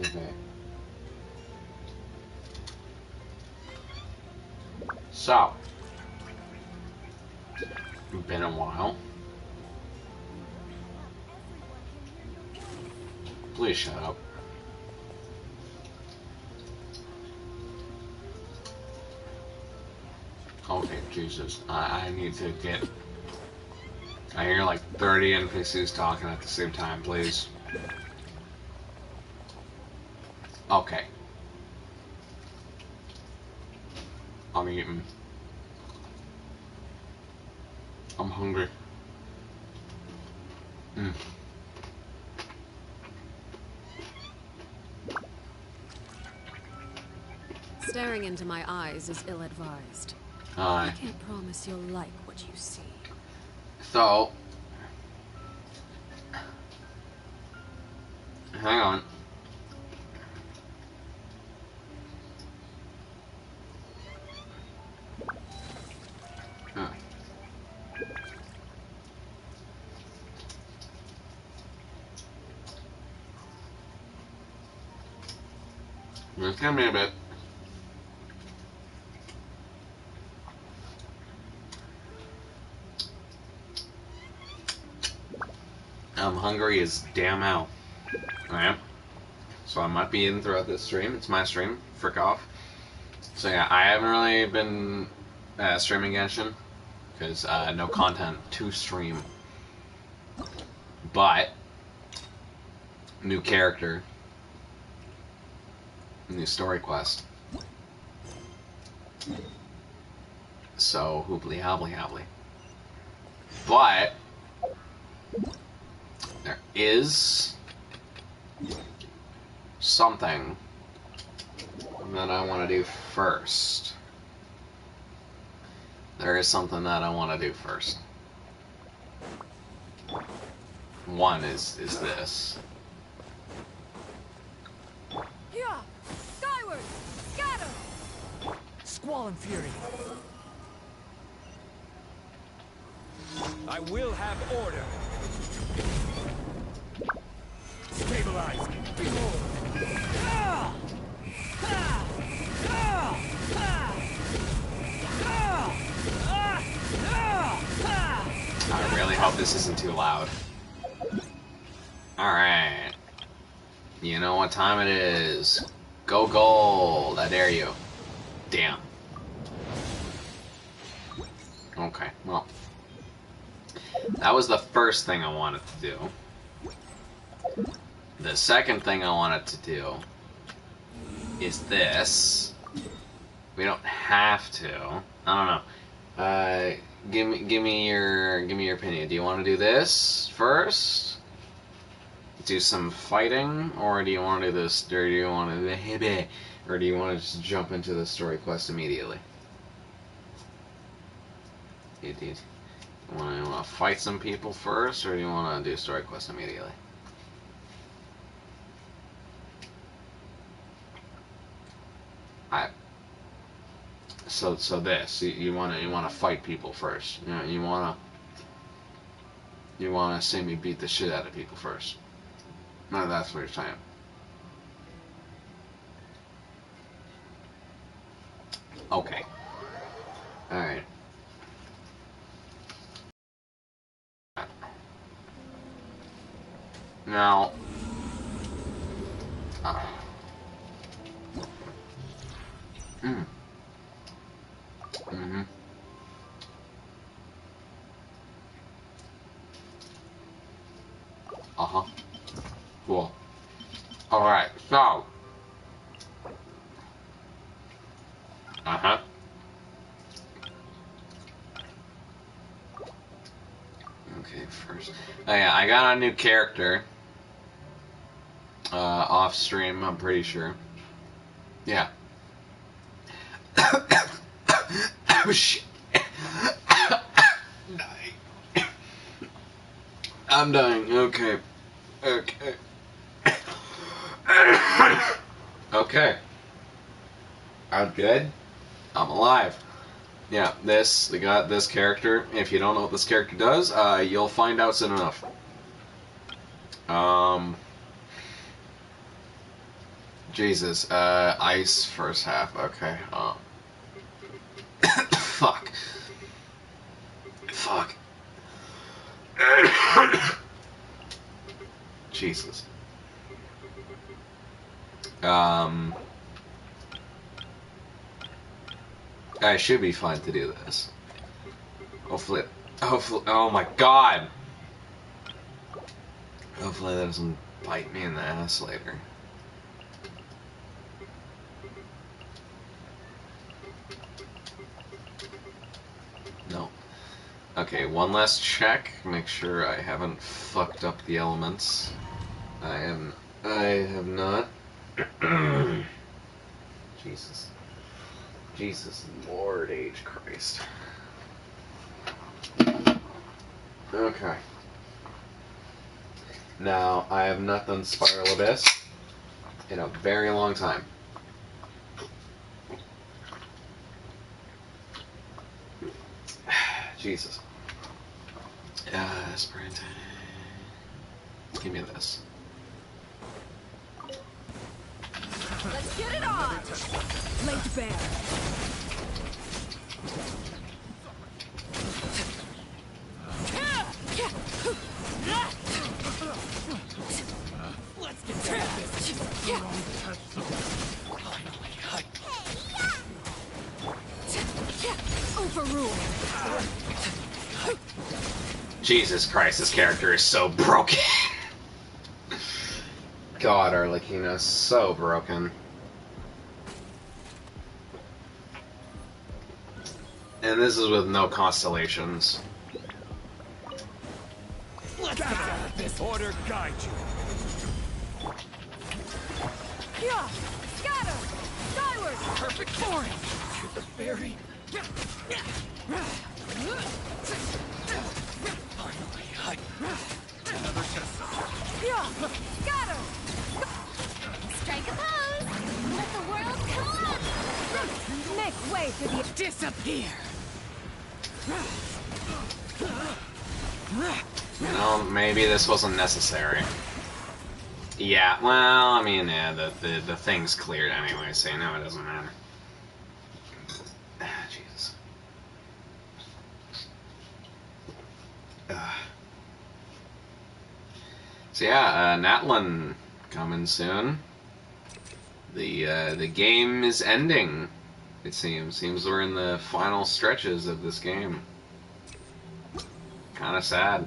Okay. So, been a while. Please shut up. Okay, Jesus. I need to get... I hear like 30 NPCs talking at the same time, please. Okay. I'm eating. I'm hungry. Mm. Staring into my eyes is ill-advised. Hi. I can't promise you'll like what you see. So... Hang on. Huh. Just give me a bit. I'm hungry as damn hell. I am. So I might be in throughout this stream. It's my stream. Frick off. So yeah, I haven't really been streaming Genshin. Because no content to stream. But, new character. New story quest. So, hoobly hobbly hobbly. But, there is something that I want to do first. There is something that I want to do first. One is this. Yeah! Skyward! Scatter! Squall and fury. I will have order. Stabilize. Behold. I really hope this isn't too loud. Alright. You know what time it is. Go gold. I dare you. Damn. Okay, well. That was the first thing I wanted to do. The second thing I wanted to do is this. We don't have to. I don't know. Give me your opinion. Do you want to do this first? Do some fighting, or do you want to do this? Or do you want to just jump into the story quest immediately? Do you want to fight some people first, or do you want to do story quest immediately? So this you want to fight people first. You know, you want to see me beat the shit out of people first. No, that's what you're saying. Okay. All right. Now. Mm-hmm. Uh-huh. Cool. Alright, so. Uh-huh. Okay, first. Oh yeah, I got a new character. Off stream, I'm pretty sure. Yeah. Oh shit. I'm dying. Okay. Okay. Okay. I'm good. I'm alive. Yeah, they got this character. If you don't know what this character does, you'll find out soon enough. Jesus. Ice first half. Okay. Fuck. Fuck. Jesus. I should be fine to do this. Hopefully, oh my god! Hopefully that doesn't bite me in the ass later. No. Okay, one last check. Make sure I haven't fucked up the elements. I have not. Jesus. Jesus Lord H. Christ. Okay. Now, I have not done Spiral Abyss in a very long time. Jesus. Sprint. Give me this. Let's get it on! Laid bare. Let's get to this. Overruled. Jesus Christ, this character is so broken. God, Arlecchino is so broken. And this is with no constellations. Let's get out of this. Order guide you. Yeah! Scatter! Skyward! Perfect for him. Shoot the fairy. Finally, another test. Yeah! Scatter! Strike a pose! Let the world collapse! Make way for the... Disappear. No, maybe this wasn't necessary. Yeah, well, I mean, yeah, the thing's cleared anyway, so you know it doesn't matter. Jesus. So yeah, Natlin coming soon. The game is ending, it seems. Seems we're in the final stretches of this game. Kinda sad.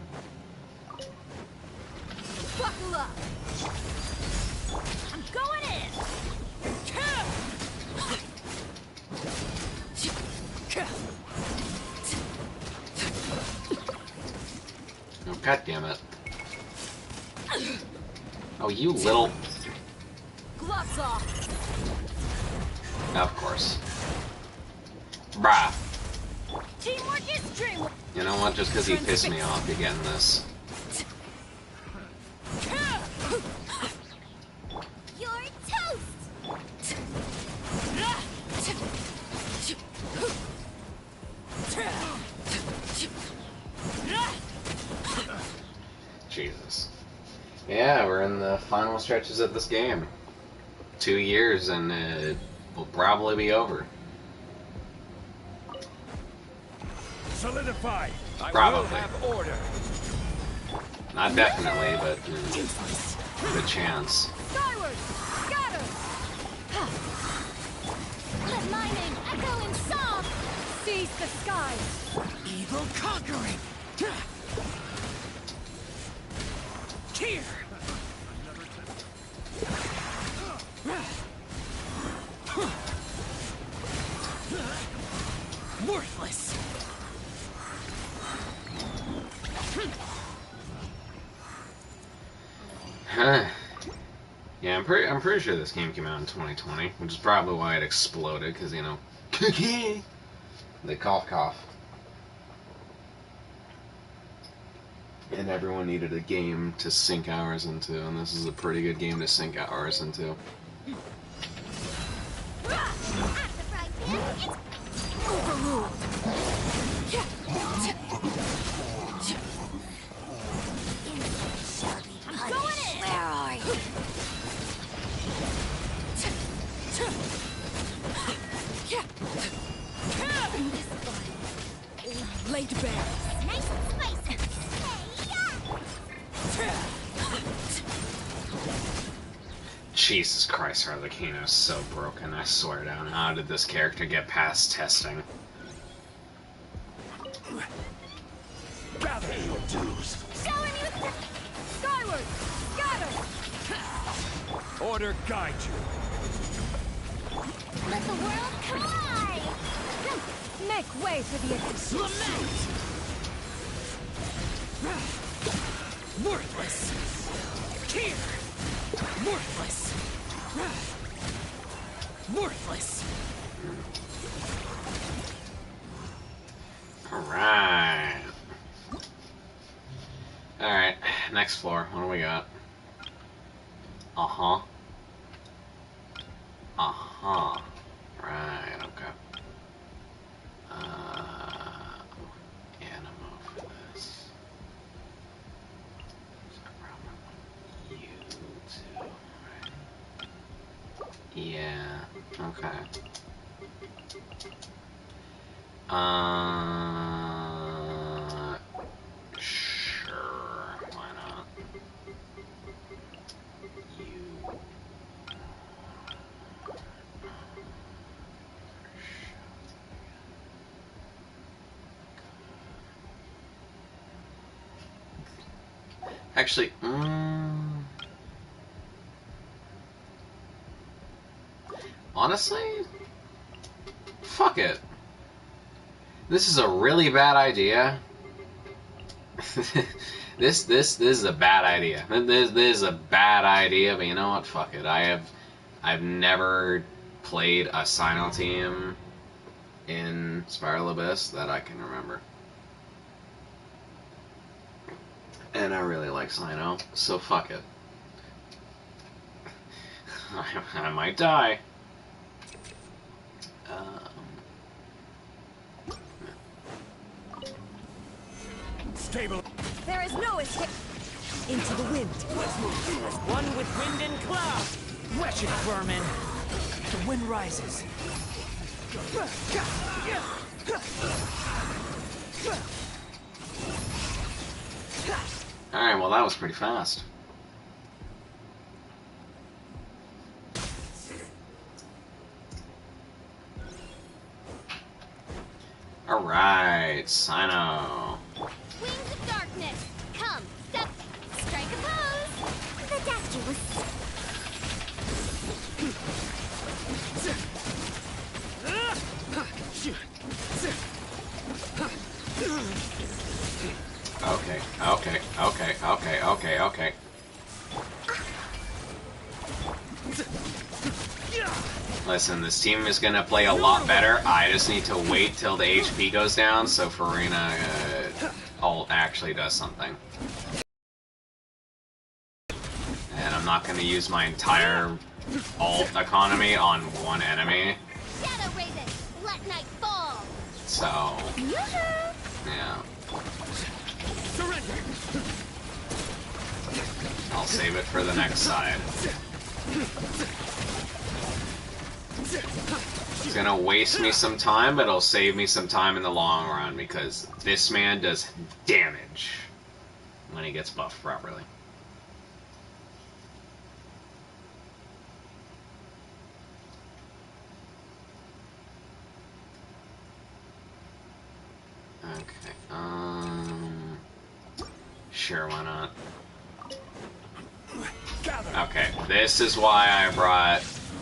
Buckle up! I'm going in! Oh, god damn it. Oh, you little... Gloves off! Of course. Bruh. Teamwork is dreamwork! You know what? Just because he pissed me off, you're getting this. You're toast! Jesus. Yeah, we're in the final stretches of this game. 2 years and it will probably be over. Solidify. Probably. I will have order. Not definitely, but good chance. Skyward! Scatter! Let my name echo in song! Seize the skies! Evil conquering. Here. Worthless. Yeah, I'm pretty sure this game came out in 2020, which is probably why it exploded, because, you know, they cough. And everyone needed a game to sink hours into, and this is a pretty good game to sink hours into. Overruled! I'm going in! Where are you? Jesus Christ, Arlecchino's so broken, I swear down. How did this character get past testing? Gather your dues. Showing you Skyward! Scatter! Order guide you. let the world collide. Make way for the Lament! Worthless! Here! Worthless! Worthless! Alright. Alright, next floor. What do we got? Uh-huh. Uh-huh. Right, okay. Animo for this. You too, right? Yeah, okay. Sure, why not? You. Actually, honestly, fuck it. This is a really bad idea. This is a bad idea. This is a bad idea, but you know what? Fuck it. I've never played a Sino team in Spiral Abyss that I can remember. And I really like Sino, so fuck it. I might die. Stable. There is no escape. Into the wind. Let's move. As one with wind and cloud. Wretched vermin. The wind rises. Alright, well that was pretty fast. Alright, Sino. Wings of darkness. Come, step, strike a pose. The danger was Okay. Listen, this team is gonna play a lot better. I just need to wait till the HP goes down so Farina ult actually does something. And I'm not gonna use my entire ult economy on one enemy. Shadow Raven. Let night fall. So, Yoo-hoo. yeah. Surrender. I'll save it for the next side. It's gonna waste me some time, but it'll save me some time in the long run because this man does damage when he gets buffed properly. Okay, sure, why not? Okay, this is why I brought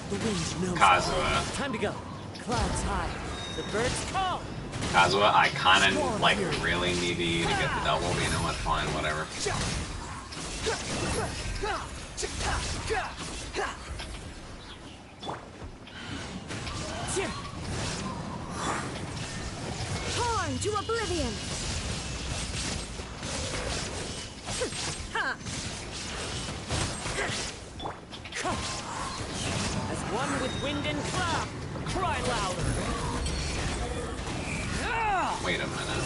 The wind knows. Kazuha. Time to go. Clouds high. The birds call. Kazuha, I kinda, like, really need you to get the double, but you know what, fine, whatever. Torn to oblivion. Ha! As one with wind and cloud. Cry louder. Wait a minute.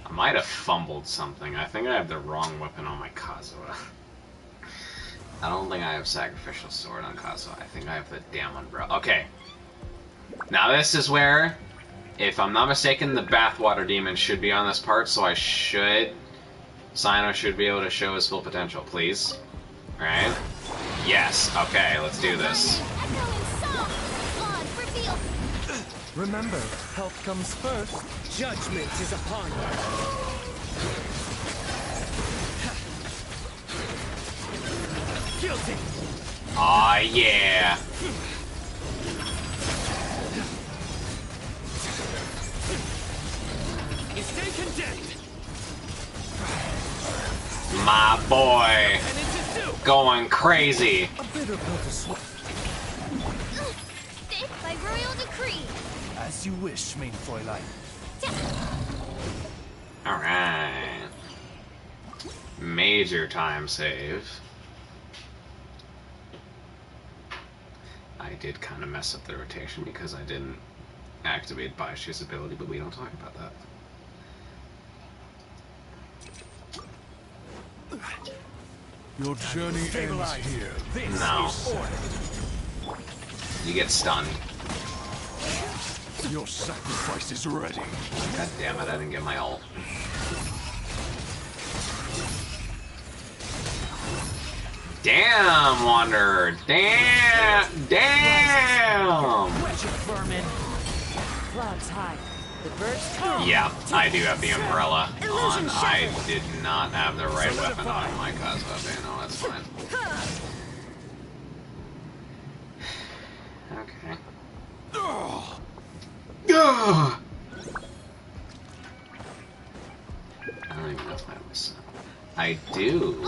I might have fumbled something. I think I have the wrong weapon on my Kazuha. I don't think I have Sacrificial Sword on Kazuha. I think I have the damn umbrella. Okay. Now this is where, if I'm not mistaken, the bathwater demon should be on this part, so Sino should be able to show his full potential, please. Alright? Yes, okay, let's do this. Remember, health comes first. Judgment is upon you. Guilty. Aw, yeah. You stay condemned. My boy. Going crazy. A bitter pill to swallow. This by royal decree. As you wish, main Fräulein. Alright. Major time save. I did kind of mess up the rotation because I didn't activate Baishu's ability, but we don't talk about that. Your journey ends here. No. You get stunned. Your sacrifice is ready. God damn it, I didn't get my ult. Damn, Wanderer! Damn! Wretched vermin. Clouds high. The birds come. Yeah, I do have the umbrella on. I did not have the right weapon on my Cosmo. No, that's fine. Okay. I don't even know if I was. I do.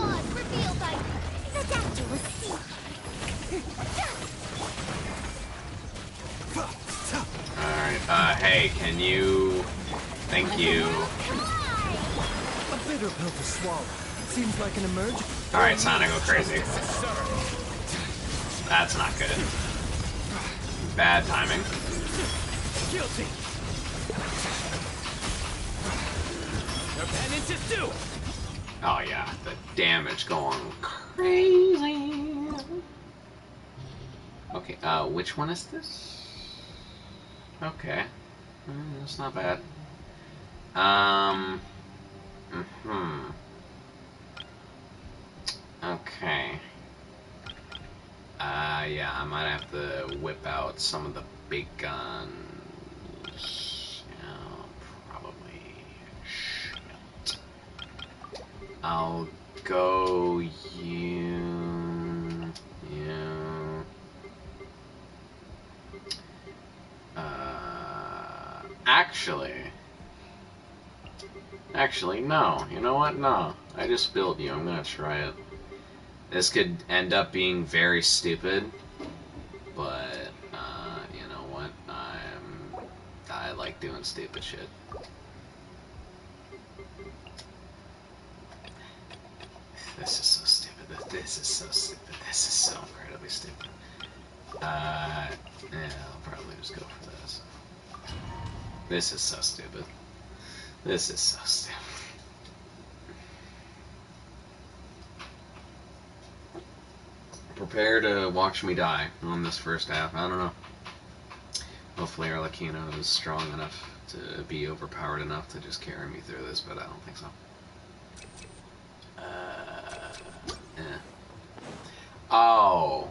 Alright, hey, can you... Thank you. A bitter pill to swallow. Seems like an emergency. Alright, Sonic, go crazy. That's not good. Bad timing. Guilty. Your penance is due. Oh yeah, the damage going crazy. Okay, which one is this? Okay. That's not bad. Okay. Yeah, I might have to whip out some of the big guns. Yeah, probably. Shit. I'll go you. Actually, no. You know what? No. I just built you. I'm gonna try it. This could end up being very stupid, but, you know what? I like doing stupid shit. This is so stupid. This is so stupid. This is so incredibly stupid. Yeah, I'll probably just go for this. This is so stupid. This is so stupid. Prepare to watch me die on this first half. I don't know. Hopefully Arlecchino is strong enough to be overpowered enough to just carry me through this, but I don't think so. Yeah. Oh.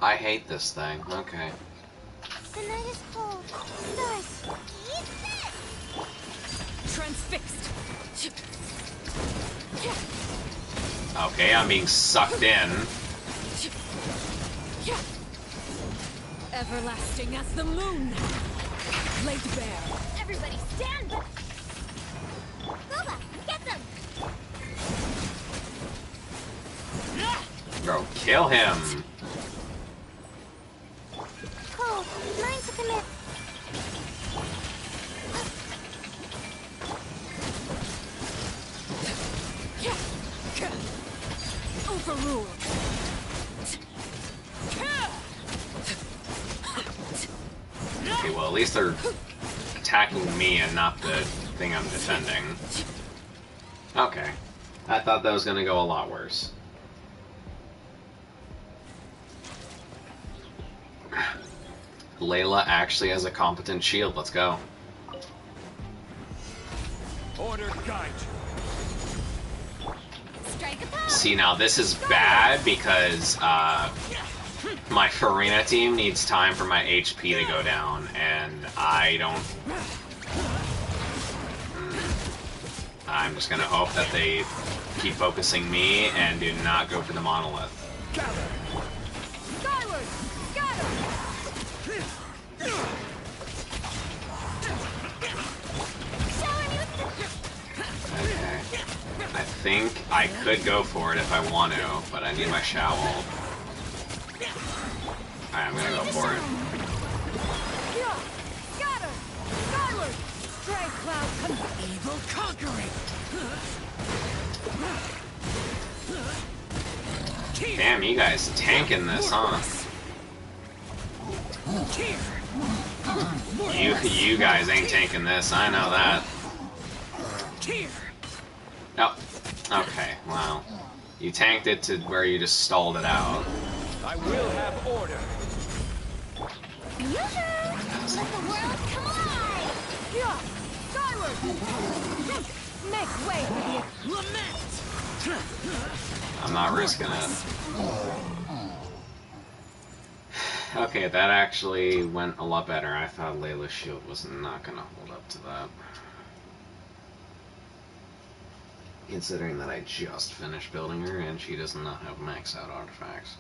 I hate this thing. Okay. The night is cold. Stars. Transfixed. Okay, I'm being sucked in. Everlasting as the moon. Laid bare. Everybody stand back. Goba, get them. Bro, kill him. Cold. Mine to commit. Overruled. Okay, well, at least they're attacking me and not the thing I'm defending. Okay. I thought that was gonna go a lot worse. Layla actually has a competent shield. Let's go. Order guide Strike a pose. See, now this is bad because my Farina team needs time for my HP to go down, and I don't... I'm just gonna hope that they keep focusing me and do not go for the monolith. Skyward! Scatter! Okay. I think I could go for it if I want to, but I need my shovel. Alright, I'm gonna go for it. Scatter! Skyward! Stray cloud Evil conquering. Damn, you guys tanking this, huh? You guys ain't tanking this, I know that. Oh, okay, wow. You tanked it to where you just stalled it out. I will have order. Yoo-hoo! Let the world come alive! Skyward! Make way for the Lament. I'm not risking it. Okay, that actually went a lot better. I thought Layla's shield was not gonna hold up to that. Considering that I just finished building her and she does not have max out artifacts.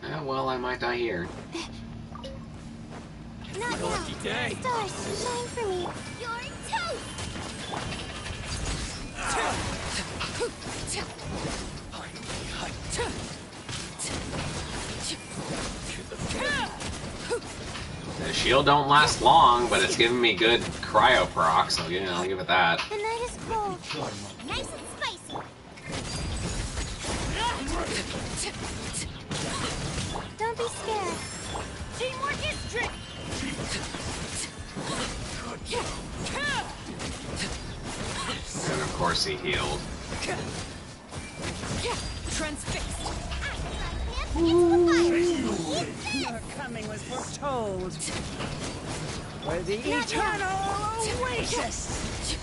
Yeah, well, I might die here. Not now. Day. Stars, shine for me. You're toast! The shield don't last long, but it's giving me good cryo proc, so yeah, I'll give it that. The night is cold. Nice and spicy. Don't be scared. Teamwork is trick. And of course he healed. transfixed. Your coming was foretold. For the eternal oasis.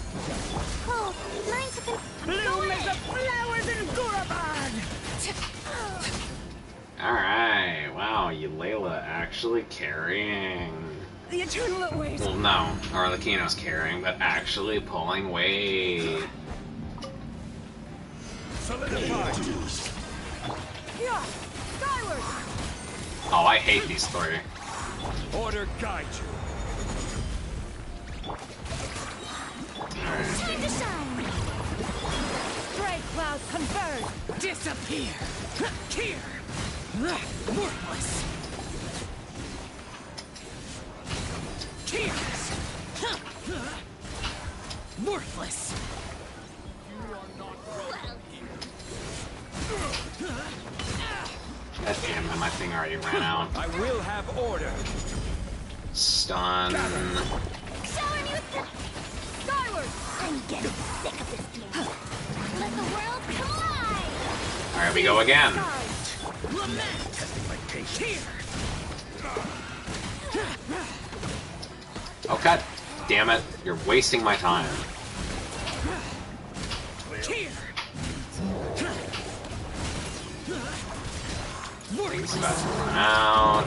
Cold. Mine's a Bloom as the flowers in Gurabad. Alright, wow, Layla actually carrying. The eternal oasis. Well, no, Arlecchino's carrying, but actually pulling weight. Solidify. Skyward! Oh, I hate these three. Order guide you. Alright. time to shine. Stray clouds converge! Disappear. Here. Worthless. Tears. Worthless. God damn it, my thing already ran out. I will have order. Stun. Shower me with the... Skyward! I'm getting sick of this game. Let the world come alive! Alright, we go again. Lament. Here. Oh, god damn it. You're wasting my time. Here. Thing's about to run out.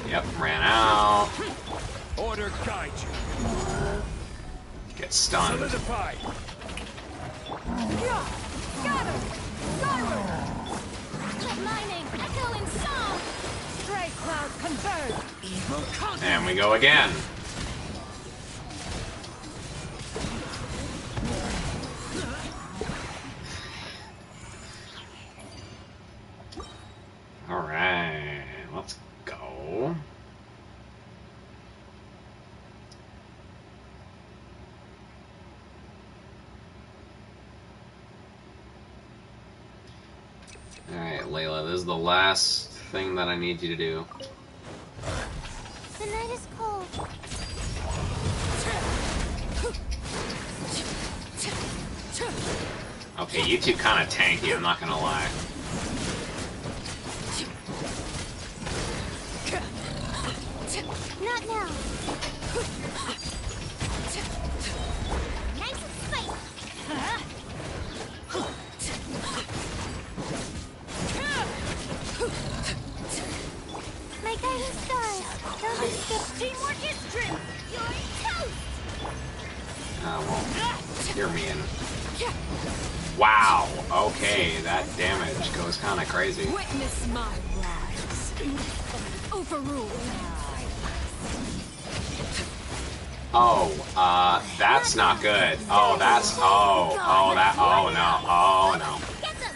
Yep, ran out. Order guide you. Get stunned. Solidify. Scatter! Skyward! Let my name echo in song! Stray clouds converge! Evil conquer. And we go again. Alright, let's go. Alright, Layla, this is the last thing that I need you to do. The night is cold. Okay, you two kind of tanky, I'm not gonna lie. Not now. Nice and spicy. My guiding stars. Don't be scared. Teamwork is strength. You're toast. Well, you're mean. Wow, okay, that damage goes kind of crazy. Witness my rise. Overrule. Oh, that's not good. Oh, that's, oh no. Get them.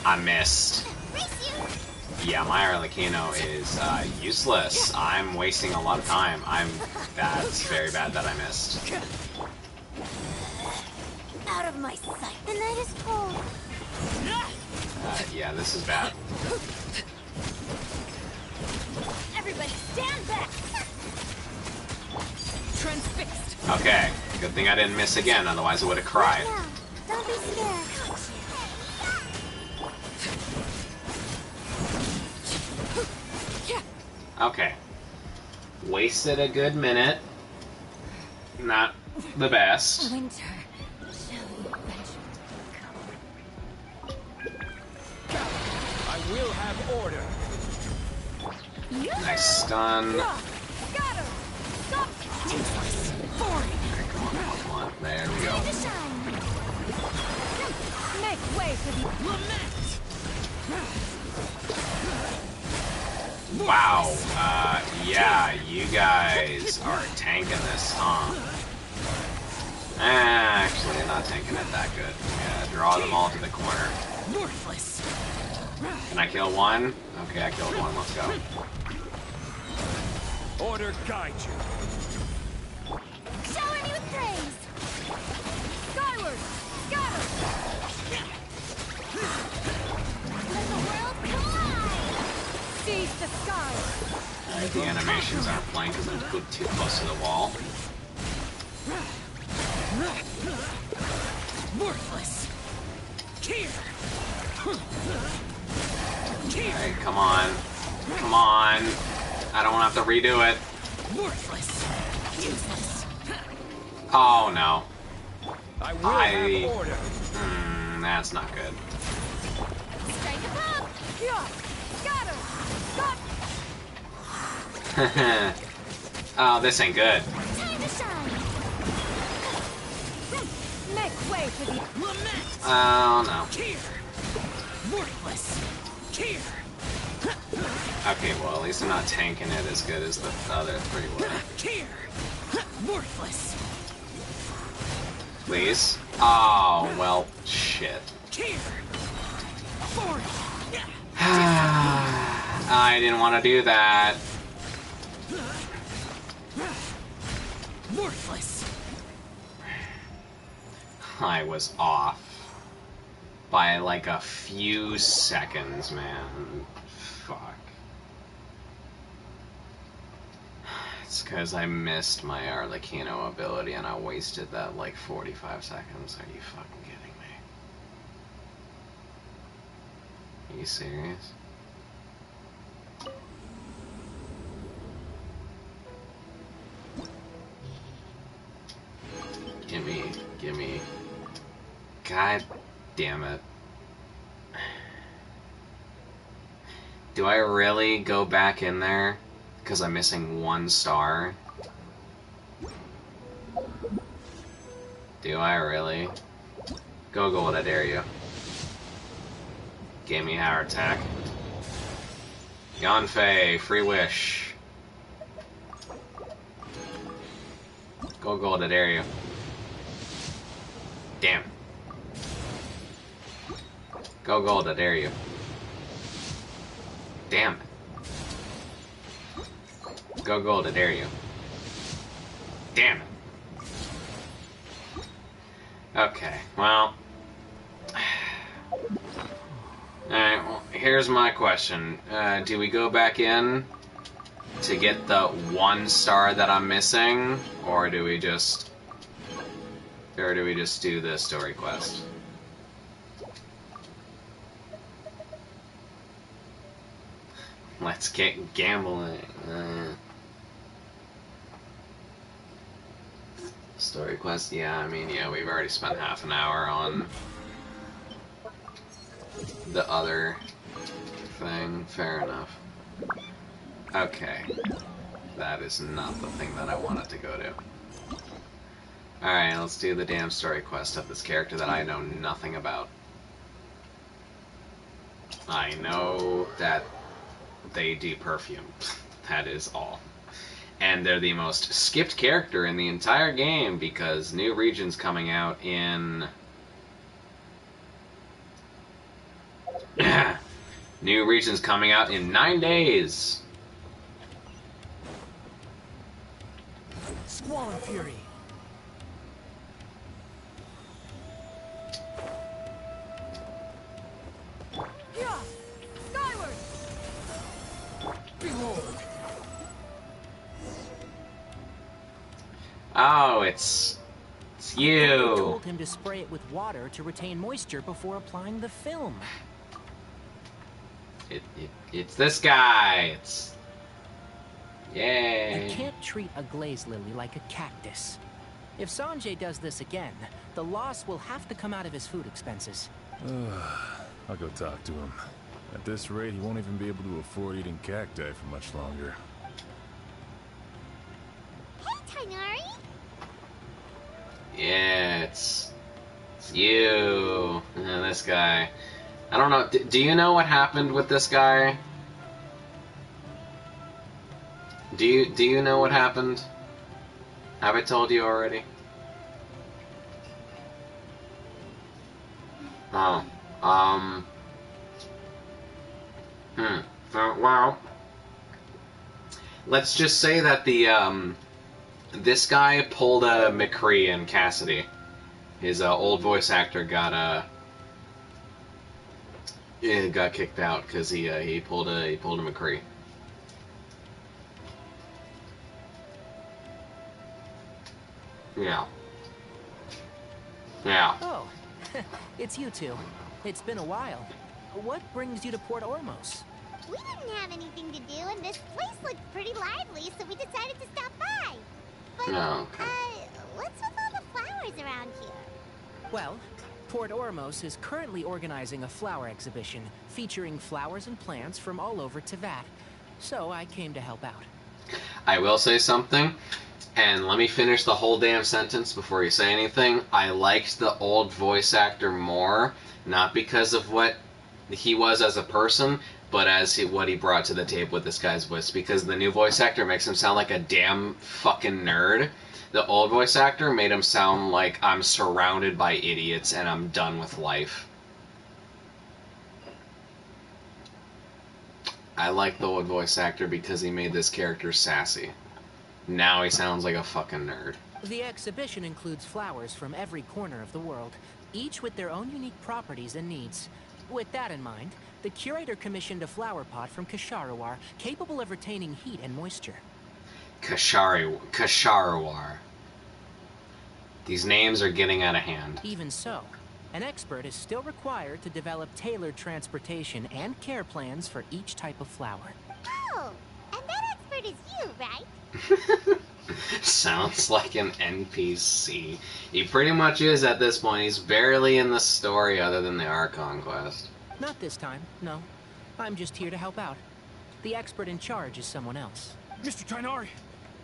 I missed. Race you. Yeah, my Arlecchino is, useless. I'm wasting a lot of time. That's very bad that I missed. Out of my sight. The night is cold. Yeah, this is bad. Everybody stand back. Transfixed. Okay, good thing I didn't miss again, otherwise I would have cried. Now, don't be scared. Okay. Wasted a good minute. Not the best. Winter. Shall we venture to I will have order. Nice stun. Got her. Stop. Okay, come on. There we go. Time to shine. Make way for the Wow. Yeah, you guys are tanking this, huh? Actually, not tanking it that good. Yeah, draw them all to the corner. Worthless. Can I kill one? Okay, I killed one. Let's go. Order guide you. Shower me with praise. Skyward. Got her. Let the world collide. seize the sky. Alright, the animations aren't playing because I'm too close to the wall. Worthless. Here. Alright, come on. Come on. I don't want to have to redo it. Worthless. Useless. Oh no. I will have order. That's not good. Strike a pop. Yeah. Got her. Got Oh, this ain't good. Time to shine. Make way for the Lament. Oh no. Here. Worthless. Here. Okay, well at least I'm not tanking it as good as the other three were. Here. Worthless. Please? Oh, well, shit. Here. For I didn't want to do that. worthless. I was off by like a few seconds, man. Fuck. It's because I missed my Arlecchino ability and I wasted that like 45 seconds. Are you fucking kidding me? Are you serious? Gimme. God damn it. Do I really go back in there? Because I'm missing one star? Do I really? Go gold, I dare you. Gave me heart attack. Yanfei, free wish. Go gold, I dare you. Damn. Go gold, I dare you. Damn it. Go gold, I dare you. Damn it. Okay, well. Alright, well, here's my question. Do we go back in to get the one star that I'm missing? Or do we just do the story quest? Let's get gambling. Story quest, yeah, I mean, yeah, we've already spent half an hour on the other thing. Fair enough. Okay. That is not the thing that I wanted to go to. Alright, let's do the damn story quest of this character that I know nothing about. I know that they do perfume. That is all. And they're the most skipped character in the entire game because new region's coming out in... New region's coming out in 9 days! Squall and Fury. Yeah! Skyward! Behold! Oh, it's I you! told him to spray it with water to retain moisture before applying the film. It's this guy! It's... You Yay! can't treat a glaze lily like a cactus. If Sanjay does this again, the loss will have to come out of his food expenses. I'll go talk to him. At this rate, he won't even be able to afford eating cacti for much longer. Hey, Tainari! Yeah, it's you. This guy. I don't know. Do you know what happened with this guy? Do you know what happened? Have I told you already? Oh. Well, let's just say that the this guy pulled a McCree and Cassidy. His old voice actor got kicked out because he pulled a McCree. Yeah. Yeah. Oh, it's you two. It's been a while. What brings you to Port Ormos? We didn't have anything to do, and this place looked pretty lively, so we decided to stop by. But, Oh, okay. what's with all the flowers around here? Well, Port Ormos is currently organizing a flower exhibition featuring flowers and plants from all over Teyvat. So I came to help out. I will say something, and let me finish the whole damn sentence before you say anything. I liked the old voice actor more, not because of what he was as a person, but as what he brought to the table with this guy's voice, because the new voice actor makes him sound like a damn fucking nerd. The old voice actor made him sound like I'm surrounded by idiots and I'm done with life. I like the old voice actor because he made this character sassy. Now he sounds like a fucking nerd. The exhibition includes flowers from every corner of the world, each with their own unique properties and needs. With that in mind, the curator commissioned a flower pot from Kasharawar, capable of retaining heat and moisture. Kasharawar. These names are getting out of hand. Even so, an expert is still required to develop tailored transportation and care plans for each type of flower. Oh, and that expert is you, right? Sounds like an NPC. He pretty much is at this point. He's barely in the story other than the Archon quest. Not this time, no. I'm just here to help out. The expert in charge is someone else. Mr. Tainari!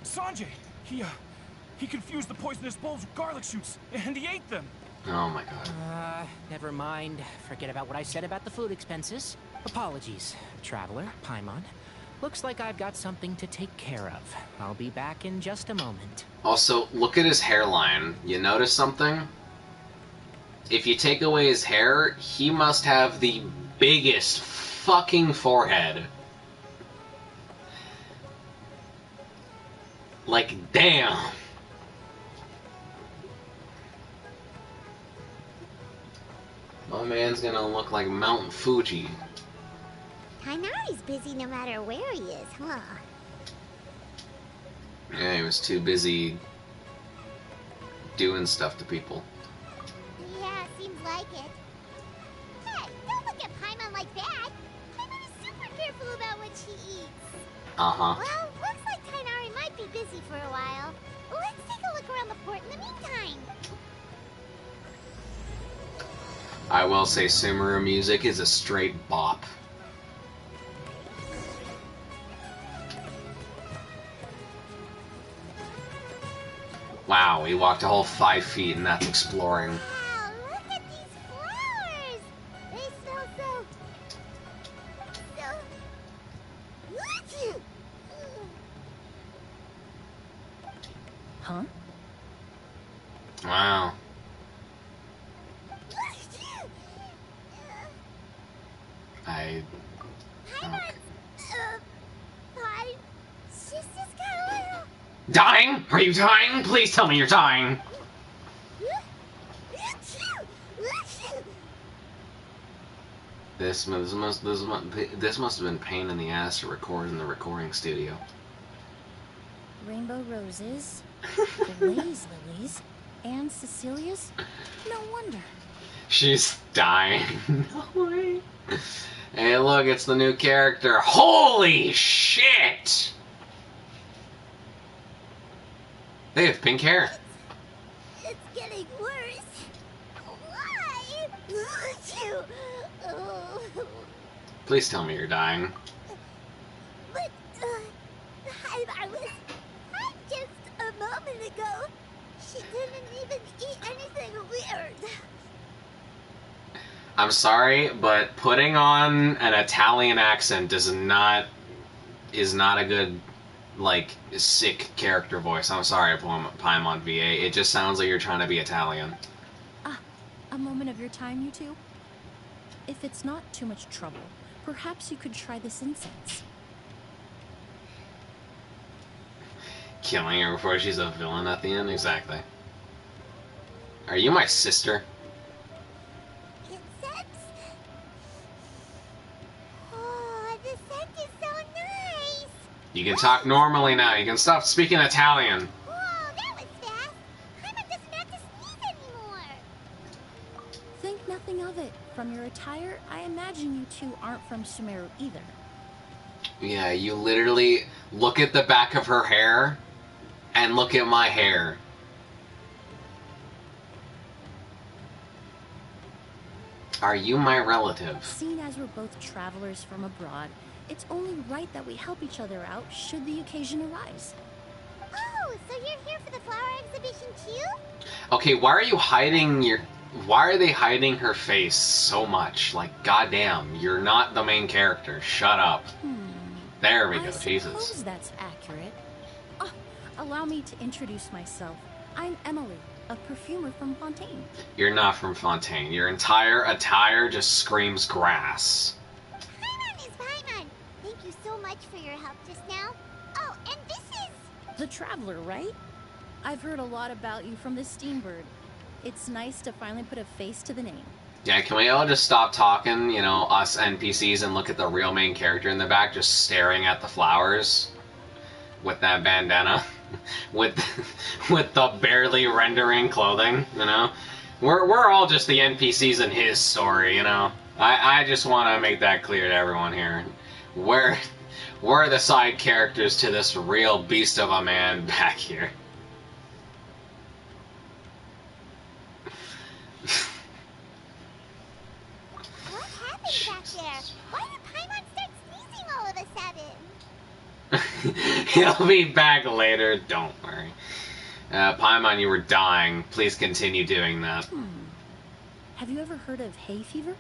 Sanjay! He confused the poisonous bulbs with garlic shoots, and he ate them! Oh my god. Never mind. Forget about what I said about the food expenses. Apologies, Traveler, Paimon. Looks like I've got something to take care of. I'll be back in just a moment. Also, look at his hairline. You notice something? If you take away his hair, he must have the biggest fucking forehead. Like, damn. My man's gonna look like Mount Fuji. Tainari's busy no matter where he is, huh? Yeah, he was too busy doing stuff to people. Yeah, seems like it. Hey, don't look at Paimon like that. Paimon is super careful about what she eats. Uh-huh. Well, looks like Tainari might be busy for a while. Let's take a look around the port in the meantime. I will say Sumeru music is a straight bop. Wow, we walked a whole 5 feet and that's exploring. Wow, look at these flowers! They smell so... Achoo! Huh? Wow. I... Hi, Hi. She's just got a little... Dying? Are you dying? Please tell me you're dying. This must have been pain in the ass to record in the recording studio. Rainbow roses, glaze lilies, and Cecilia's? No wonder. She's dying. No way. Hey, look, it's the new character. Holy shit! They have pink hair. It's getting worse. Why? Achoo! Oh. Please tell me you're dying. But, I was... Just a moment ago, she didn't even eat anything weird. I'm sorry, but putting on an Italian accent is not a good, like, sick character voice. I'm sorry, Paimon VA. It just sounds like you're trying to be Italian. Ah, a moment of your time, you two? If it's not too much trouble, perhaps you could try this incense. Killing her before she's a villain at the end? Exactly. Are you my sister? Incense? Oh, the scent is so nice. You can talk normally now. You can stop speaking Italian. Whoa, that was fast. Paimon doesn't have to sneeze anymore. Think nothing of it. From your attire, I imagine you two aren't from Sumeru either. Yeah, you literally look at the back of her hair and look at my hair. Are you my relative? Seeing as we're both travelers from abroad, it's only right that we help each other out should the occasion arise. Oh, so you're here for the flower exhibition too? Okay, why are you hiding your... Why are they hiding her face so much? Like, goddamn, you're not the main character. Shut up. There we go, I Jesus. suppose that's accurate. Oh, allow me to introduce myself. I'm Emily, a perfumer from Fontaine. You're not from Fontaine. Your entire attire just screams grass. Paimon is Paimon. Thank you so much for your help just now. Oh, and this is... The Traveler, right? I've heard a lot about you from the Steambird. It's nice to finally put a face to the name. Yeah, can we all just stop talking, you know, us NPCs, and look at the real main character in the back just staring at the flowers with that bandana, with the barely rendering clothing, you know? We're all just the NPCs in his story, you know? I just want to make that clear to everyone here. We're the side characters to this real beast of a man back here. What happened back there? Why did Paimon start sneezing all of a sudden? He'll be back later, don't worry. Paimon, you were dying. Please continue doing that. Have you ever heard of hay fever?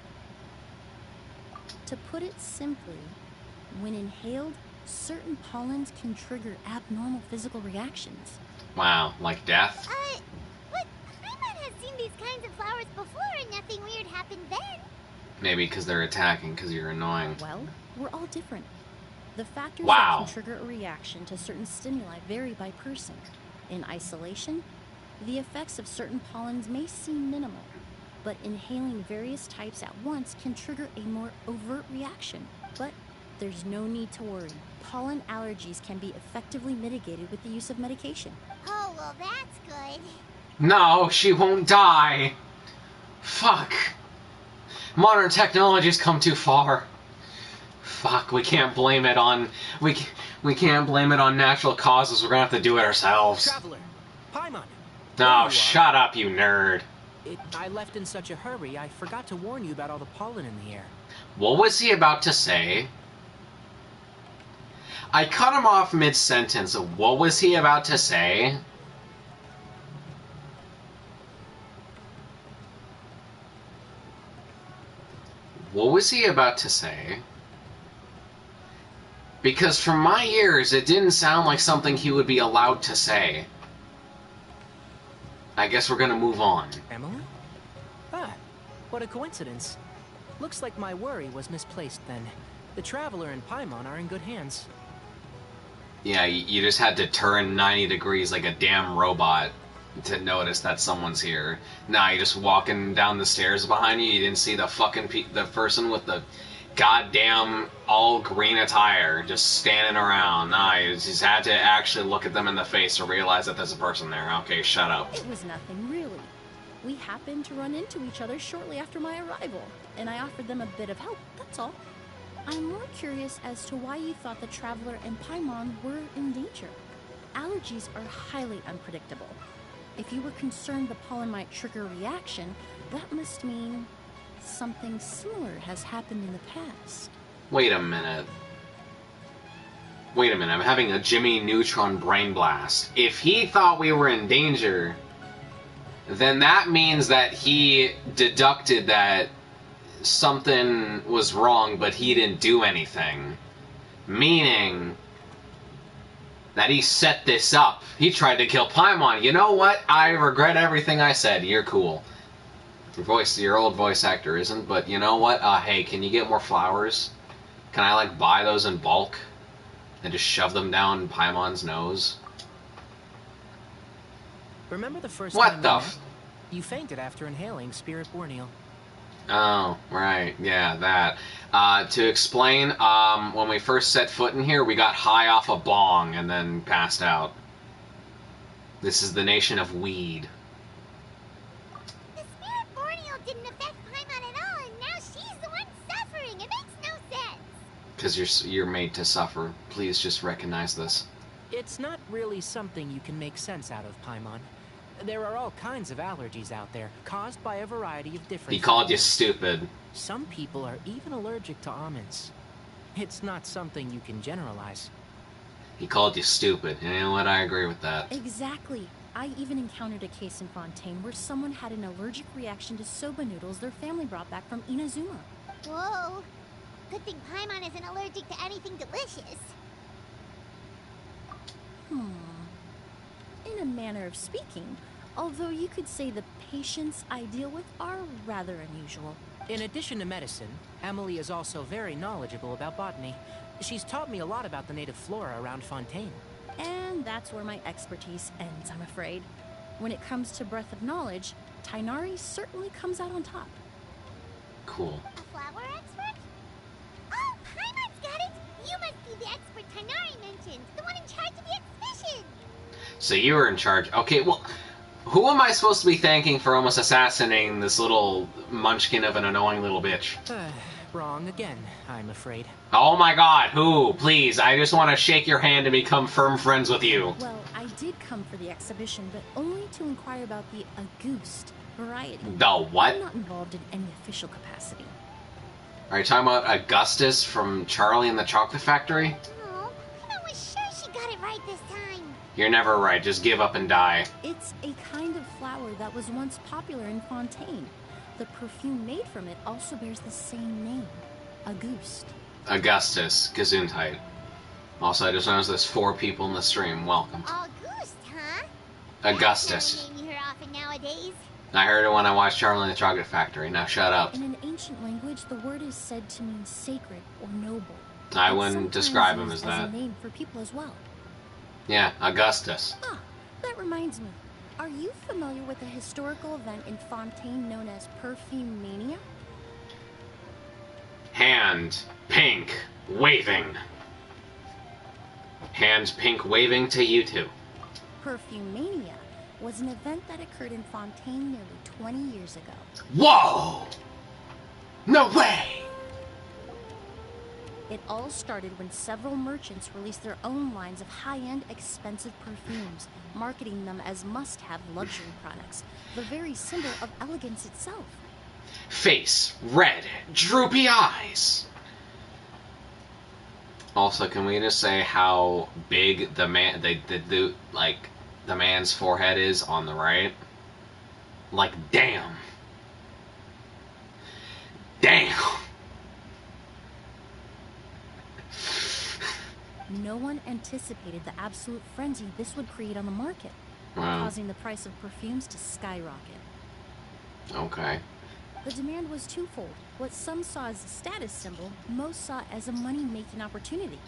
To put it simply, when inhaled, certain pollens can trigger abnormal physical reactions. Wow, like death? But Paimon has seen these kinds of flowers before and nothing weird happened then. Maybe because they're attacking because you're annoying. Well, we're all different. The factors Wow. that can trigger a reaction to certain stimuli vary by person. In isolation, the effects of certain pollens may seem minimal, but inhaling various types at once can trigger a more overt reaction. But there's no need to worry. Pollen allergies can be effectively mitigated with the use of medication. Oh, well, that's good. No, she won't die. Fuck. Modern technology's come too far. Fuck, we can't blame it on... We can't blame it on natural causes. We're gonna have to do it ourselves. Traveler, Paimon. No, shut up, you nerd. I left in such a hurry, I forgot to warn you about all the pollen in the air. What was he about to say? I cut him off mid-sentence. What was he about to say? What was he about to say? Because from my ears, it didn't sound like something he would be allowed to say. I guess we're gonna move on. Emily? Ah, what a coincidence. Looks like my worry was misplaced then. The Traveler and Paimon are in good hands. Yeah, you just had to turn 90 degrees like a damn robot to notice that someone's here. Nah, you're just walking down the stairs behind you, you didn't see the fucking the person with the goddamn all green attire just standing around. Nah, you just had to actually look at them in the face to realize that there's a person there. Okay, shut up. It was nothing, really. We happened to run into each other shortly after my arrival, and I offered them a bit of help, that's all. I'm more curious as to why you thought the Traveler and Paimon were in danger. Allergies are highly unpredictable. If you were concerned the pollen might trigger a reaction, that must mean something similar has happened in the past. Wait a minute. Wait a minute, I'm having a Jimmy Neutron brain blast. If he thought we were in danger, then that means that he deducted that something was wrong, but he didn't do anything. Meaning that he set this up. He tried to kill Paimon. You know what? I regret everything I said. You're cool. Your old voice actor isn't, but you know what? Hey, can you get more flowers? Can I, like, buy those in bulk? And just shove them down Paimon's nose? Remember the first What time the we met? You fainted after inhaling Spirit Borneo. Oh, right. Yeah, that. To explain, when we first set foot in here, we got high off a bong and then passed out. This is the nation of weed. The Spirit Borneo didn't affect Paimon at all, and now she's the one suffering. It makes no sense. Because you're made to suffer. Please just recognize this. It's not really something you can make sense out of, Paimon. There are all kinds of allergies out there, caused by a variety of different... He called you factors. stupid. Some people are even allergic to almonds. It's not something you can generalize. He called you stupid. And you know what? I agree with that. Exactly. I even encountered a case in Fontaine where someone had an allergic reaction to soba noodles their family brought back from Inazuma. Whoa. Good thing Paimon isn't allergic to anything delicious. In a manner of speaking, although you could say the patients I deal with are rather unusual. In addition to medicine, Emily is also very knowledgeable about botany. She's taught me a lot about the native flora around Fontaine. And that's where my expertise ends, I'm afraid. When it comes to breadth of knowledge, Tainari certainly comes out on top. Cool. A flower expert? Oh, Paimon's got it! You must be the expert Tainari mentioned, the one in charge of the exhibition! So you were in charge. Okay, well, who am I supposed to be thanking for almost assassinating this little munchkin of an annoying little bitch? Wrong again, I'm afraid. Oh my god, who? Please, I just want to shake your hand and become firm friends with you. Well, I did come for the exhibition, but only to inquire about the Auguste variety. The what? I'm not involved in any official capacity. Are you talking about Augustus from Charlie and the Chocolate Factory? Oh, Paimon was sure she got it right this time. You're never right, just give up and die. It's a kind of flower that was once popular in Fontaine. The perfume made from it also bears the same name, Auguste. Augustus, Gesundheit. Also, I just noticed there's 4 people in the stream. Welcome. Auguste, huh? Augustus. That's not a name you hear often nowadays. I heard it when I watched Charlie and the Chocolate Factory. Now shut up. In an ancient language, the word is said to mean sacred or noble. I It's wouldn't sometimes describe him used as that. a name for people as well. Yeah, Augustus. Ah, that reminds me. Are you familiar with a historical event in Fontaine known as Perfume Mania? Hand, pink, waving. Hand, pink, waving to you two. Perfume Mania was an event that occurred in Fontaine nearly 20 years ago. Whoa! No way! It all started when several merchants released their own lines of high-end, expensive perfumes, marketing them as must-have luxury products, the very symbol of elegance itself. Face, red, droopy eyes. Also, can we just say how big the man's forehead is on the right? Like, damn. Damn. No one anticipated the absolute frenzy this would create on the market, causing the price of perfumes to skyrocket. Okay. The demand was twofold. What some saw as a status symbol, most saw as a money-making opportunity.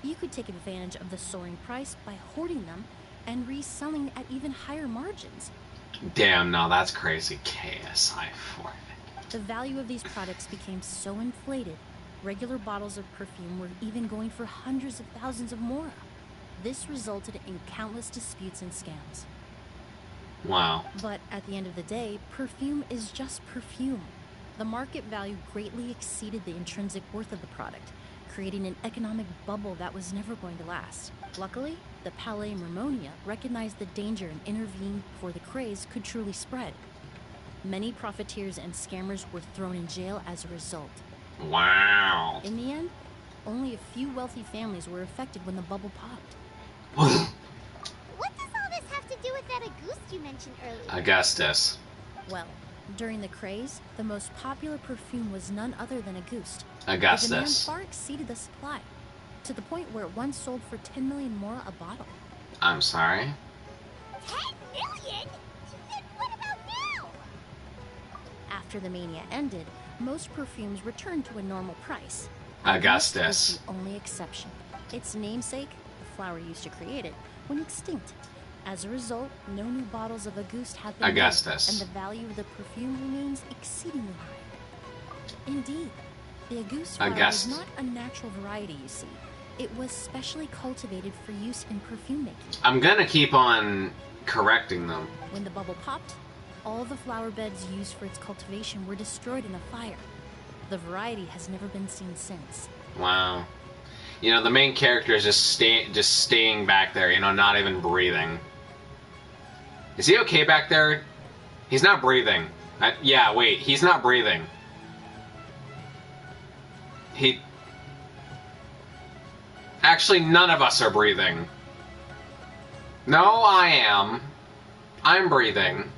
You could take advantage of the soaring price by hoarding them and reselling at even higher margins. Damn, no, that's crazy. KSI forfeit. The value of these products became so inflated, regular bottles of perfume were even going for hundreds of thousands of mora. This resulted in countless disputes and scams. Wow. But at the end of the day, perfume is just perfume. The market value greatly exceeded the intrinsic worth of the product, creating an economic bubble that was never going to last. Luckily, the Palais Mermonia recognized the danger and intervened before the craze could truly spread. Many profiteers and scammers were thrown in jail as a result. Wow. In the end, only a few wealthy families were affected when the bubble popped. What does all this have to do with that Auguste you mentioned earlier? Augustus. Well, during the craze, the most popular perfume was none other than Auguste. Augustus. The demand far exceeded the supply, to the point where it once sold for 10 million mora a bottle. I'm sorry? 10 million? Then what about now? After the mania ended, most perfumes returned to a normal price. Augustus. Auguste was the only exception. Its namesake, the flower used to create it, went extinct. As a result, no new bottles of Auguste have been Augustus. made, and the value of the perfume remains exceedingly high. Indeed, the Auguste flower Augustus. was not a natural variety, you see. It was specially cultivated for use in perfume making. I'm gonna keep on correcting them. When the bubble popped, all the flower beds used for its cultivation were destroyed in a fire. The variety has never been seen since. Wow. You know, the main character is just staying back there, you know, not even breathing. Is he okay back there? He's not breathing. Yeah, wait, he's not breathing. Actually, none of us are breathing. No, I am. I'm breathing.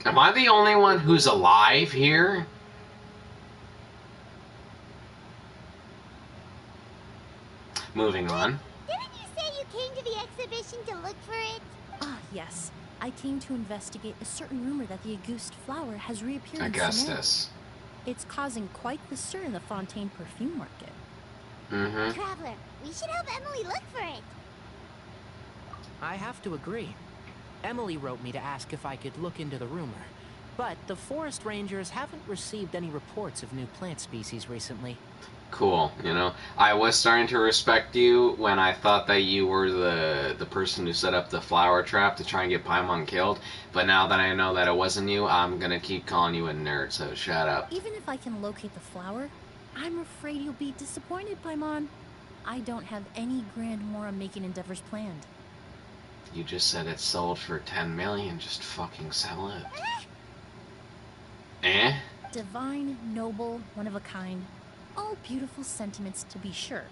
Am I the only one who's alive here? Moving on. Didn't you say you came to the exhibition to look for it? Ah, yes. I came to investigate a certain rumor that the Auguste flower has reappeared in Augustus. Sonoma. It's causing quite the stir in the Fontaine perfume market. Mm-hmm. Traveler, we should help Emily look for it. I have to agree. Emily wrote me to ask if I could look into the rumor. But the forest rangers haven't received any reports of new plant species recently. Cool, you know. I was starting to respect you when I thought that you were the person who set up the flower trap to try and get Paimon killed. But now that I know that it wasn't you, I'm gonna keep calling you a nerd, so shut up. Even if I can locate the flower, I'm afraid you'll be disappointed, Paimon. I don't have any grand mora making endeavors planned. You just said it sold for 10 million, just fucking sell it. Eh? Divine, noble, one of a kind. All beautiful sentiments, to be sure,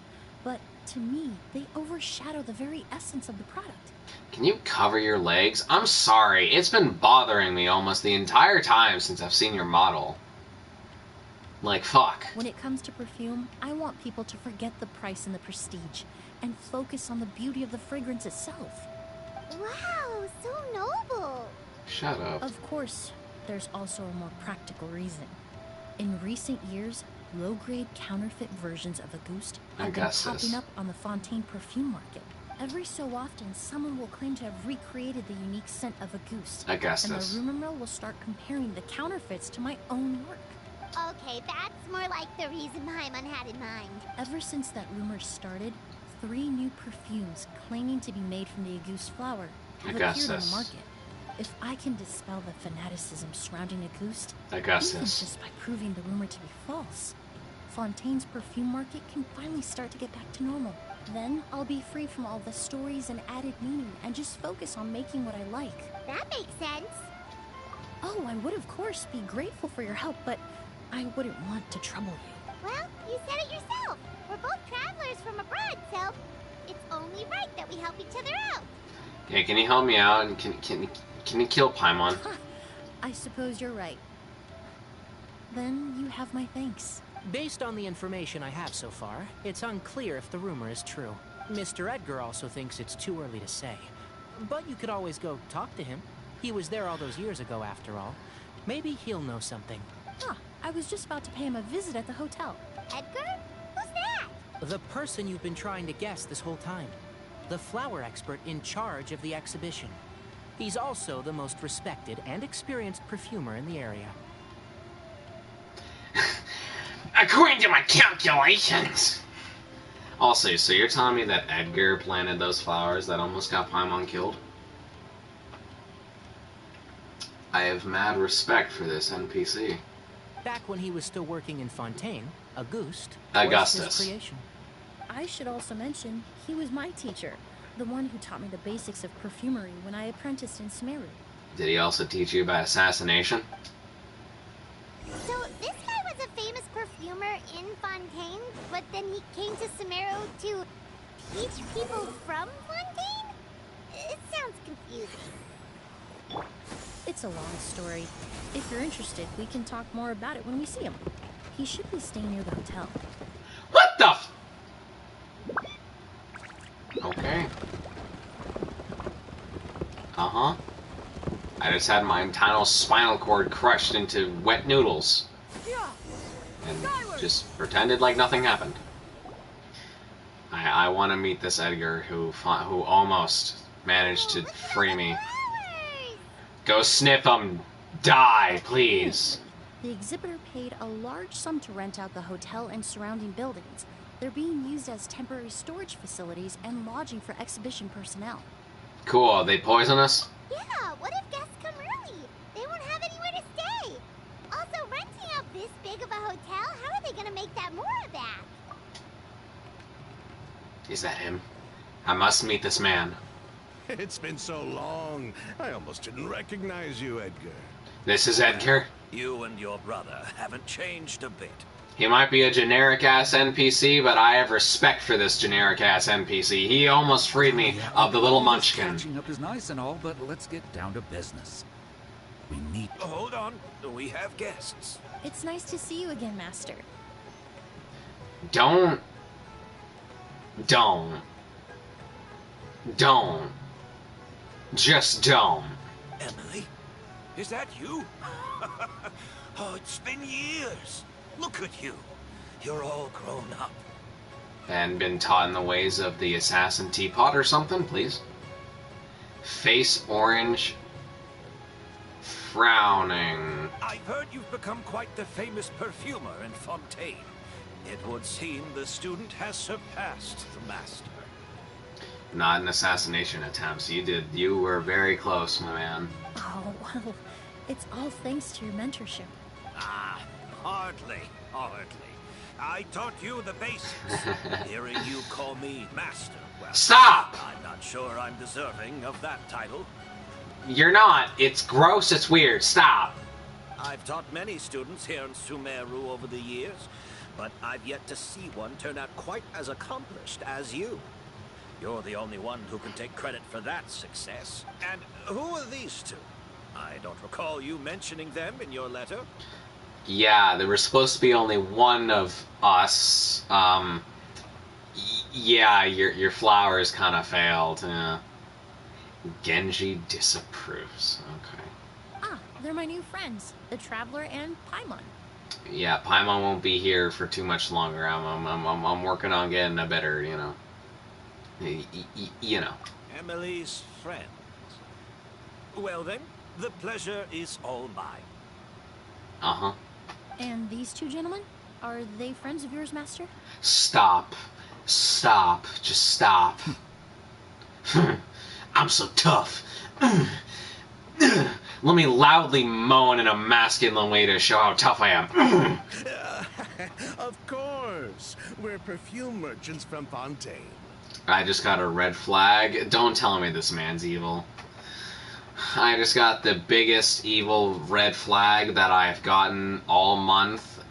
but to me, they overshadow the very essence of the product. Can you cover your legs? I'm sorry, it's been bothering me almost the entire time since I've seen your model. Like, fuck. When it comes to perfume, I want people to forget the price and the prestige, and focus on the beauty of the fragrance itself. Wow, so noble. Shut up. Of course, there's also a more practical reason. In recent years, low-grade counterfeit versions of Auguste have been Augustus. popping up on the Fontaine perfume market. Every so often, someone will claim to have recreated the unique scent of Auguste, and Augustus. the rumor mill will start comparing the counterfeits to my own work. Okay, that's more like the reason Paimon had in mind. Ever since that rumor started, 3 new perfumes claiming to be made from the Auguste flower have appeared on the Augustus. market. If I can dispel the fanaticism surrounding Auguste, even Augustus. just by proving the rumor to be false, Fontaine's perfume market can finally start to get back to normal. Then I'll be free from all the stories and added meaning and just focus on making what I like. That makes sense. Oh, I would of course be grateful for your help, but I wouldn't want to trouble you. Well, you said it yourself. We're both travelers from abroad, so it's only right that we help each other out. Yeah, can you help me out? And can you kill Paimon? I suppose you're right. Then you have my thanks. Based on the information I have so far, it's unclear if the rumor is true. Mr. Edgar also thinks it's too early to say. But you could always go talk to him. He was there all those years ago, after all. Maybe he'll know something. Huh, I was just about to pay him a visit at the hotel. Edgar? Who's that? The person you've been trying to guess this whole time. The flower expert in charge of the exhibition. He's also the most respected and experienced perfumer in the area. According to my calculations. Also, so you're telling me that Edgar planted those flowers that almost got Paimon killed? I have mad respect for this NPC. Back when he was still working in Fontaine, Augustus. Augustus. Was his creation. I should also mention, he was my teacher, the one who taught me the basics of perfumery when I apprenticed in Sumeru. Did he also teach you about assassination? So this guy was a famous perfumer in Fontaine, but then he came to Sumeru to teach people from Fontaine? It sounds confusing. It's a long story. If you're interested, we can talk more about it when we see him. He should be staying near the hotel. What the f- Okay. Uh-huh. I just had my entire spinal cord crushed into wet noodles. And just pretended like nothing happened. I want to meet this Edgar who almost managed to free me. Go sniff him. Die, please. The exhibitor paid a large sum to rent out the hotel and surrounding buildings. They're being used as temporary storage facilities and lodging for exhibition personnel. Cool. They poison us? Yeah, what if guests come early? They won't have anywhere to stay. Also, renting out this big of a hotel, how are they gonna make that more of that? Is that him? I must meet this man. It's been so long. I almost didn't recognize you, Edgar. This is Edgar. You and your brother haven't changed a bit. He might be a generic-ass NPC, but I have respect for this generic-ass NPC. He almost freed me of the little munchkin. Catching up is nice and all, but let's get down to business. We need... Hold on. We have guests. It's nice to see you again, Master. Don't. Just don't. Emily? Is that you? Oh, it's been years. Look at you. You're all grown up. And been taught in the ways of the assassin teapot or something, please. Face orange. Frowning. I've heard you've become quite the famous perfumer in Fontaine. It would seem the student has surpassed the master. Not an assassination attempt. You were very close, my man. Oh, well, it's all thanks to your mentorship. Ah, hardly. I taught you the basics. Hearing you call me master, well, Stop! I'm not sure I'm deserving of that title. You're not. It's gross. It's weird. Stop. I've taught many students here in Sumeru over the years, but I've yet to see one turn out quite as accomplished as you. You're the only one who can take credit for that success. And who are these two? I don't recall you mentioning them in your letter. Yeah, there was supposed to be only one of us. Yeah, your flowers kind of failed. Yeah. Genji disapproves. Okay. Ah, they're my new friends, the Traveler and Paimon. Yeah, Paimon won't be here for too much longer. I'm working on getting a better, you know. You know. Emily's friend. Well then, the pleasure is all mine. Uh-huh. And these two gentlemen? Are they friends of yours, Master? Stop. Stop. Just stop. I'm so tough. Let me loudly moan in a masculine way to show how tough I am. Of course. We're perfume merchants from Fontaine. I just got a red flag. Don't tell me this man's evil. I just got the biggest evil red flag that I've gotten all month.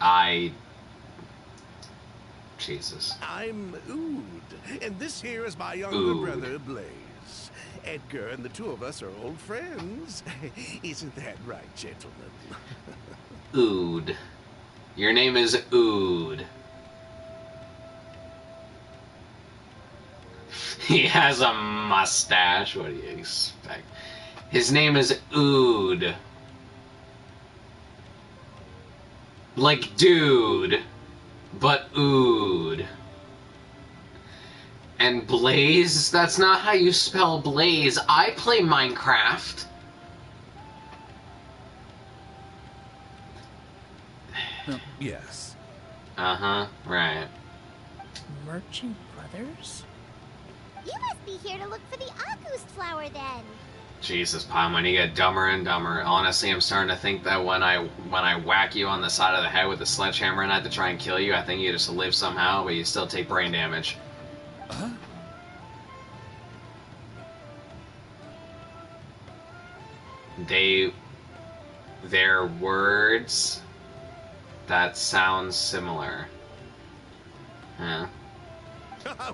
Jesus. I'm Ood, and this here is my younger brother, Blaze. Edgar and the two of us are old friends. Isn't that right, gentlemen? Ood. Your name is Ood. He has a mustache. What do you expect? His name is Ood. Like dude, but Ood. And Blaze? That's not how you spell Blaze. I play Minecraft. Yes. Uh-huh, right. Merchant brothers? You must be here to look for the August flower then. Jesus, Paimon, you get dumber and dumber. Honestly, I'm starting to think that when I whack you on the side of the head with a sledgehammer and I have to try and kill you, I think you just live somehow, but you still take brain damage. Huh? They're words that sound similar. Huh?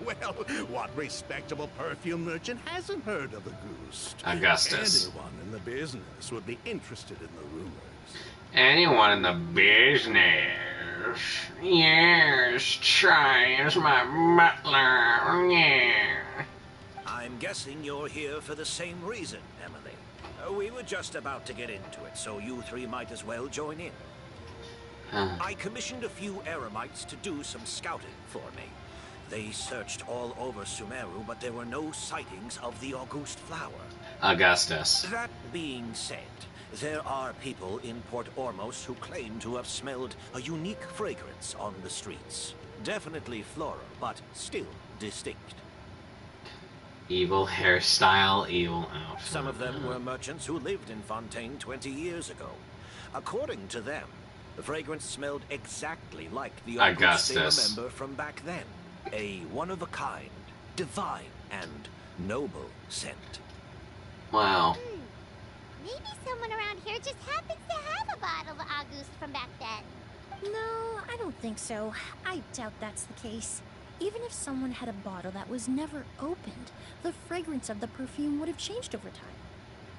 Well, what respectable perfume merchant hasn't heard of the Goose? Augustus. Anyone in the business would be interested in the rumors. Anyone in the business? Yes, try as my butler. Yeah. I'm guessing you're here for the same reason, Emily. We were just about to get into it, so you three might as well join in. I commissioned a few eremites to do some scouting for me. They searched all over Sumeru, but there were no sightings of the August flower. Augustus. That being said, there are people in Port Ormos who claim to have smelled a unique fragrance on the streets. Definitely floral, but still distinct. Evil hairstyle, evil outfit. Some of them were merchants who lived in Fontaine 20 years ago. According to them, the fragrance smelled exactly like the August they remember from back then. A one-of-a-kind, divine, and noble scent. Wow. Maybe someone around here just happens to have a bottle of August from back then. No, I don't think so. I doubt that's the case. Even if someone had a bottle that was never opened, the fragrance of the perfume would have changed over time.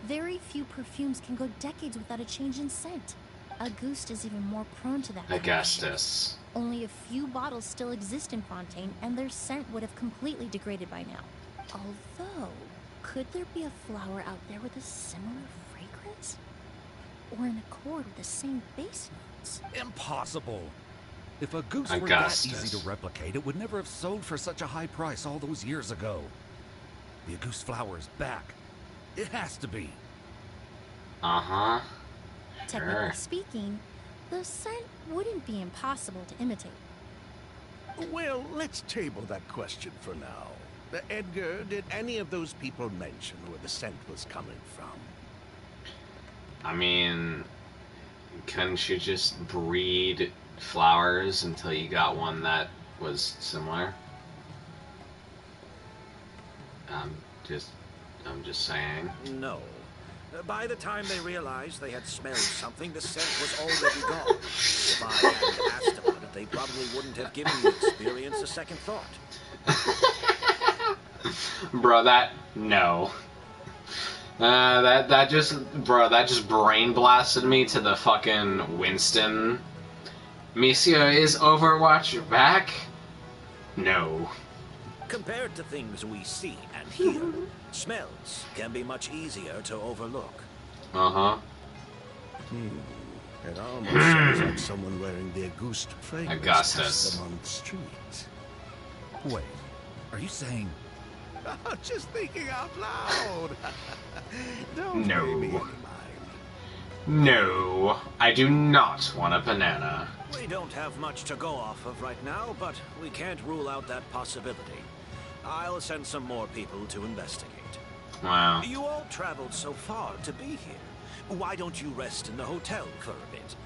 Very few perfumes can go decades without a change in scent. August is even more prone to that. Augustus. Only a few bottles still exist in Fontaine, and their scent would have completely degraded by now. Although, could there be a flower out there with a similar fragrance? Or in accord with the same base notes? Impossible! If a goose were that easy to replicate, it would never have sold for such a high price all those years ago. The goose flower is back. It has to be. Uh-huh. Technically speaking, the scent wouldn't be impossible to imitate. Well, let's table that question for now. Edgar, did any of those people mention where the scent was coming from? I mean, couldn't you just breed flowers until you got one that was similar? I'm just saying. No. By the time they realized they had smelled something, the scent was already gone. If I hadn't asked about it, they probably wouldn't have given the experience a second thought. Bro, no. That just brain blasted me to the fucking Winston. Monsieur, is Overwatch back? No. Compared to things we see and hear, smells can be much easier to overlook. Uh-huh. It almost sounds like someone wearing the August fragrance Augustus. them on the street. Wait, are you saying... Just thinking out loud. Don't No. pay me any mind. No, I do not want a banana. We don't have much to go off of right now, but we can't rule out that possibility. I'll send some more people to investigate. Wow. You all traveled so far to be here. why don't you rest in the hotel for a bit?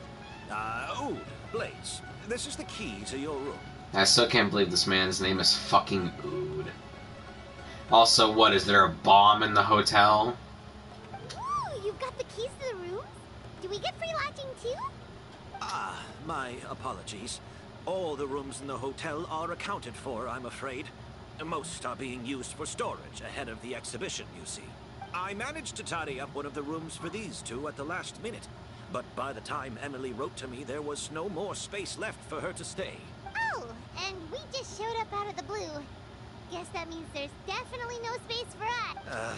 Ood, Blaze, this is the key to your room. I still can't believe this man's name is fucking Ood. Also, what, is there a bomb in the hotel? Ooh, you've got the keys to the rooms? Do we get free lodging too? My apologies. All the rooms in the hotel are accounted for, I'm afraid. Most are being used for storage ahead of the exhibition, you see. I managed to tidy up one of the rooms for these two at the last minute. But by the time Emily wrote to me, there was no more space left for her to stay. Oh, and we just showed up out of the blue. Guess that means there's definitely no space for us.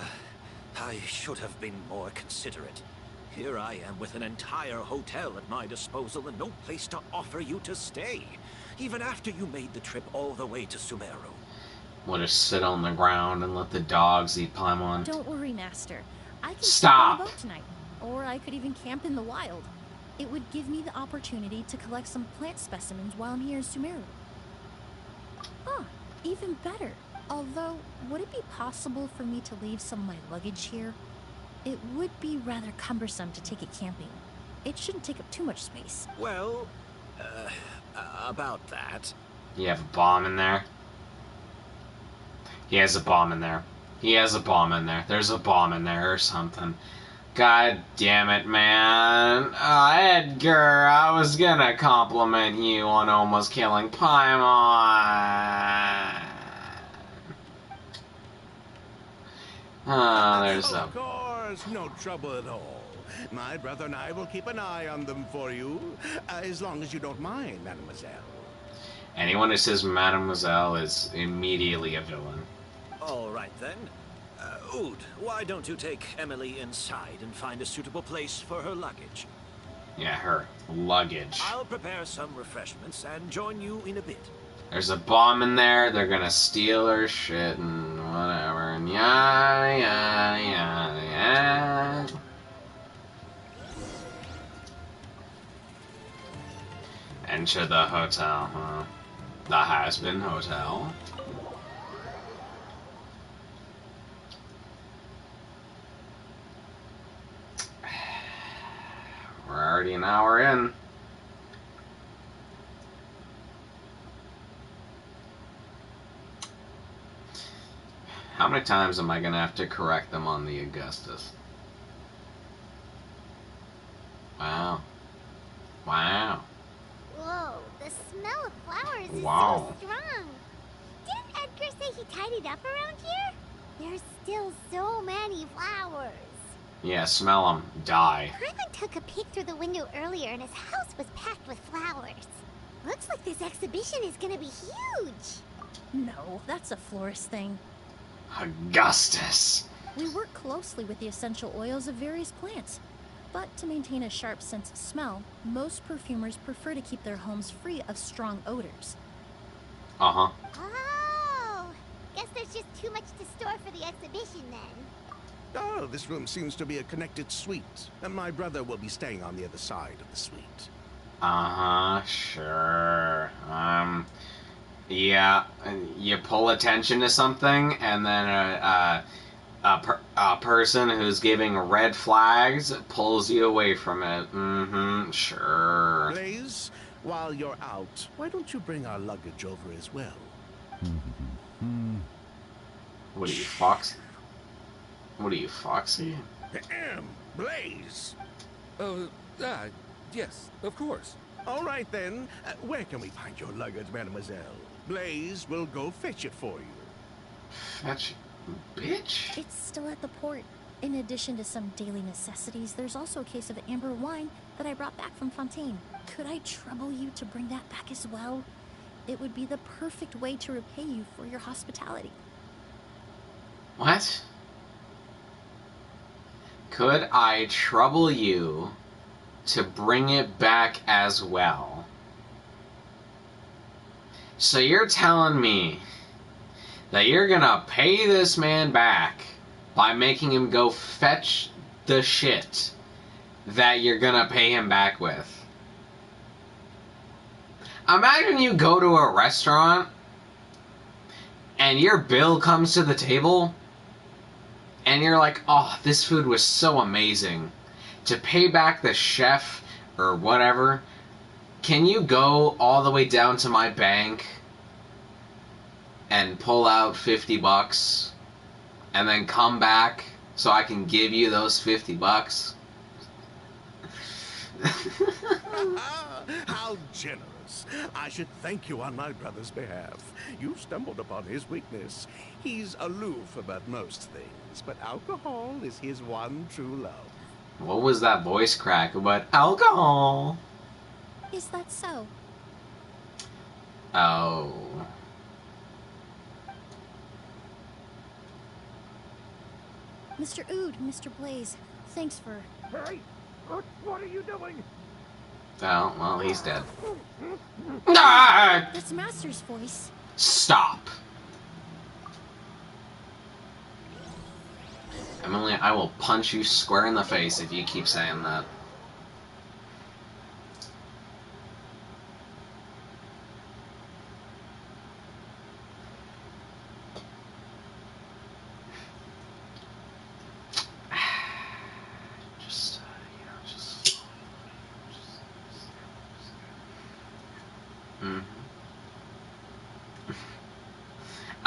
I should have been more considerate. Here I am with an entire hotel at my disposal and no place to offer you to stay. Even after you made the trip all the way to Sumeru. We'll just sit on the ground and let the dogs eat Paimon. Don't worry, Master. I can Stop. stay on the boat tonight. Or I could even camp in the wild. It would give me the opportunity to collect some plant specimens while I'm here in Sumeru. Ah, even better. Although, would it be possible for me to leave some of my luggage here? It would be rather cumbersome to take it camping. It shouldn't take up too much space. Well, about that. You have a bomb in there? He has a bomb in there. He has a bomb in there. There's a bomb in there or something. God damn it, man. Edgar, I was gonna compliment you on almost killing Paimon. There's a... Of course, no trouble at all. My brother and I will keep an eye on them for you, as long as you don't mind, mademoiselle. Anyone who says mademoiselle is immediately a villain. All right, then. Ood, why don't you take Emily inside and find a suitable place for her luggage? Yeah, her luggage. I'll prepare some refreshments and join you in a bit. There's a bomb in there, they're gonna steal her shit and whatever, and yeah. Enter the hotel, huh? The Has-Been Hotel. We're already an hour in. How many times am I gonna have to correct them on the Augustus? Wow. Wow. Whoa, the smell of flowers is Wow. so strong. Didn't Edgar say he tidied up around here? There's still so many flowers. Yeah, smell them. Die. Paimon took a peek through the window earlier and his house was packed with flowers. Looks like this exhibition is gonna be huge. No, that's a florist thing. Augustus. We work closely with the essential oils of various plants. But to maintain a sharp sense of smell, most perfumers prefer to keep their homes free of strong odors. Uh-huh. Oh, guess there's just too much to store for the exhibition then. Oh, this room seems to be a connected suite, and my brother will be staying on the other side of the suite. Uh-huh, sure. Yeah, you pull attention to something, and then a person who's giving red flags pulls you away from it. Mm-hmm, sure. Blaze, while you're out, why don't you bring our luggage over as well? What are you, Fox? What are you, Foxy? Blaze! Yes, of course. All right then. Where can we find your luggage, mademoiselle? Blaze will go fetch it for you. Fetch, bitch. It's still at the port. In addition to some daily necessities, there's also a case of amber wine that I brought back from Fontaine. Could I trouble you to bring that back as well? It would be the perfect way to repay you for your hospitality. What? Could I trouble you to bring it back as well? So you're telling me that you're gonna pay this man back by making him go fetch the shit that you're gonna pay him back with? Imagine you go to a restaurant and your bill comes to the table and you're like, oh, this food was so amazing. to pay back the chef or whatever, can you go all the way down to my bank and pull out $50 and then come back so I can give you those $50? How generous. I should thank you on my brother's behalf. You stumbled upon his weakness. He's aloof about most things, but alcohol is his one true love. What was that voice crack about alcohol? Is that so? Oh. Mr. Ood, Mr. Blaze, thanks for... Hey, what are you doing? Oh, well, he's dead. Ah! That's Master's voice. Stop. Emily, I will punch you square in the face if you keep saying that.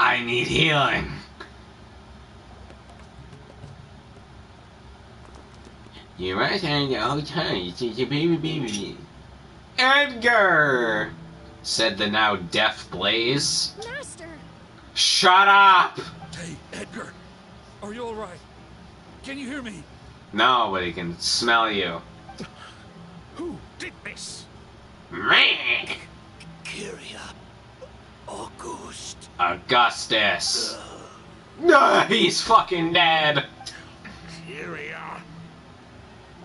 I need healing. You're right there the whole time. Baby. Edgar! Said the now deaf Blaze. Master! Shut up! Hey, Edgar. Are you alright? Can you hear me? No, but he can smell you. Who did this? Me! Kyria. August. Augustus. No, he's fucking dead. Kyria.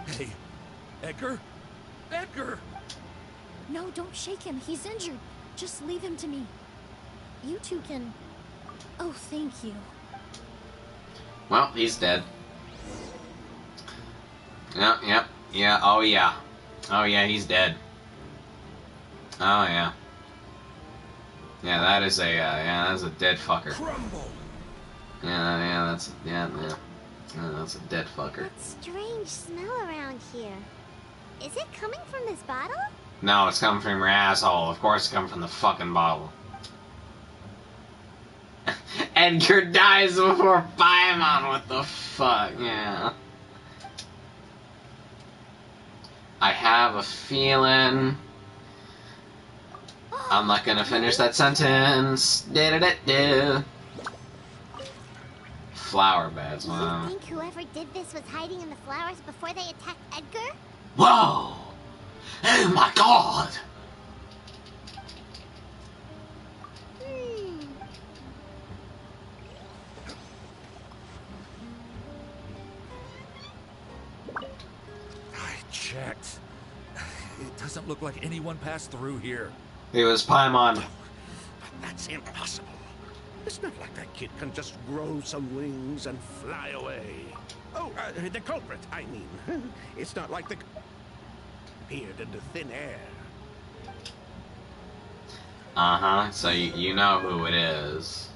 Hey, Edgar? Edgar! No, don't shake him. He's injured. Just leave him to me. You two can... Oh, thank you. Well, he's dead. Yep, yeah, oh yeah. Oh yeah, he's dead. Oh yeah. Yeah, that's a dead fucker. Crumble! That's a dead fucker. That strange smell around here. Is it coming from this bottle? No, it's coming from your asshole. Of course it's coming from the fucking bottle. Edgar dies before Paimon, what the fuck, yeah. I have a feeling... I'm not gonna finish that sentence. Flower beds, wow. Do you think whoever did this was hiding in the flowers before they attacked Edgar? Whoa! Oh my god! I checked. It doesn't look like anyone passed through here. It was Paimon. That's impossible. It's not like that kid can just grow some wings and fly away. Oh, the culprit, I mean. It's not like the... appeared into thin air. Uh-huh, so you know who it is.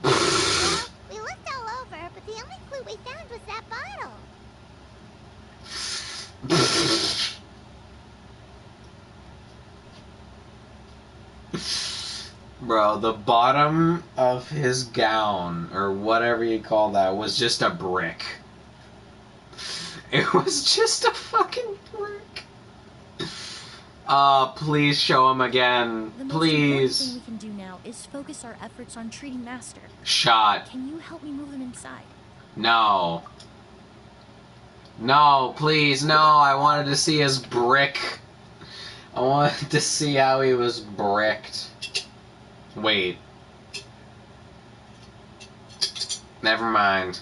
We looked all over, but the only clue we found was that bottle. Bro, the bottom of his gown, or whatever you call that, was just a brick. It was just a fucking brick. Please show him again. The most important Please. thing we can do now is focus our efforts on treating Master. Shot. Can you help me move him inside? No. No, please, no. I wanted to see his brick. I wanted to see how he was bricked. Wait. Never mind.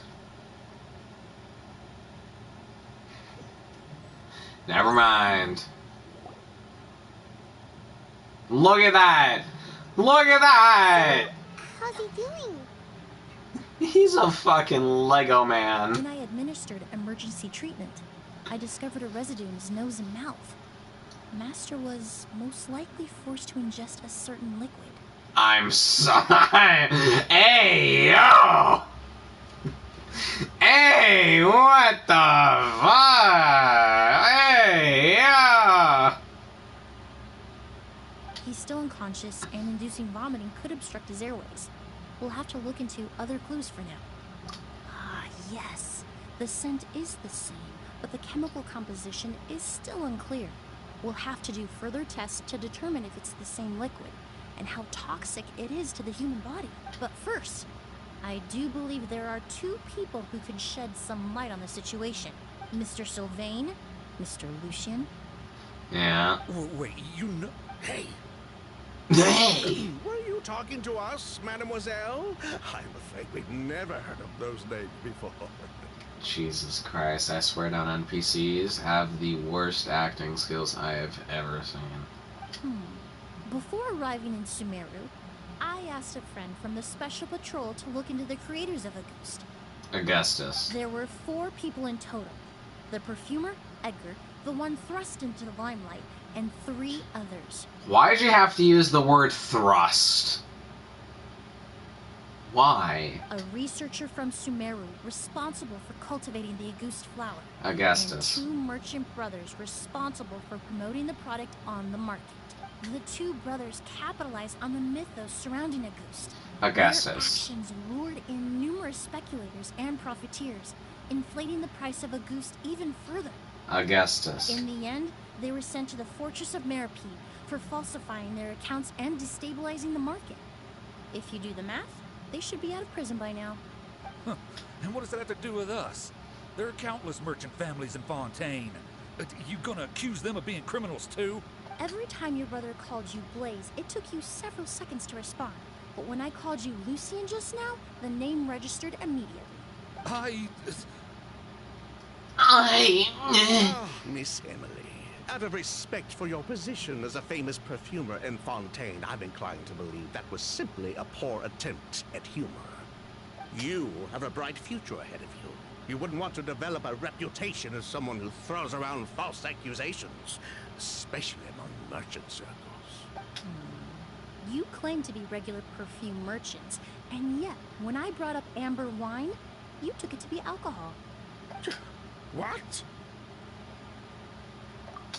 Never mind. Look at that! Look at that! How's he doing? He's a fucking Lego man. When I administered emergency treatment, I discovered a residue in his nose and mouth. Master was most likely forced to ingest a certain liquid. I'm sorry. Hey, yo! Hey, what the fuck? Hey, yeah. He's still unconscious, and inducing vomiting could obstruct his airways. We'll have to look into other clues for now. Ah, yes. The scent is the same, but the chemical composition is still unclear. We'll have to do further tests to determine if it's the same liquid, and how toxic it is to the human body. But first, I do believe there are two people who can shed some light on the situation. Mr. Sylvain, Mr. Lucien. Yeah. Wait, you know... Hey! Hey! Were you talking to us, mademoiselle? I'm afraid we've never heard of those names before. Jesus Christ, I swear down NPCs have the worst acting skills I have ever seen. Before arriving in Sumeru, I asked a friend from the Special Patrol to look into the creators of Auguste. Augustus. There were 4 people in total. The perfumer, Edgar, the one thrust into the limelight, and 3 others. Why'd you have to use the word thrust? Why? A researcher from Sumeru responsible for cultivating the Auguste flower. Augustus. And 2 merchant brothers responsible for promoting the product on the market. The 2 brothers capitalized on the mythos surrounding Auguste. Augustus. Their actions lured in numerous speculators and profiteers, inflating the price of Auguste even further. Augustus. In the end, they were sent to the fortress of Meripede for falsifying their accounts and destabilizing the market. If you do the math, they should be out of prison by now. Huh. And what does that have to do with us? There are countless merchant families in Fontaine. You gonna accuse them of being criminals too? Every time your brother called you Blaze, it took you several seconds to respond. But when I called you Lucien just now, the name registered immediately. Miss Emily, out of respect for your position as a famous perfumer in Fontaine, I'm inclined to believe that was simply a poor attempt at humor. You have a bright future ahead of you. You wouldn't want to develop a reputation as someone who throws around false accusations, especially among merchant circles. You claim to be regular perfume merchants, and yet, when I brought up amber wine, you took it to be alcohol. What?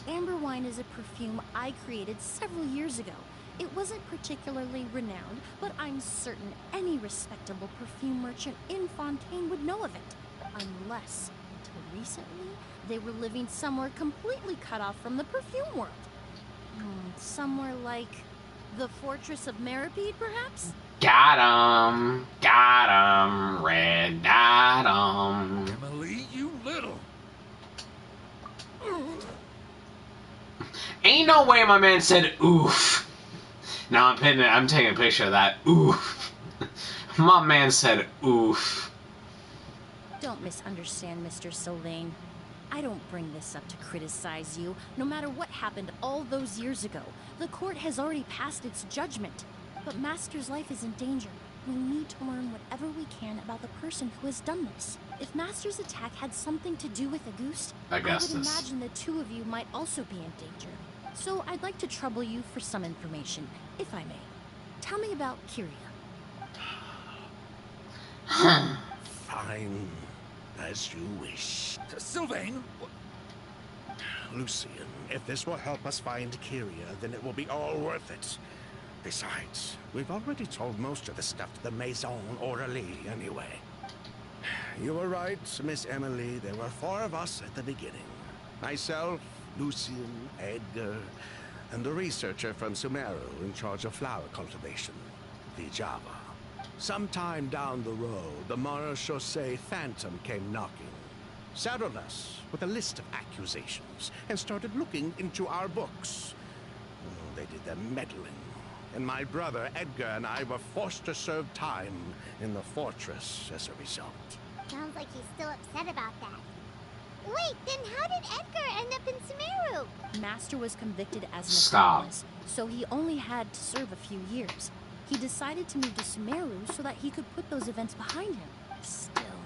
Amber wine is a perfume I created several years ago. It wasn't particularly renowned, but I'm certain any respectable perfume merchant in Fontaine would know of it. Unless, until recently, they were living somewhere completely cut off from the perfume world. Somewhere like the Fortress of Meripede, perhaps? Got 'em. Got 'em. Red dot 'em. Emily, you little... Ain't no way my man said oof. Now I'm taking a picture of that. Oof. My man said oof. Don't misunderstand, Mr. Sylvain. I don't bring this up to criticize you. No matter what happened all those years ago, the court has already passed its judgment. But Master's life is in danger. We need to learn whatever we can about the person who has done this. If Master's attack had something to do with Auguste, I would imagine the 2 of you might also be in danger. So I'd like to trouble you for some information, if I may. Tell me about Kyria. Fine. As you wish. Sylvain? Lucien, if this will help us find Kyria, then it will be all worth it. Besides, we've already told most of the stuff to the Maison Orderly anyway. You were right, Miss Emily. There were 4 of us at the beginning. Myself, Lucien, Edgar, and the researcher from Sumeru in charge of flower cultivation, Vijava. Sometime down the road, the Marechaussee Phantom came knocking, saddled us with a list of accusations, and started looking into our books. They did their meddling, and my brother Edgar and I were forced to serve time in the fortress as a result. Sounds like he's still upset about that. Wait, then how did Edgar end up in Sumeru? Master was convicted as an accomplice, so he only had to serve a few years. He decided to move to Sumeru so that he could put those events behind him. Still,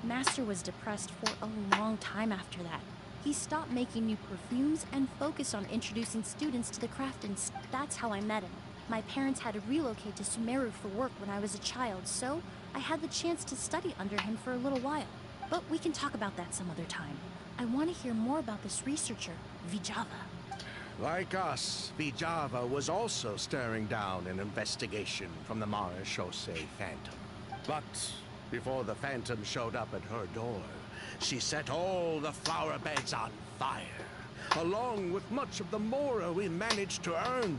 Master was depressed for a long time after that. He stopped making new perfumes and focused on introducing students to the craft, and that's how I met him. My parents had to relocate to Sumeru for work when I was a child, so I had the chance to study under him for a little while. But we can talk about that some other time. I want to hear more about this researcher, Vijava. Like us, Vijava was also staring down an investigation from the Marechaussee Phantom. But before the Phantom showed up at her door, she set all the flower beds on fire, along with much of the mora we managed to earn.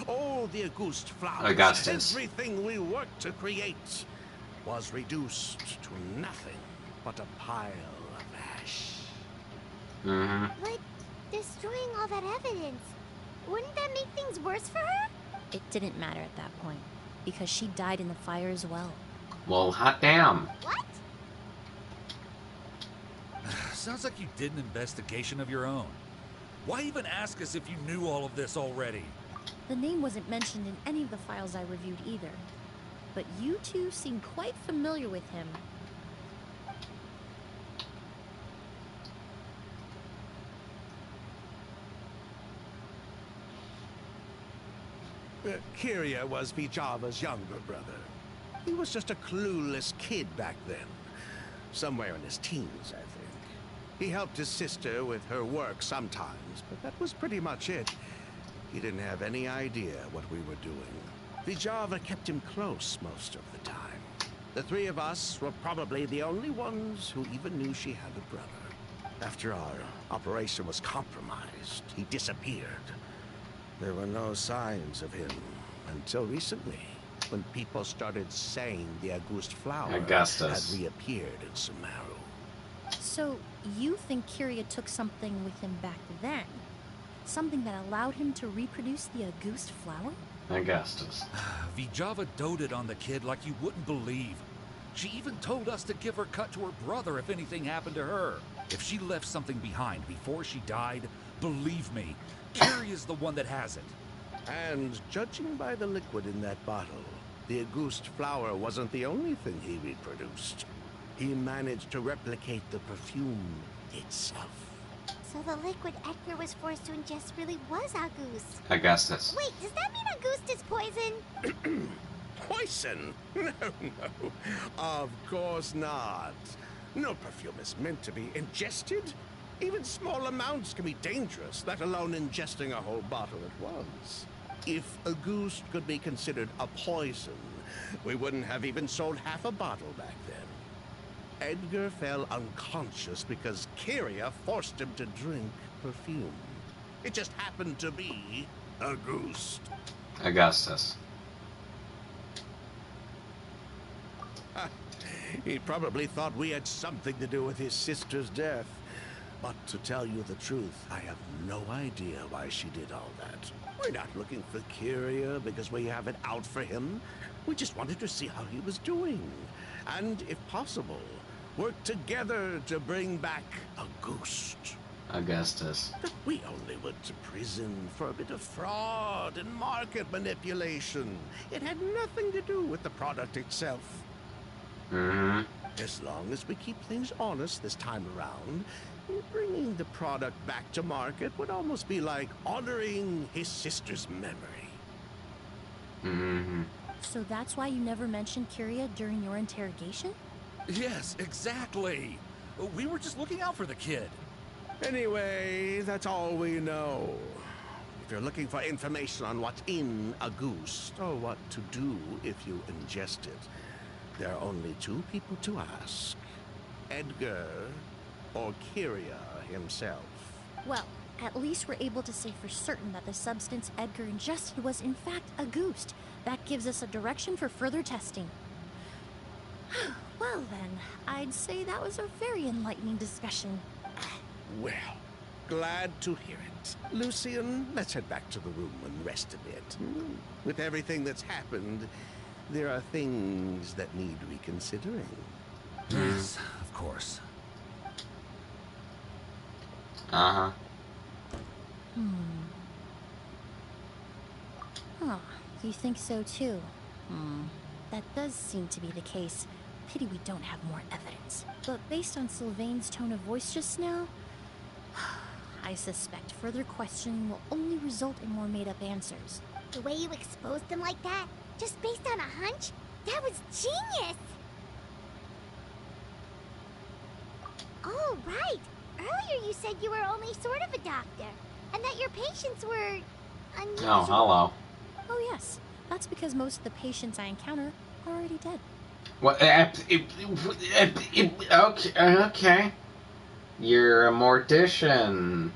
All the Auguste flowers, Augustus. everything we worked to create, was reduced to nothing but a pile of ash. Mm-hmm. But destroying all that evidence, wouldn't that make things worse for her? It didn't matter at that point, because she died in the fire as well. Well, hot damn. What? Sounds like you did an investigation of your own. Why even ask us if you knew all of this already? The name wasn't mentioned in any of the files I reviewed either. But you two seem quite familiar with him. Kyria was Vijava's younger brother. He was just a clueless kid back then. Somewhere in his teens, I think. He helped his sister with her work sometimes, but that was pretty much it. He didn't have any idea what we were doing. Vijava kept him close most of the time. The three of us were probably the only ones who even knew she had a brother. After our operation was compromised, he disappeared. There were no signs of him until recently, when people started saying the Auguste flower Augustus. had reappeared in Sumeru. So, you think Kyria took something with him back then? Something that allowed him to reproduce the Auguste flower? Augustus. Vijava doted on the kid like you wouldn't believe. She even told us to give her cut to her brother if anything happened to her. If she left something behind before she died, believe me, Kyria's the one that has it. And judging by the liquid in that bottle, the Auguste flower wasn't the only thing he reproduced. He managed to replicate the perfume itself. So the liquid Edgar was forced to ingest really was Auguste. Augustus. Wait, does that mean Auguste is poison? Poison? No, no. Of course not. No perfume is meant to be ingested. Even small amounts can be dangerous, let alone ingesting a whole bottle at once. If Auguste could be considered a poison, we wouldn't have even sold half a bottle back then. Edgar fell unconscious because Kyria forced him to drink perfume. It just happened to be Auguste. Augustus. He probably thought we had something to do with his sister's death. But to tell you the truth, I have no idea why she did all that. We're not looking for Kyria because we have it out for him. We just wanted to see how he was doing. And, if possible, work together to bring back Auguste. Augustus. We only went to prison for a bit of fraud and market manipulation. It had nothing to do with the product itself. Mm-hmm. As long as we keep things honest this time around, bringing the product back to market would almost be like honoring his sister's memory. Mm-hmm. So that's why you never mentioned Kyria during your interrogation? Yes, exactly. We were just looking out for the kid. Anyway, that's all we know. If you're looking for information on what's in Auguste, or what to do if you ingest it, there are only two people to ask. Edgar or Kyria himself. Well, at least we're able to say for certain that the substance Edgar ingested was in fact Auguste. That gives us a direction for further testing. Well then, I'd say that was a very enlightening discussion. Well, glad to hear it. Lucian, let's head back to the room and rest a bit. With everything that's happened, there are things that need reconsidering. Yes, of course. Uh-huh. Huh, you think so too? That does seem to be the case. Pity we don't have more evidence. But based on Sylvain's tone of voice just now, I suspect further questioning will only result in more made-up answers. The way you exposed them like that, just based on a hunch, that was genius! Oh, right. Earlier you said you were only sort of a doctor, and that your patients were unusual. Oh, hello. Oh, yes. That's because most of the patients I encounter are already dead. What? Okay. You're a mortician.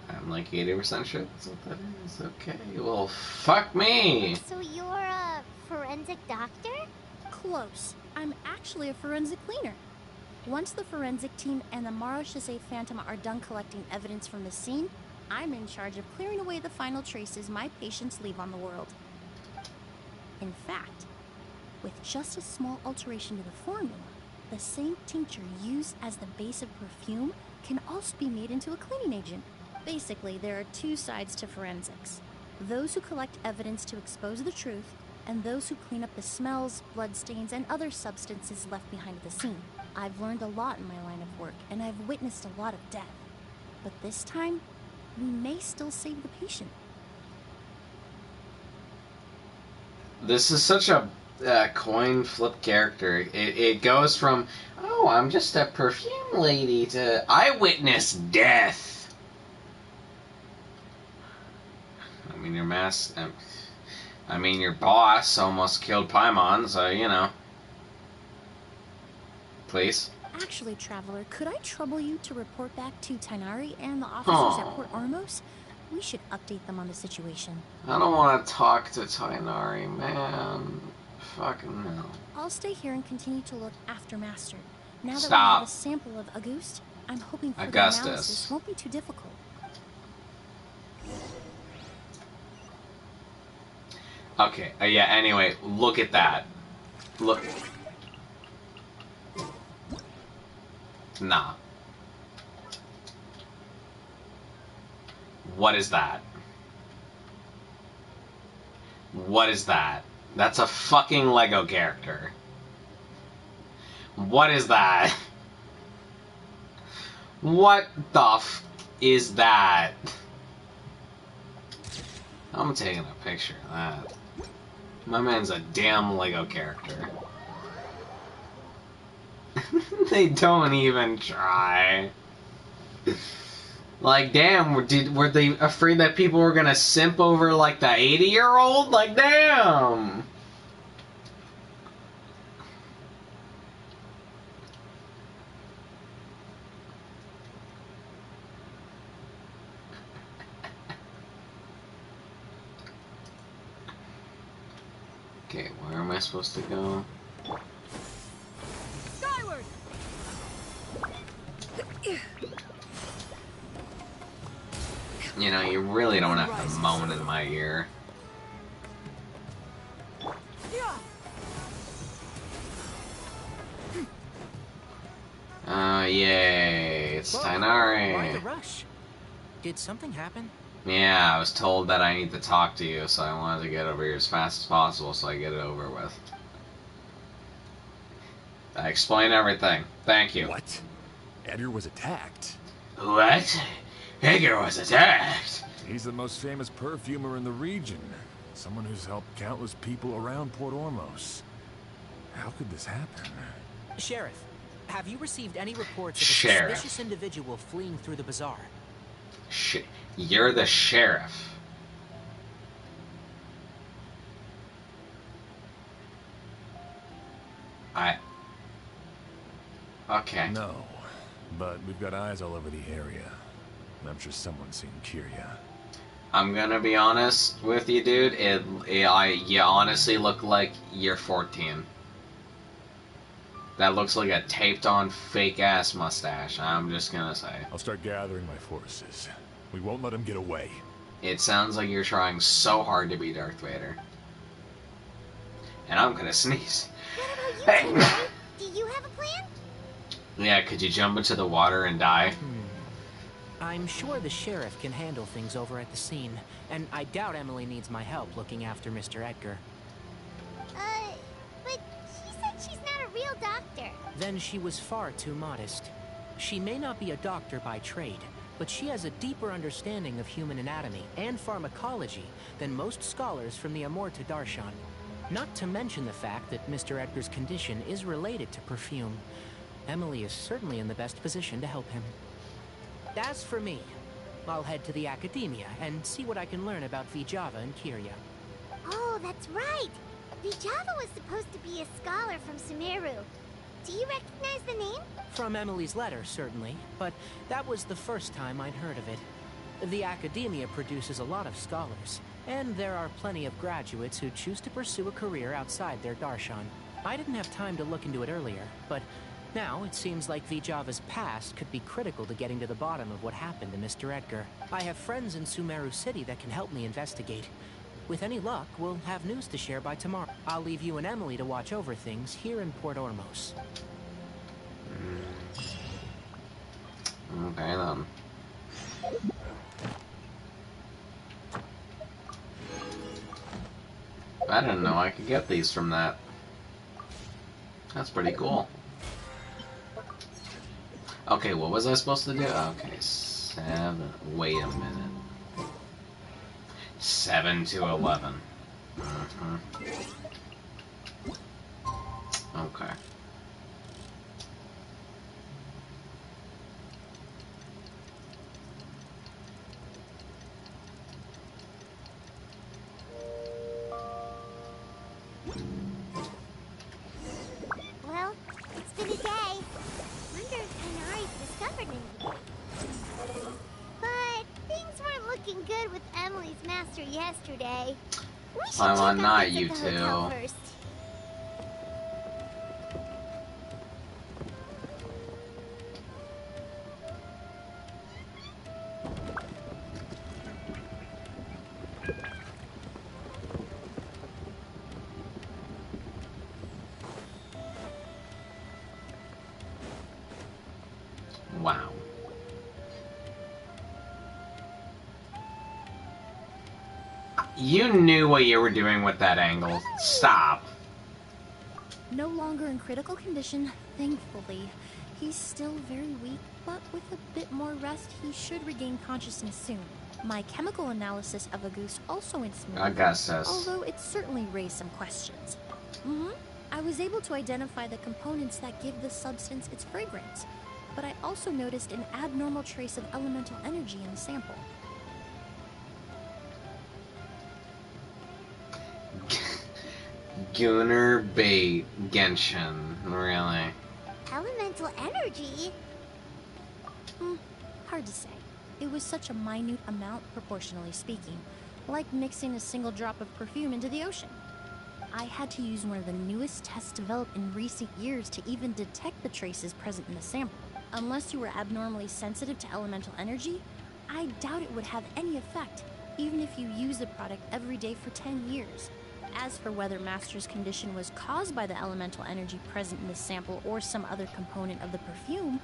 I'm like 80% sure that's what that is. Okay, well, fuck me. So you're a forensic doctor? Close. I'm actually a forensic cleaner. Once the forensic team and the Marachese Phantom are done collecting evidence from the scene, I'm in charge of clearing away the final traces my patients leave on the world. In fact, with just a small alteration to the formula, the same tincture used as the base of perfume can also be made into a cleaning agent. Basically, there are two sides to forensics. Those who collect evidence to expose the truth, and those who clean up the smells, bloodstains, and other substances left behind at the scene. I've learned a lot in my line of work, and I've witnessed a lot of death. But this time, we may still save the patient. This is such a coin flip character. It goes from, oh, I'm just a perfume lady, to I witness death. I mean, your boss almost killed Paimon, so, you know. Please? Actually, Traveler, could I trouble you to report back to Tainari and the officers at Port Ormos? We should update them on the situation. I don't want to talk to Tainari, man. Fucking hell. I'll stay here and continue to look after Master. Now that we Stop. have a sample of Auguste, I'm hoping for Augustus. the analysis won't be too difficult. Okay, yeah, anyway, look at that. Look. Nah. What is that? What is that? That's a fucking Lego character. What is that? What the f is that? I'm taking a picture of that. My man's a damn Lego character. They don't even try. Like, damn, were they afraid that people were gonna simp over, like, the 80-year-old? Like, damn! Okay, where am I supposed to go? Skyward! You know, you really don't have to moan in my ear. Yay, it's Whoa, Tainari. why the rush? Did something happen? Yeah, I was told that I need to talk to you, so I wanted to get over here as fast as possible so I get it over with. I explained everything. Thank you. What? Edgar was attacked? What? Edgar was attacked? He's the most famous perfumer in the region. Someone who's helped countless people around Port Ormos. How could this happen? Sheriff, have you received any reports of a Sheriff. suspicious individual fleeing through the bazaar? You're the sheriff. Okay. No, but we've got eyes all over the area. I'm sure someone's seen Kirya. I'm gonna be honest with you, dude. You honestly look like you're 14. That looks like a taped-on fake-ass mustache. I'm just gonna say. I'll start gathering my forces. We won't let him get away. It sounds like you're trying so hard to be Darth Vader. And I'm gonna sneeze. What about you, Tainari? Do you have a plan? Yeah, could you jump into the water and die? I'm sure the sheriff can handle things over at the scene, and I doubt Emily needs my help looking after Mr. Edgar. But she said she's not a real doctor. Then she was far too modest. She may not be a doctor by trade, but she has a deeper understanding of human anatomy and pharmacology than most scholars from the Amorta Darshan. Not to mention the fact that Mr. Edgar's condition is related to perfume. Emily is certainly in the best position to help him. As for me, I'll head to the academia and see what I can learn about Vijava and Kirya. Oh, that's right! Vijava was supposed to be a scholar from Sumeru. Do you recognize the name? From Emily's letter, certainly, but that was the first time I'd heard of it. The academia produces a lot of scholars, and there are plenty of graduates who choose to pursue a career outside their darshan. I didn't have time to look into it earlier, but now it seems like Vijava's past could be critical to getting to the bottom of what happened to Mr. Edgar. I have friends in Sumeru City that can help me investigate. With any luck, we'll have news to share by tomorrow. I'll leave you and Emily to watch over things here in Port Ormos. Okay then. I didn't know I could get these from that. That's pretty cool. Okay, what was I supposed to do? Okay, 7. Wait a minute. 7 to 11. Okay. Well, it's been a day. Wonder if Kanari's discovered anything. But things weren't looking good with Emily's master yesterday. We should I'm check on out night, this you at the hotel two. first. Wow. You knew what you were doing with that angle. Stop. No longer in critical condition, thankfully. He's still very weak, but with a bit more rest, he should regain consciousness soon. My chemical analysis of Auguste also went smooth, I guess this. although it certainly raised some questions. I was able to identify the components that give the substance its fragrance, but I also noticed an abnormal trace of elemental energy in the sample. Gunner bait Genshin, really? Elemental energy? Hard to say. It was such a minute amount, proportionally speaking, like mixing a single drop of perfume into the ocean. I had to use one of the newest tests developed in recent years to even detect the traces present in the sample. Unless you were abnormally sensitive to elemental energy, I doubt it would have any effect, even if you use the product every day for 10 years. As for whether Master's condition was caused by the elemental energy present in the sample or some other component of the perfume,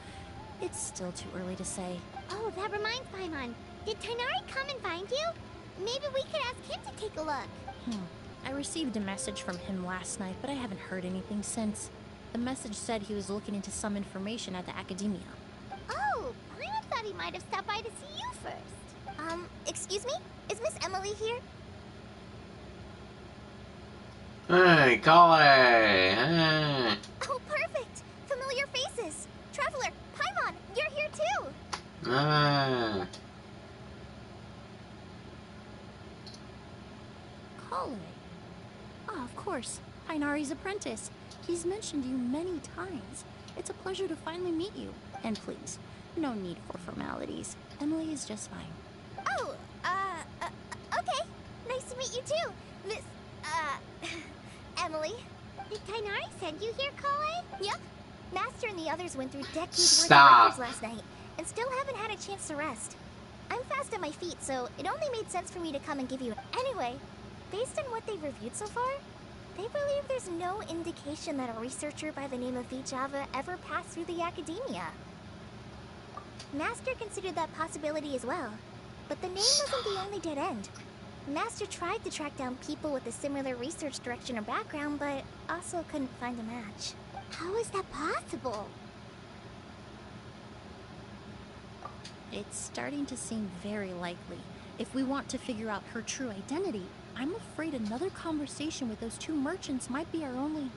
it's still too early to say. Oh, that reminds Paimon. Did Tainari come and find you? Maybe we could ask him to take a look. I received a message from him last night, but I haven't heard anything since. The message said he was looking into some information at the academia. Oh, Paimon thought he might have stopped by to see you first. Excuse me? Is Miss Emily here? Hey, Kale! Hey! Oh, perfect! Familiar faces! Traveler, Paimon, you're here too! Ah. Kale. Ah, of course. Hainari's apprentice. He's mentioned you many times. It's a pleasure to finally meet you. And please, no need for formalities. Emily is just fine. Oh, okay. Nice to meet you too, Miss, Emily. Did Tainari send you here, Kale? Yep. Master and the others went through decades worth of records last night, and still haven't had a chance to rest. I'm fast on my feet, so it only made sense for me to come and give you... Anyway, based on what they've reviewed so far, they believe there's no indication that a researcher by the name of Vijava ever passed through the academia. Master considered that possibility as well, but the name wasn't the only dead end. Master tried to track down people with a similar research direction or background, but also couldn't find a match. How is that possible? It's starting to seem very likely. If we want to figure out her true identity, I'm afraid another conversation with those two merchants might be our only...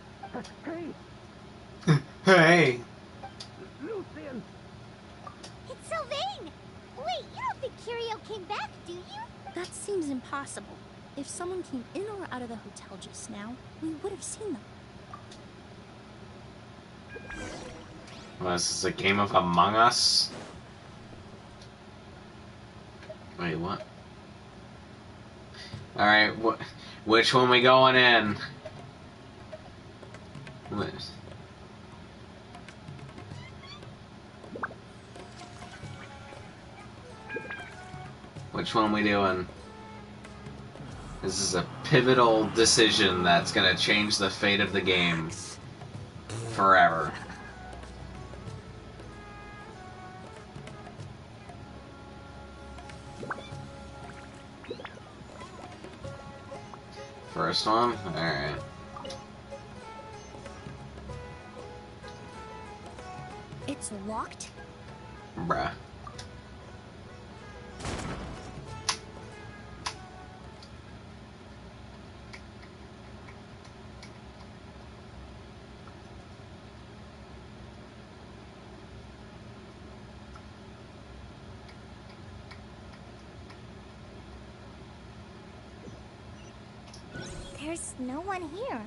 Hey! again. It's Sylvain! Wait, you don't think Curio came back, do you? That seems impossible. If someone came in or out of the hotel just now, we would have seen them. Well, this is a game of Among Us? Wait, what? Alright, which one we going in? Which one we doing? This is a pivotal decision that's gonna change the fate of the game forever. First one? Alright. It's locked? Bruh. There's no one here.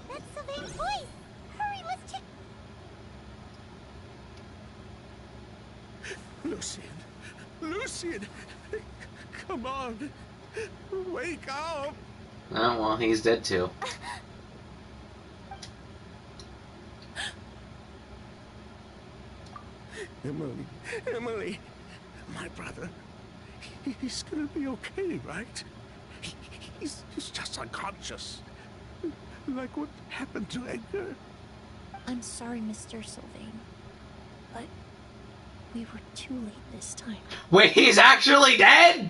That's Sylvain's voice! Hurry, let's check. Lucian! Lucian! Come on! Wake up! Oh, well, he's dead too. Emily, Emily, my brother, he's gonna be okay, right? He's just unconscious. Like what happened to Edgar. I'm sorry, Mr. Sylvain, but we were too late this time. Wait, he's actually dead?!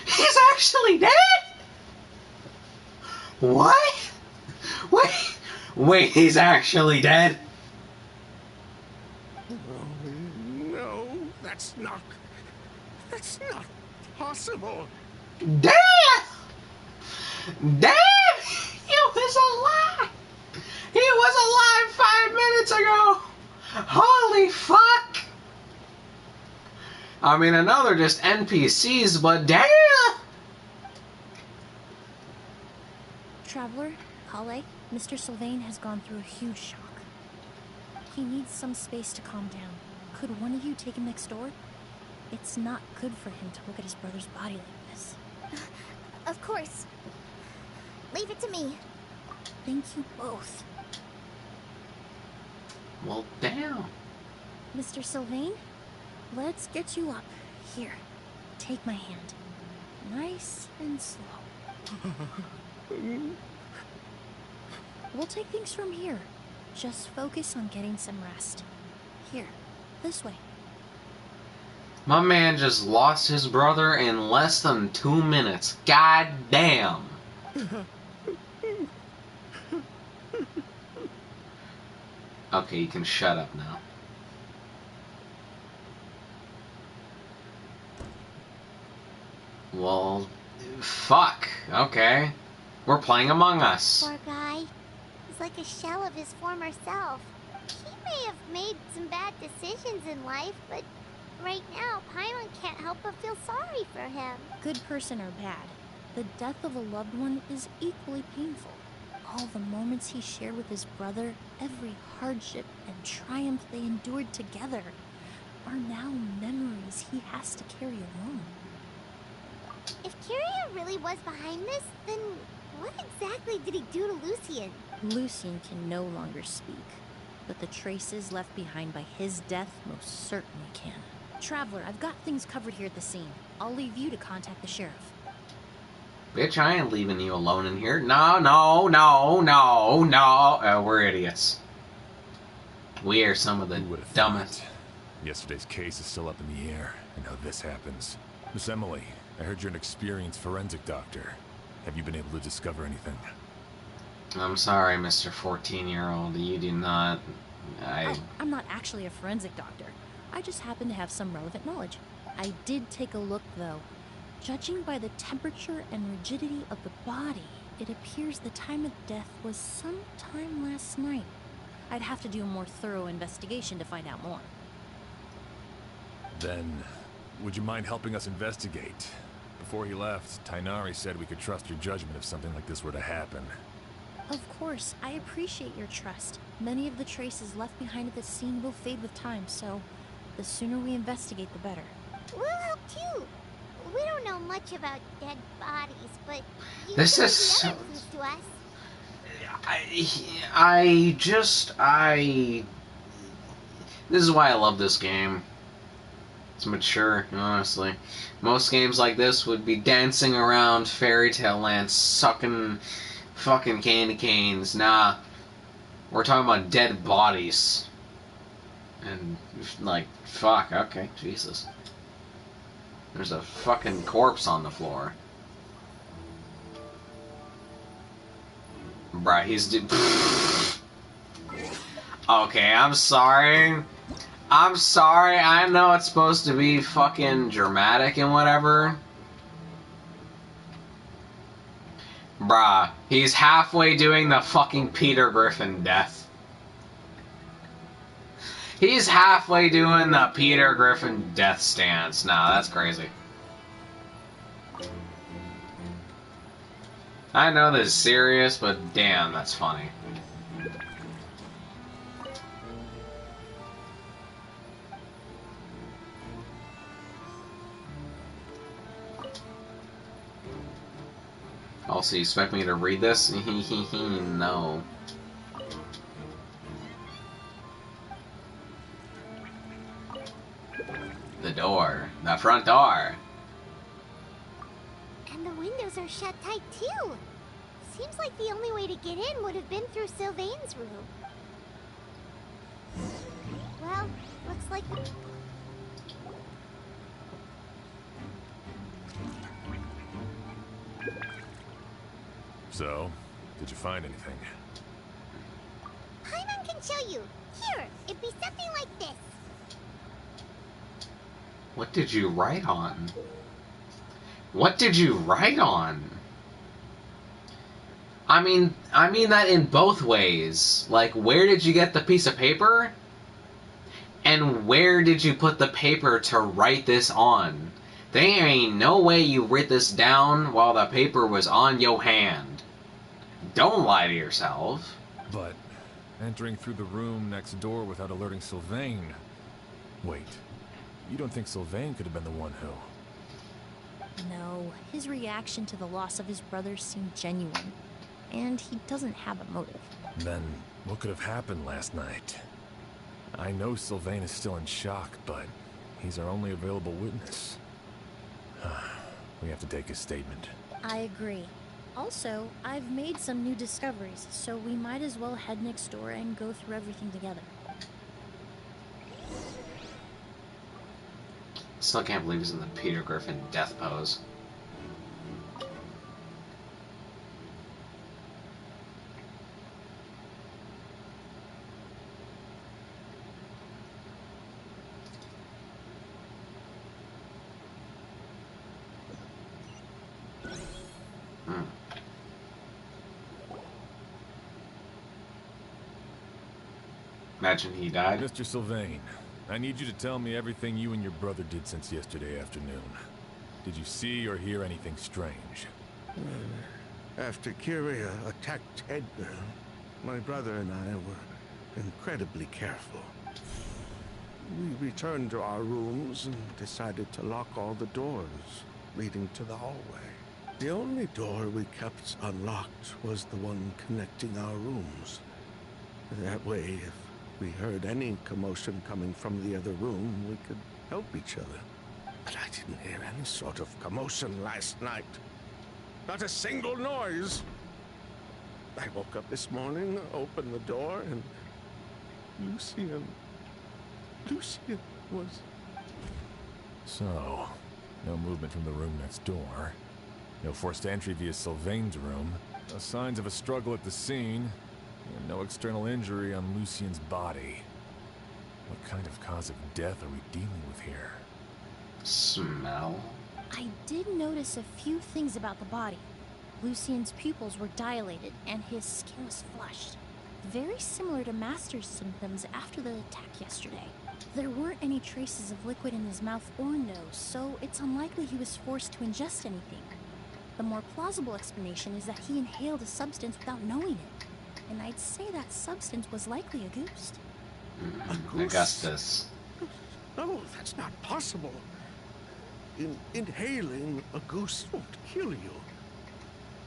He's actually dead?! What?! Wait, he's actually dead?! Oh, no, that's not possible. Dad! Dad! He was alive! He was alive 5 minutes ago! Holy fuck! I mean, I know they're just NPCs, but damn! Traveler, Kale, Mr. Sylvain has gone through a huge shock. He needs some space to calm down. Could one of you take him next door? It's not good for him to look at his brother's body like this. Of course. Leave it to me. Thank you both. Well, damn. Mr. Sylvain, let's get you up. Here, take my hand. Nice and slow. We'll take things from here. Just focus on getting some rest. Here, this way. My man just lost his brother in less than 2 minutes. God damn. Okay, you can shut up now. Well, fuck. Okay. We're playing Among Us. Poor guy. He's like a shell of his former self. He may have made some bad decisions in life, but right now, Paimon can't help but feel sorry for him. Good person or bad, the death of a loved one is equally painful. All the moments he shared with his brother, every hardship and triumph they endured together, are now memories he has to carry alone. If Curio really was behind this, then what exactly did he do to Lucian? Lucian can no longer speak, but the traces left behind by his death most certainly can. Traveler, I've got things covered here at the scene. I'll leave you to contact the sheriff. Bitch, I ain't leaving you alone in here. No. We're idiots. We are some of the dumbest. Yesterday's case is still up in the air, and now this happens. Miss Emily, I heard you're an experienced forensic doctor. Have you been able to discover anything? I'm sorry, Mr. 14-year-old. You do not... Oh, I'm not actually a forensic doctor. I just happen to have some relevant knowledge. I did take a look, though. Judging by the temperature and rigidity of the body, it appears the time of death was sometime last night. I'd have to do a more thorough investigation to find out more. Then, would you mind helping us investigate? Before he left, Tainari said we could trust your judgment if something like this were to happen. Of course, I appreciate your trust. Many of the traces left behind at the scene will fade with time, so the sooner we investigate, the better. We'll help too. We don't know much about dead bodies, but you This can is the other clues to us. This is why I love this game. It's mature, honestly. Most games like this would be dancing around fairy tale land, sucking fucking candy canes. Nah. We're talking about dead bodies. And, like, fuck, okay, Jesus. There's a fucking corpse on the floor. Bruh, he's... Okay, I'm sorry. I'm sorry, I know it's supposed to be fucking dramatic and whatever. Bruh, he's halfway doing the fucking Peter Griffin death. He's halfway doing the Peter Griffin death stance. Nah, that's crazy. I know this is serious, but damn, that's funny. Also, you expect me to read this? No. The door. The front door. And the windows are shut tight too. Seems like the only way to get in would have been through Sylvain's room. Well, looks like... So, did you find anything? Paimon can show you. Here, it'd be something like this. What did you write on? What did you write on? I mean that in both ways. Like, where did you get the piece of paper? And where did you put the paper to write this on? There ain't no way you writ this down while the paper was on your hand. Don't lie to yourself. But entering through the room next door without alerting Sylvain... Wait, you don't think Sylvain could have been the one who... No, his reaction to the loss of his brother seemed genuine. And he doesn't have a motive. Then, what could have happened last night? I know Sylvain is still in shock, but he's our only available witness. We have to take his statement. I agree. Also, I've made some new discoveries, so we might as well head next door and go through everything together. Still can't believe he's in the Peter Griffin death pose. Imagine he died. Mr. Sylvain, I need you to tell me everything you and your brother did since yesterday afternoon. Did you see or hear anything strange? After Kyria attacked Edna, my brother and I were incredibly careful. We returned to our rooms and decided to lock all the doors leading to the hallway. The only door we kept unlocked was the one connecting our rooms. That way, if we heard any commotion coming from the other room, we could help each other. But I didn't hear any sort of commotion last night. Not a single noise. I woke up this morning, opened the door, and Lucian was... So, no movement from the room next door. No forced entry via Sylvain's room. No signs of a struggle at the scene, and no external injury on Lucien's body. What kind of cause of death are we dealing with here? Smell? I did notice a few things about the body. Lucien's pupils were dilated and his skin was flushed. Very similar to Master's symptoms after the attack yesterday. There weren't any traces of liquid in his mouth or nose, so it's unlikely he was forced to ingest anything. The more plausible explanation is that he inhaled a substance without knowing it. And I'd say that substance was likely a ghost. Augustus. No, that's not possible. Inhaling a goose won't kill you.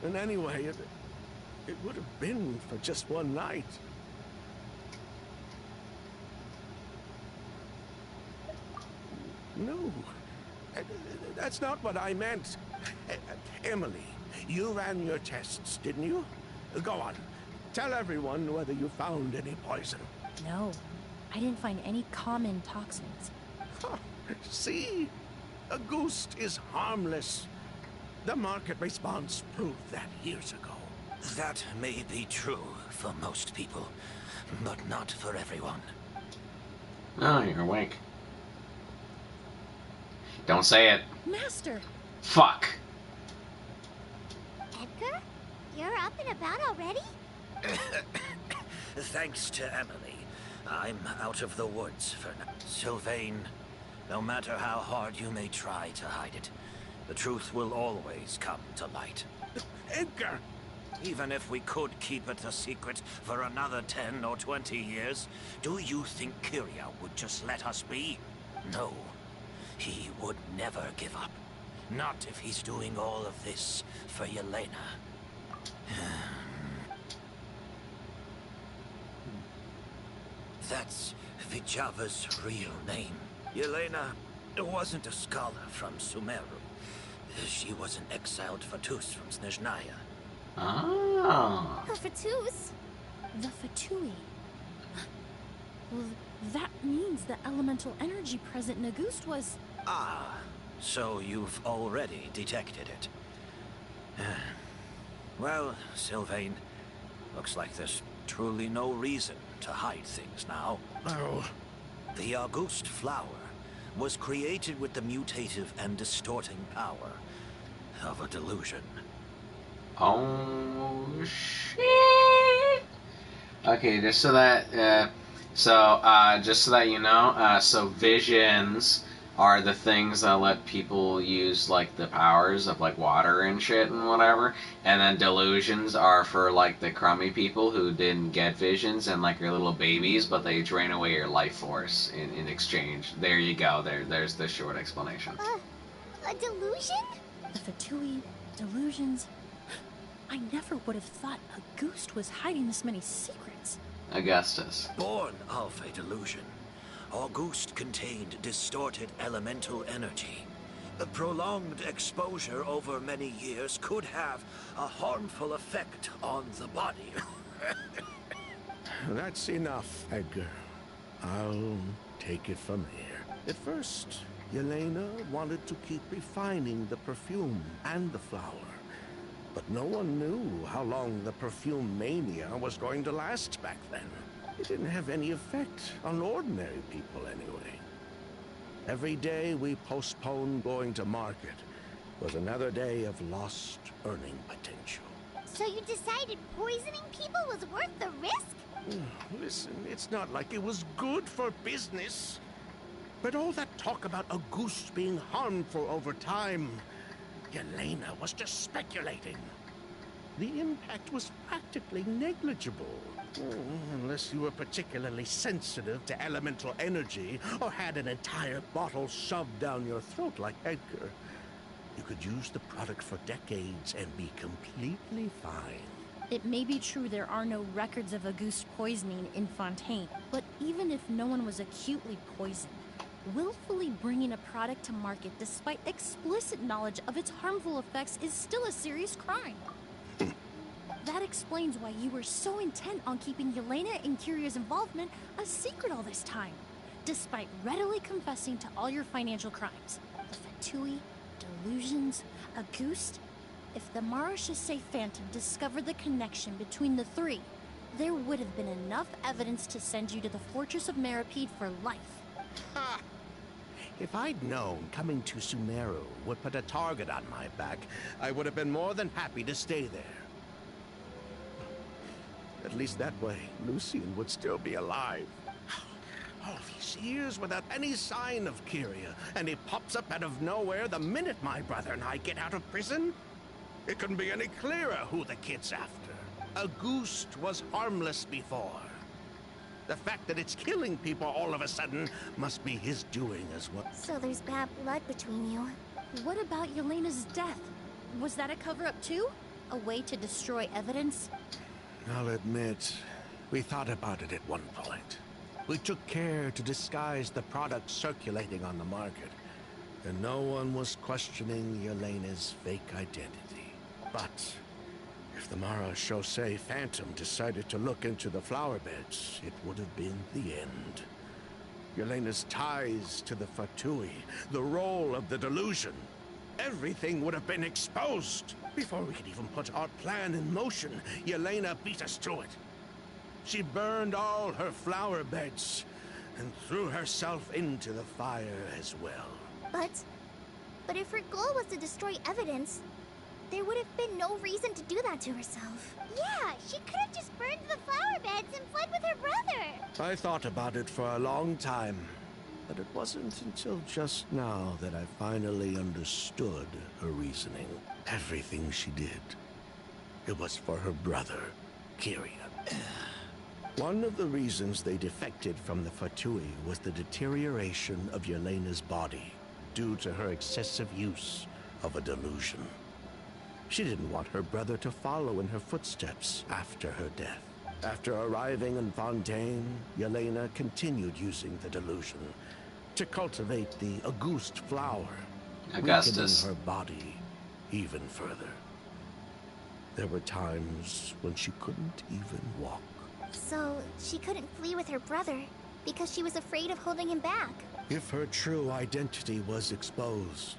And anyway, it would have been for just one night. No, that's not what I meant. Emily, you ran your tests, didn't you? Go on. Tell everyone whether you found any poison. No, I didn't find any common toxins. Huh. See? A ghost is harmless. The market response proved that years ago. That may be true for most people, but not for everyone. Oh, you're awake. Don't say it. Master! Fuck. Edgar? You're up and about already? Thanks to Emily, I'm out of the woods for now. Sylvain, no matter how hard you may try to hide it, the truth will always come to light. Edgar! Even if we could keep it a secret for another 10 or 20 years, do you think Kyria would just let us be? No. He would never give up. Not if he's doing all of this for Yelena. That's Vijava's real name. Yelena wasn't a scholar from Sumeru. She was an exiled Fatus from Snezhnaya. Ah. The Fatus? The Fatui. Well, that means the elemental energy present in Auguste was... Ah, so you've already detected it. Well, Sylvain, looks like there's truly no reason to hide things now. Oh. The Auguste flower was created with the mutative and distorting power of a delusion. Oh shit! Okay, just so that just so that you know, so visions are the things that let people use like the powers of like water and shit and whatever, and then delusions are for like the crummy people who didn't get visions and like your little babies, but they drain away your life force in exchange. There you go. There's the short explanation. A delusion? The Fatui, delusions... I never would have thought Auguste was hiding this many secrets. Augustus. Born of a delusion, Auguste contained distorted elemental energy. A prolonged exposure over many years could have a harmful effect on the body. That's enough, Edgar. I'll take it from here. At first, Yelena wanted to keep refining the perfume and the flower. But no one knew how long the perfume mania was going to last back then. It didn't have any effect on ordinary people anyway. Every day we postponed going to market was another day of lost earning potential. So you decided poisoning people was worth the risk? Listen, it's not like it was good for business. But all that talk about Auguste being harmful over time, Yelena was just speculating. The impact was practically negligible. Unless you were particularly sensitive to elemental energy or had an entire bottle shoved down your throat like Edgar. You could use the product for decades and be completely fine. It may be true there are no records of Auguste poisoning in Fontaine, but even if no one was acutely poisoned, willfully bringing a product to market despite explicit knowledge of its harmful effects is still a serious crime. That explains why you were so intent on keeping Yelena and Kyria's involvement a secret all this time, despite readily confessing to all your financial crimes. The Fatui, delusions, Auguste. If the Marachese Phantom discovered the connection between the three, there would have been enough evidence to send you to the Fortress of Meripede for life. Ha! If I'd known coming to Sumeru would put a target on my back, I would have been more than happy to stay there. At least that way, Lucian would still be alive. All these years without any sign of Kyria, and he pops up out of nowhere the minute my brother and I get out of prison? It couldn't be any clearer who the kid's after. A ghost was harmless before. The fact that it's killing people all of a sudden must be his doing as well. So there's bad blood between you. What about Yelena's death? Was that a cover-up too? A way to destroy evidence? I'll admit, we thought about it at one point. We took care to disguise the product circulating on the market, and no one was questioning Yelena's fake identity. But if the Marachese Phantom decided to look into the flower beds, it would have been the end. Yelena's ties to the Fatui, the role of the delusion, everything would have been exposed. Before we could even put our plan in motion, Yelena beat us to it. She burned all her flower beds and threw herself into the fire as well. But if her goal was to destroy evidence, there would have been no reason to do that to herself. Yeah, she could have just burned the flower beds and fled with her brother. I thought about it for a long time, but it wasn't until just now that I finally understood her reasoning. Everything she did, it was for her brother, Kyria. One of the reasons they defected from the Fatui was the deterioration of Yelena's body due to her excessive use of a delusion. She didn't want her brother to follow in her footsteps after her death. After arriving in Fontaine, Yelena continued using the delusion to cultivate the Auguste flower, Augustus. weakening her body even further. There were times when she couldn't even walk. So she couldn't flee with her brother because she was afraid of holding him back. If her true identity was exposed,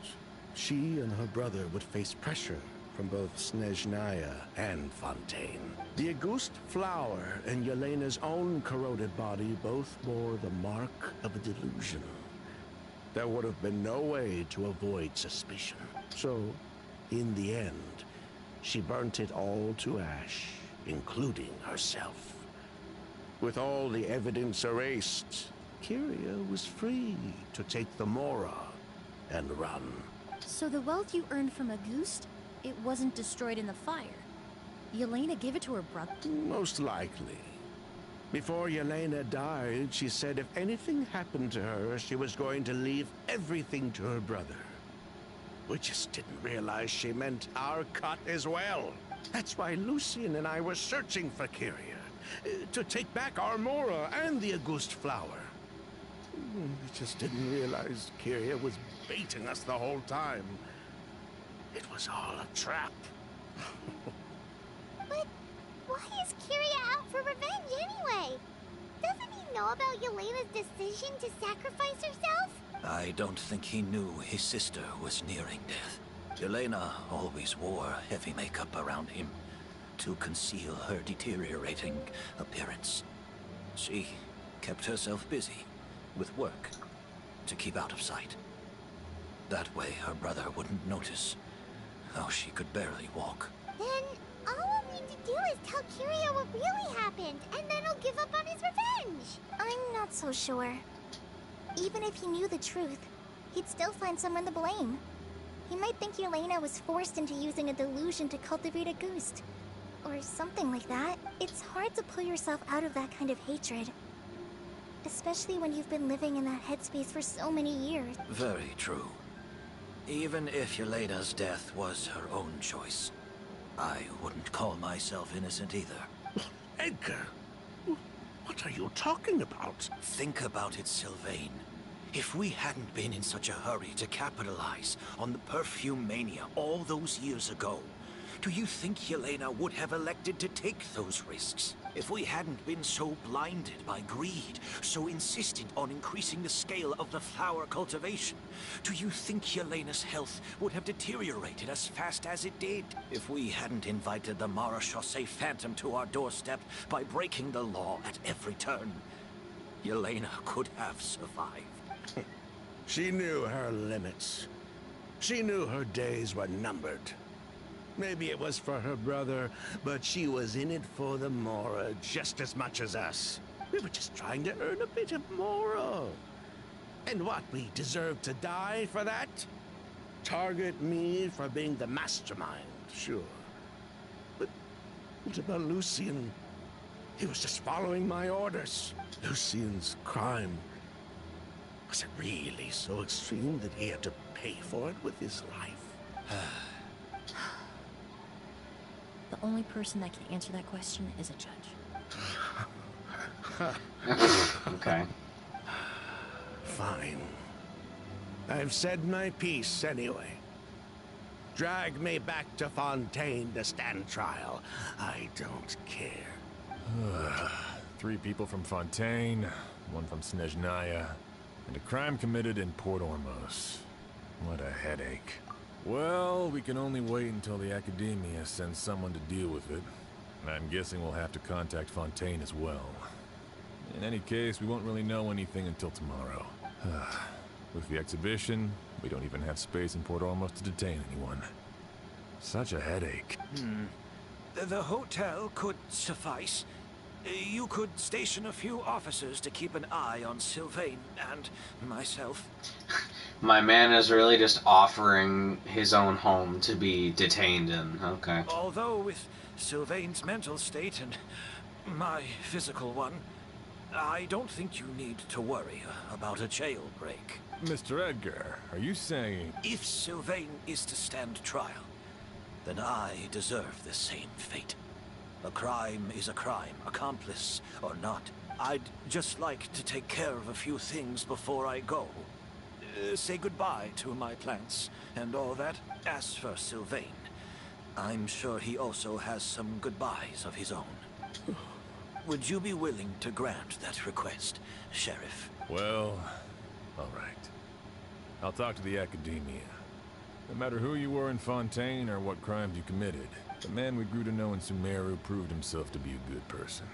she and her brother would face pressure from both Snezhnaya and Fontaine. The Auguste flower and Yelena's own corroded body both bore the mark of a delusion. There would have been no way to avoid suspicion. So, in the end, she burnt it all to ash, including herself. With all the evidence erased, Kyria was free to take the Mora and run. So the wealth you earned from Auguste, it wasn't destroyed in the fire. Yelena gave it to her brother? Most likely. Before Yelena died, she said if anything happened to her, she was going to leave everything to her brother. We just didn't realize she meant our cut as well. That's why Lucian and I were searching for Kyria, to take back our Mora and the Auguste flower. We just didn't realize Kyria was baiting us the whole time. It was all a trap. But why is Kyria out for revenge anyway? Doesn't he know about Yelena's decision to sacrifice herself? I don't think he knew his sister was nearing death. Yelena always wore heavy makeup around him to conceal her deteriorating appearance. She kept herself busy with work to keep out of sight. That way her brother wouldn't notice how she could barely walk. Then all we'll need to do is tell Kyria what really happened, and then he'll give up on his revenge. I'm not so sure. Even if he knew the truth, he'd still find someone to blame. He might think Yelena was forced into using a delusion to cultivate a ghost. Or something like that. It's hard to pull yourself out of that kind of hatred. Especially when you've been living in that headspace for so many years. Very true. Even if Yelena's death was her own choice, I wouldn't call myself innocent either. Edgar, what are you talking about? Think about it, Sylvain. If we hadn't been in such a hurry to capitalize on the perfume mania all those years ago, do you think Yelena would have elected to take those risks? If we hadn't been so blinded by greed, so insistent on increasing the scale of the flower cultivation, do you think Helena's health would have deteriorated as fast as it did? If we hadn't invited the Marechaussee Phantom to our doorstep by breaking the law at every turn, Helena could have survived. She knew her limits. She knew her days were numbered. Maybe it was for her brother, but she was in it for the Mora just as much as us. We were just trying to earn a bit of Mora. And what, we deserve to die for that? Target me for being the mastermind, sure. But what about Lucian? He was just following my orders. Lucian's crime, was it really so extreme that he had to pay for it with his life? The only person that can answer that question is a judge. Okay. Fine. I've said my piece anyway. Drag me back to Fontaine to stand trial. I don't care. 3 people from Fontaine, 1 from Snezhnaya, and a crime committed in Port Ormos. What a headache. Well, we can only wait until the Academia sends someone to deal with it. And I'm guessing we'll have to contact Fontaine as well. In any case, we won't really know anything until tomorrow. With the exhibition, we don't even have space in Port Ormos to detain anyone. Such a headache. The hotel could suffice. You could station a few officers to keep an eye on Sylvain and myself. My man is really just offering his own home to be detained in. Okay. Although with Sylvain's mental state and my physical one, I don't think you need to worry about a jailbreak. Mr. Edgar, are you saying... If Sylvain is to stand trial, then I deserve the same fate. A crime is a crime, accomplice or not. I'd just like to take care of a few things before I go. Say goodbye to my plants and all that. As for Sylvain, I'm sure he also has some goodbyes of his own. Would you be willing to grant that request, Sheriff? Well, all right. I'll talk to the Academia. No matter who you were in Fontaine or what crimes you committed, the man we grew to know in Sumeru proved himself to be a good person.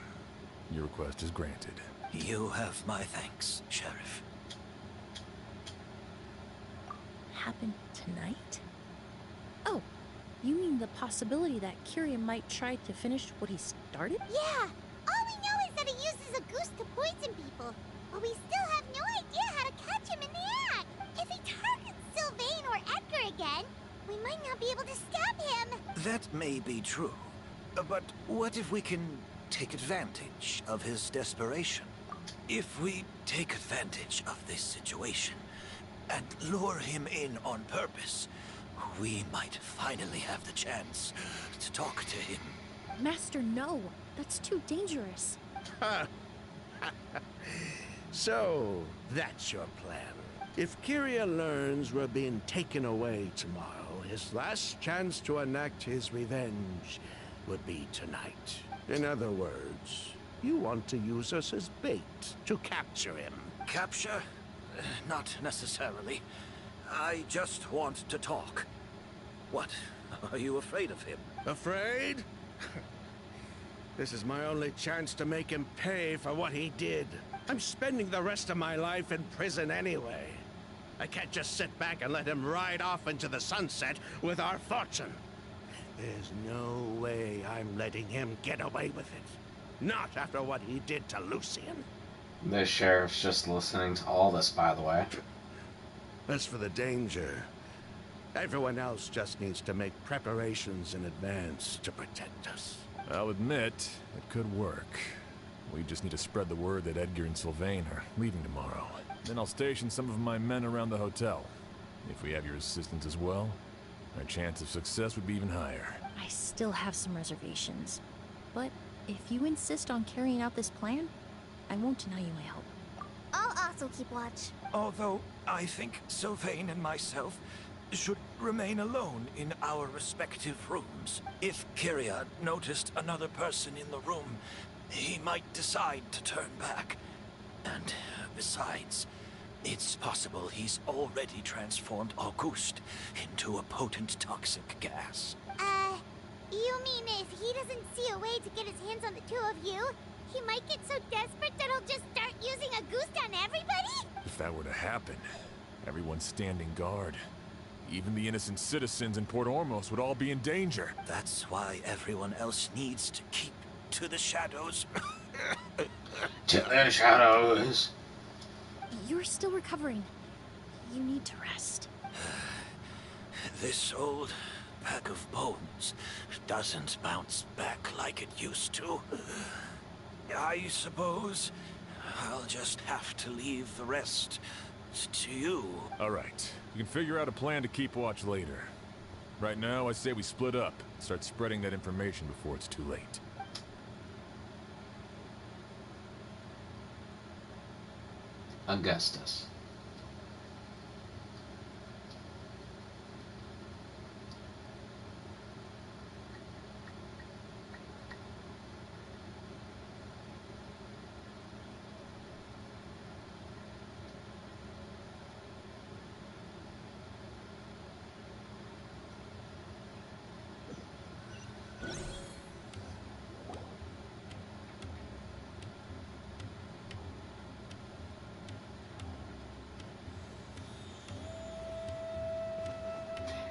Your request is granted. You have my thanks, Sheriff. Happened tonight? Oh, you mean the possibility that Kyria might try to finish what he started? Yeah! All we know is that he uses a goose to poison people, but we still have no idea how to catch him in the act. If he targets Sylvain or Edgar again, we might not be able to stab him. That may be true, but what if we can take advantage of his desperation? If we take advantage of this situation and lure him in on purpose, we might finally have the chance to talk to him. Master, no. That's too dangerous. So, that's your plan. If Kyria learns we're being taken away tomorrow, his last chance to enact his revenge would be tonight. In other words, you want to use us as bait to capture him. Capture? Not necessarily. I just want to talk. What? Are you afraid of him? Afraid? This is my only chance to make him pay for what he did. I'm spending the rest of my life in prison anyway. I can't just sit back and let him ride off into the sunset with our fortune. There's no way I'm letting him get away with it. Not after what he did to Lucian. The sheriff's just listening to all this, by the way. As for the danger, everyone else just needs to make preparations in advance to protect us. I'll admit, it could work. We just need to spread the word that Edgar and Sylvain are leaving tomorrow. Then I'll station some of my men around the hotel. If we have your assistance as well, our chance of success would be even higher. I still have some reservations. But if you insist on carrying out this plan, I won't deny you my help. I'll also keep watch. Although I think Sylvain and myself should remain alone in our respective rooms. If Kyria noticed another person in the room, he might decide to turn back. And besides, it's possible he's already transformed Auguste into a potent toxic gas. You mean if he doesn't see a way to get his hands on the two of you, he might get so desperate that he'll just start using Auguste on everybody? If that were to happen, everyone's standing guard. Even the innocent citizens in Port Ormos would all be in danger. That's why everyone else needs to keep to the shadows. To the shadows. You're still recovering. You need to rest. This old bag of bones doesn't bounce back like it used to. I suppose I'll just have to leave the rest to you. All right. We can figure out a plan to keep watch later. Right now, I say we split up. Start spreading that information before it's too late. Augustus.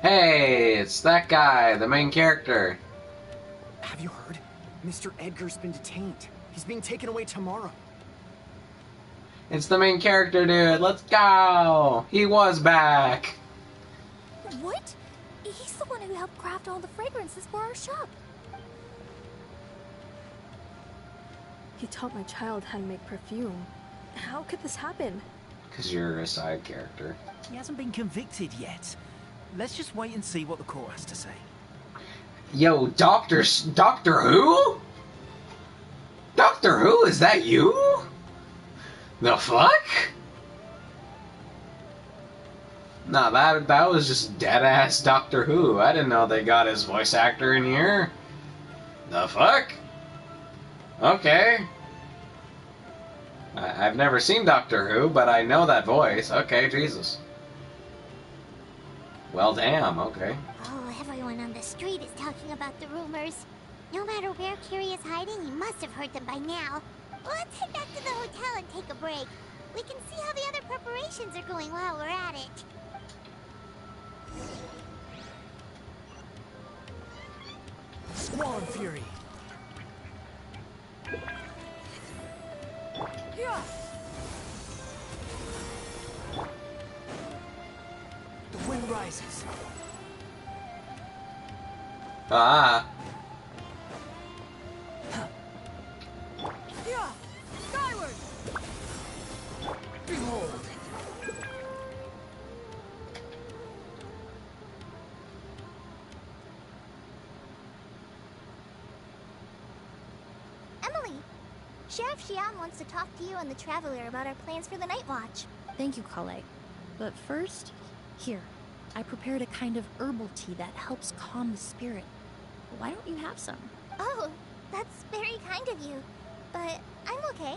Hey, it's that guy, the main character. Have you heard? Mr. Edgar's been detained. He's being taken away tomorrow. It's the main character, dude. Let's go. He was back. What? He's the one who helped craft all the fragrances for our shop. He taught my child how to make perfume. How could this happen? Because you're a side character. He hasn't been convicted yet. Let's just wait and see what the court has to say. Yo, Doctor Who? Doctor Who, is that you? The fuck? Nah, that was just dead-ass Doctor Who. I didn't know they got his voice actor in here. The fuck? Okay. I've never seen Doctor Who, but I know that voice. Okay, Jesus. Well, damn, okay. Oh, everyone on the street is talking about the rumors. No matter where Kiri is hiding, he must have heard them by now. Let's head back to the hotel and take a break. We can see how the other preparations are going while we're at it. Squall Fury. Yeah. The wind rises. Ah. Yeah. Skyward. Behold. Emily, Sheriff Xian wants to talk to you and the Traveler about our plans for the Night Watch. Thank you, Kale. But first, here, I prepared a kind of herbal tea that helps calm the spirit. Why don't you have some? Oh, that's very kind of you. But I'm okay.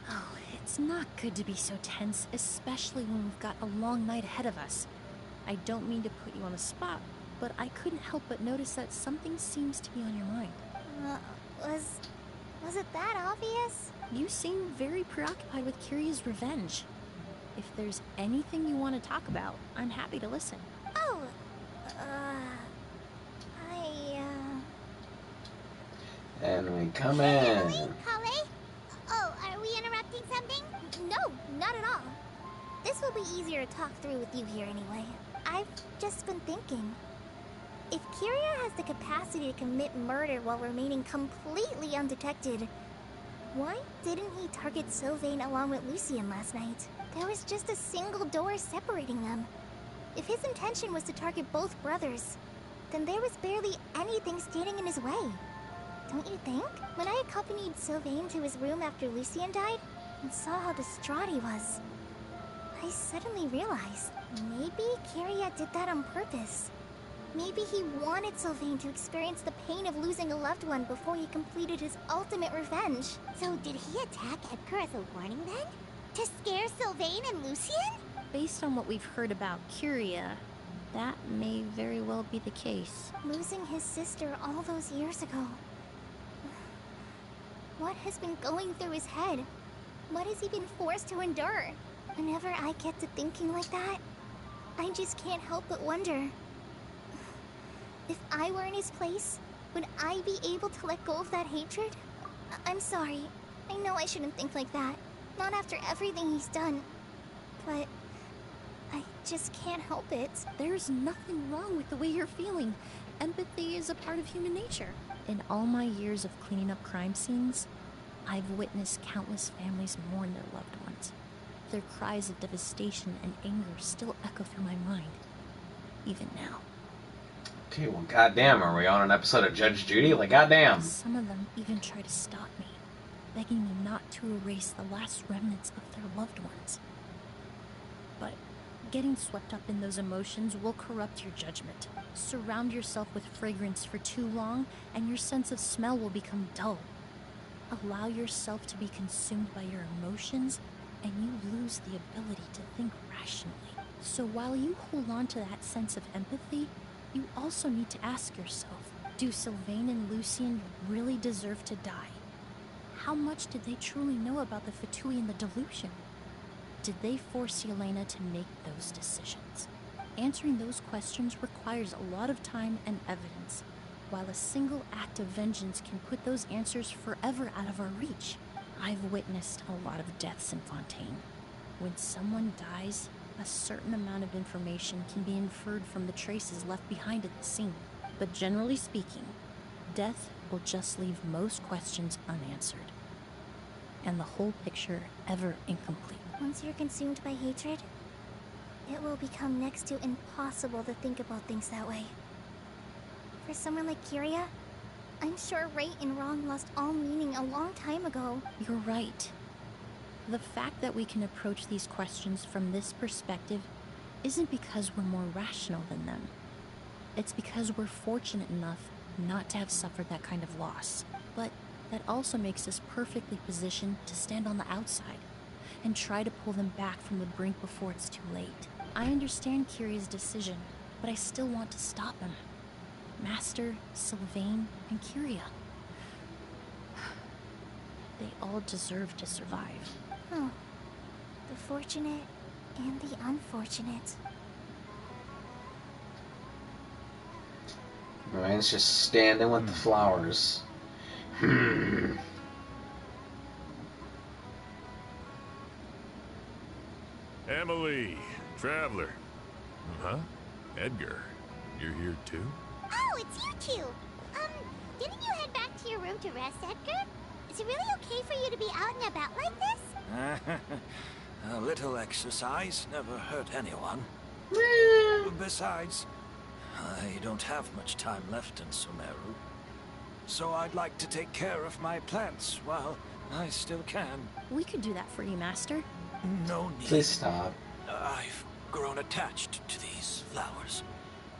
Oh, it's not good to be so tense, especially when we've got a long night ahead of us. I don't mean to put you on the spot, but I couldn't help but notice that something seems to be on your mind. Was it that obvious? You seem very preoccupied with Kiria's revenge. If there's anything you want to talk about, I'm happy to listen. Oh, And we come Hey, in. Emily, Kale? Oh, are we interrupting something? No, not at all. This will be easier to talk through with you here anyway. I've just been thinking. If Kiria has the capacity to commit murder while remaining completely undetected, why didn't he target Sylvain along with Lucien last night? There was just a single door separating them. If his intention was to target both brothers, then there was barely anything standing in his way. Don't you think? When I accompanied Sylvain to his room after Lucien died, and saw how distraught he was, I suddenly realized maybe Kiria did that on purpose. Maybe he wanted Sylvain to experience the pain of losing a loved one before he completed his ultimate revenge. So did he attack Edgar as a warning then? To scare Sylvain and Lucien? Based on what we've heard about Curia, that may very well be the case. Losing his sister all those years ago. What has been going through his head? What has he been forced to endure? Whenever I get to thinking like that, I just can't help but wonder. If I were in his place, would I be able to let go of that hatred? I'm sorry. I know I shouldn't think like that. Not after everything he's done. But I just can't help it. There's nothing wrong with the way you're feeling. Empathy is a part of human nature. In all my years of cleaning up crime scenes, I've witnessed countless families mourn their loved ones. Their cries of devastation and anger still echo through my mind, even now. Okay, well, goddamn, are we on an episode of Judge Judy? Like, goddamn. Some of them even try to stop me, begging me not to erase the last remnants of their loved ones. But getting swept up in those emotions will corrupt your judgment. Surround yourself with fragrance for too long, and your sense of smell will become dull. Allow yourself to be consumed by your emotions, and you lose the ability to think rationally. So while you hold on to that sense of empathy, you also need to ask yourself, do Sylvain and Lucien really deserve to die? How much did they truly know about the Fatui and the delusion? Did they force Yelena to make those decisions? Answering those questions requires a lot of time and evidence, while a single act of vengeance can put those answers forever out of our reach. I've witnessed a lot of deaths in Fontaine. When someone dies, a certain amount of information can be inferred from the traces left behind at the scene. But generally speaking, death will just leave most questions unanswered, and the whole picture ever incomplete. Once you're consumed by hatred, it will become next to impossible to think about things that way. For someone like Curia, I'm sure right and wrong lost all meaning a long time ago. You're right. The fact that we can approach these questions from this perspective isn't because we're more rational than them. It's because we're fortunate enough not to have suffered that kind of loss. But that also makes us perfectly positioned to stand on the outside and try to pull them back from the brink before it's too late. I understand Curia's decision, but I still want to stop him. Master, Sylvain, and Curia. They all deserve to survive. Oh, the fortunate and the unfortunate. Mine's just standing with the flowers. Emily, Traveler. Huh? Edgar, you're here too? Oh, it's you two! Didn't you head back to your room to rest, Edgar? Is it really okay for you to be out and about like this? A little exercise never hurt anyone. Besides, I don't have much time left in Sumeru. So I'd like to take care of my plants while I still can. We could do that for you, Master. No need. Please stop. I've grown attached to these flowers,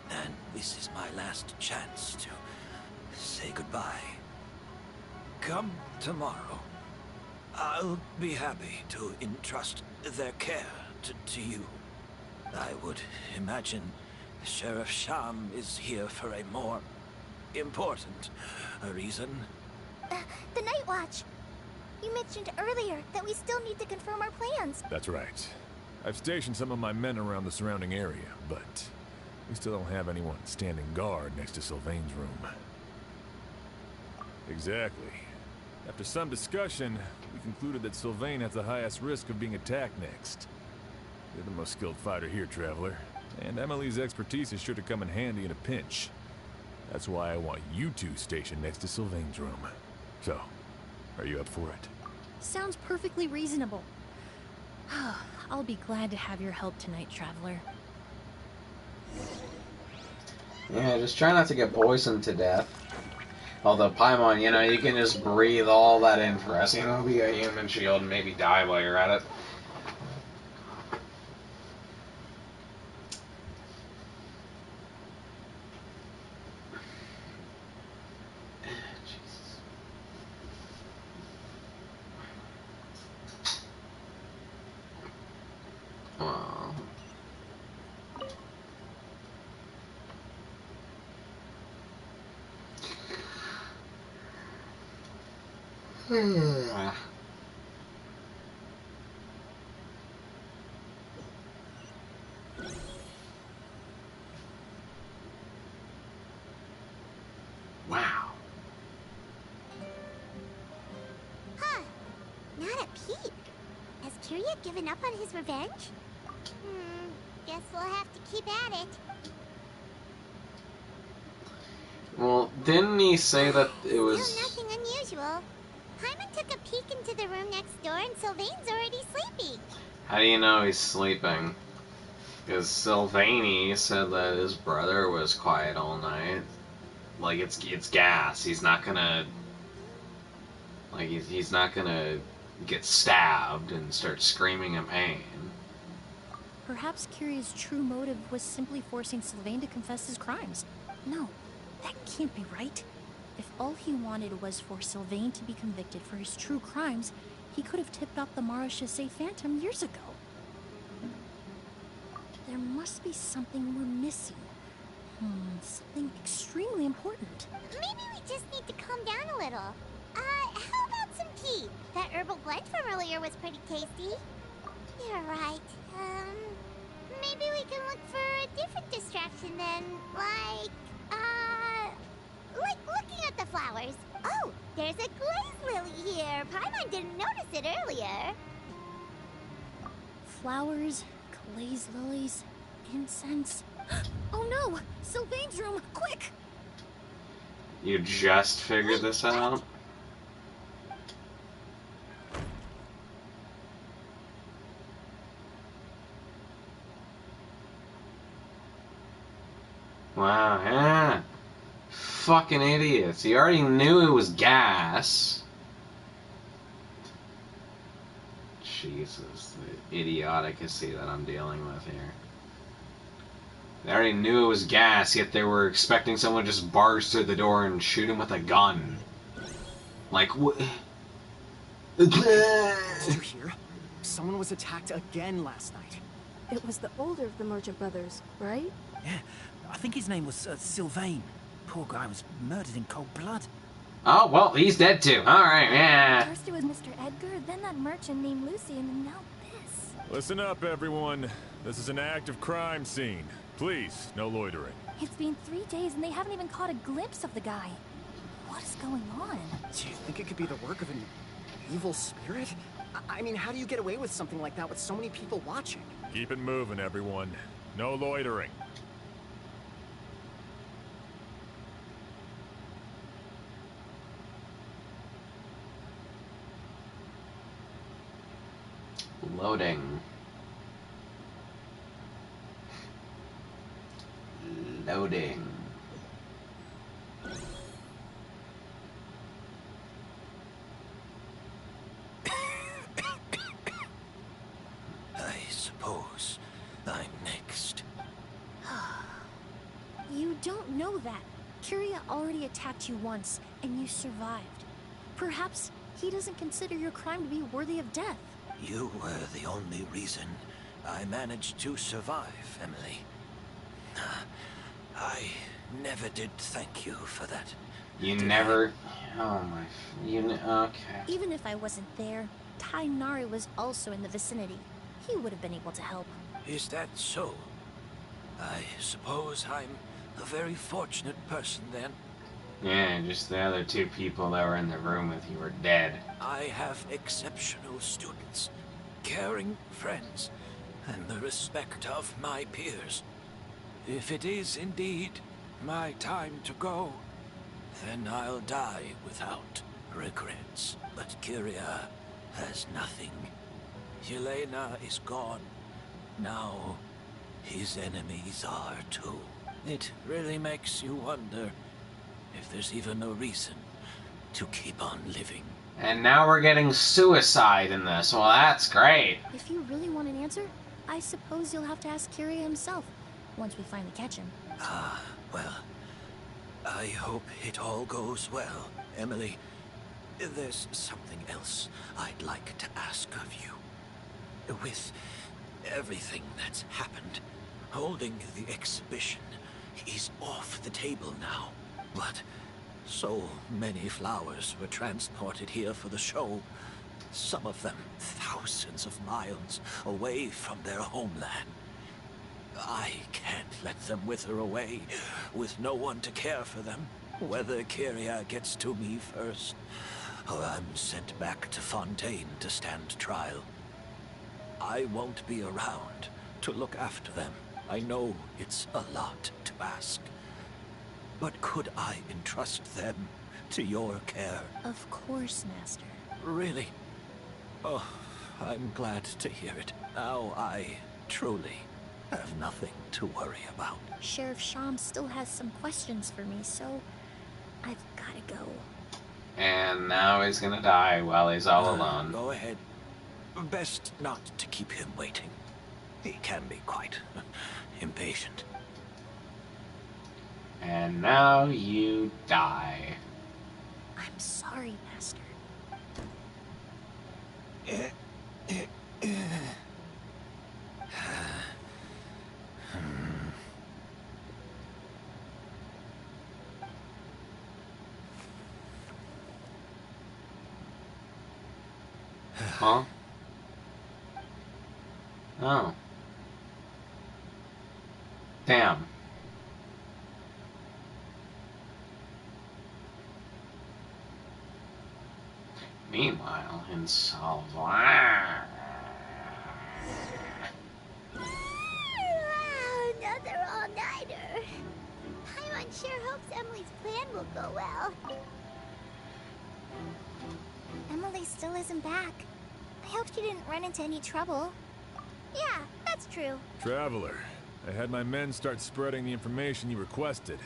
and this is my last chance to say goodbye. Come tomorrow. I'll be happy to entrust their care to you. I would imagine Sheriff Sham is here for a more important reason. The Night Watch! You mentioned earlier that we still need to confirm our plans. That's right. I've stationed some of my men around the surrounding area, but we still don't have anyone standing guard next to Sylvain's room. Exactly. After some discussion, we concluded that Sylvain has the highest risk of being attacked next. You're the most skilled fighter here, Traveler, and Emily's expertise is sure to come in handy in a pinch. That's why I want you two stationed next to Sylvain's room. So, are you up for it? Sounds perfectly reasonable. I'll be glad to have your help tonight, Traveler. Yeah, just try not to get poisoned to death. Although, Paimon, you know, you can just breathe all that in for us. You know, be a human shield and maybe die while you're at it. Well, wow. Huh. Not a peep. Has Kirya given up on his revenge? Guess we'll have to keep at it. Well, didn't he say that it was... Still nothing unusual. Hyman took a peek into the room next door and Sylvain's already sleeping. How do you know he's sleeping? Because Sylvanie said that his brother was quiet all night. Like, it's gas. He's not gonna... Like, he's not gonna get stabbed and start screaming in pain. Perhaps Kiria's true motive was simply forcing Sylvain to confess his crimes. No, that can't be right. If all he wanted was for Sylvain to be convicted for his true crimes, he could have tipped off the Marechaussee Phantom years ago. There must be something we're missing. Something extremely important. Maybe we just need to calm down a little. How about some tea? That herbal blend from earlier was pretty tasty. You're right. Maybe we can look for a different distraction then, like looking at the flowers. Oh, there's a glaze lily here. Paimon didn't notice it earlier. Flowers, glaze lilies, incense. Oh no! Sylvain's room! Quick! You just figured this out? Wow, yeah. Fucking idiots. He already knew it was gas. Jesus, the idioticacy that I'm dealing with here. They already knew it was gas, yet they were expecting someone to just barge through the door and shoot him with a gun. Like, what? Did you hear? Someone was attacked again last night. It was the older of the Merchant brothers, right? Yeah, I think his name was Sylvain. Poor guy was murdered in cold blood. Oh, well, he's dead too. Alright, yeah. First it was Mr. Edgar, then that merchant named Lucy, and now this. Listen up, everyone. This is an active crime scene. Please, no loitering. It's been 3 days and they haven't even caught a glimpse of the guy. What is going on? Do you think it could be the work of an evil spirit? I mean, how do you get away with something like that with so many people watching? Keep it moving, everyone. No loitering. Loading. Loading. I suppose I'm next. You don't know that. Kiria already attacked you once, and you survived. Perhaps he doesn't consider your crime to be worthy of death. You were the only reason I managed to survive, Emily. I never did thank you for that. You never... Oh my... Okay. Even if I wasn't there, Tainari was also in the vicinity. He would have been able to help. Is that so? I suppose I'm a very fortunate person then. Yeah, just the other two people that were in the room with you were dead. I have exceptional students, caring friends, and the respect of my peers. If it is indeed my time to go, then I'll die without regrets. But Kiria has nothing. Yelena is gone. Now, his enemies are too. It really makes you wonder if there's even a reason to keep on living. And now we're getting suicide in this. Well, that's great. If you really want an answer, I suppose you'll have to ask Kiria himself, once we finally catch him. Well, I hope it all goes well, Emily. There's something else I'd like to ask of you. With everything that's happened, holding the exhibition, is off the table now. But so many flowers were transported here for the show, some of them thousands of miles away from their homeland. I can't let them wither away with no one to care for them, whether Kyria gets to me first, or I'm sent back to Fontaine to stand trial. I won't be around to look after them. I know it's a lot to ask. But could I entrust them to your care? Of course, Master. Really? Oh, I'm glad to hear it. Now I truly have nothing to worry about. Sheriff Sham still has some questions for me, so I've gotta go. And now he's gonna die while he's all alone. Go ahead. Best not to keep him waiting. He can be quite impatient. And now you die. I'm sorry, Master. Huh? Oh. Damn. Meanwhile, in Salvar... Another all-nighter. Paimon sure hopes Emily's plan will go well. Emily still isn't back. I hope she didn't run into any trouble. Yeah, that's true. Traveler, I had my men start spreading the information you requested.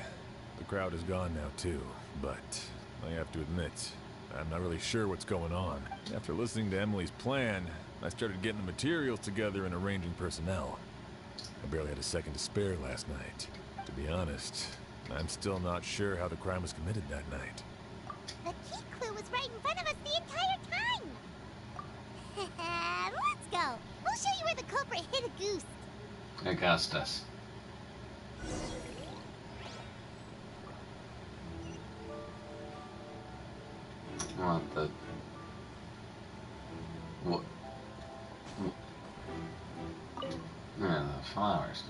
The crowd is gone now too, but I have to admit, I'm not really sure what's going on. After listening to Emily's plan, I started getting the materials together and arranging personnel. I barely had a second to spare last night. To be honest, I'm still not sure how the crime was committed that night. The key clue was right in front of us the entire time! Let's go! We'll show you where the culprit hid a goose! Augustus. What the... What? Yeah, the flowers.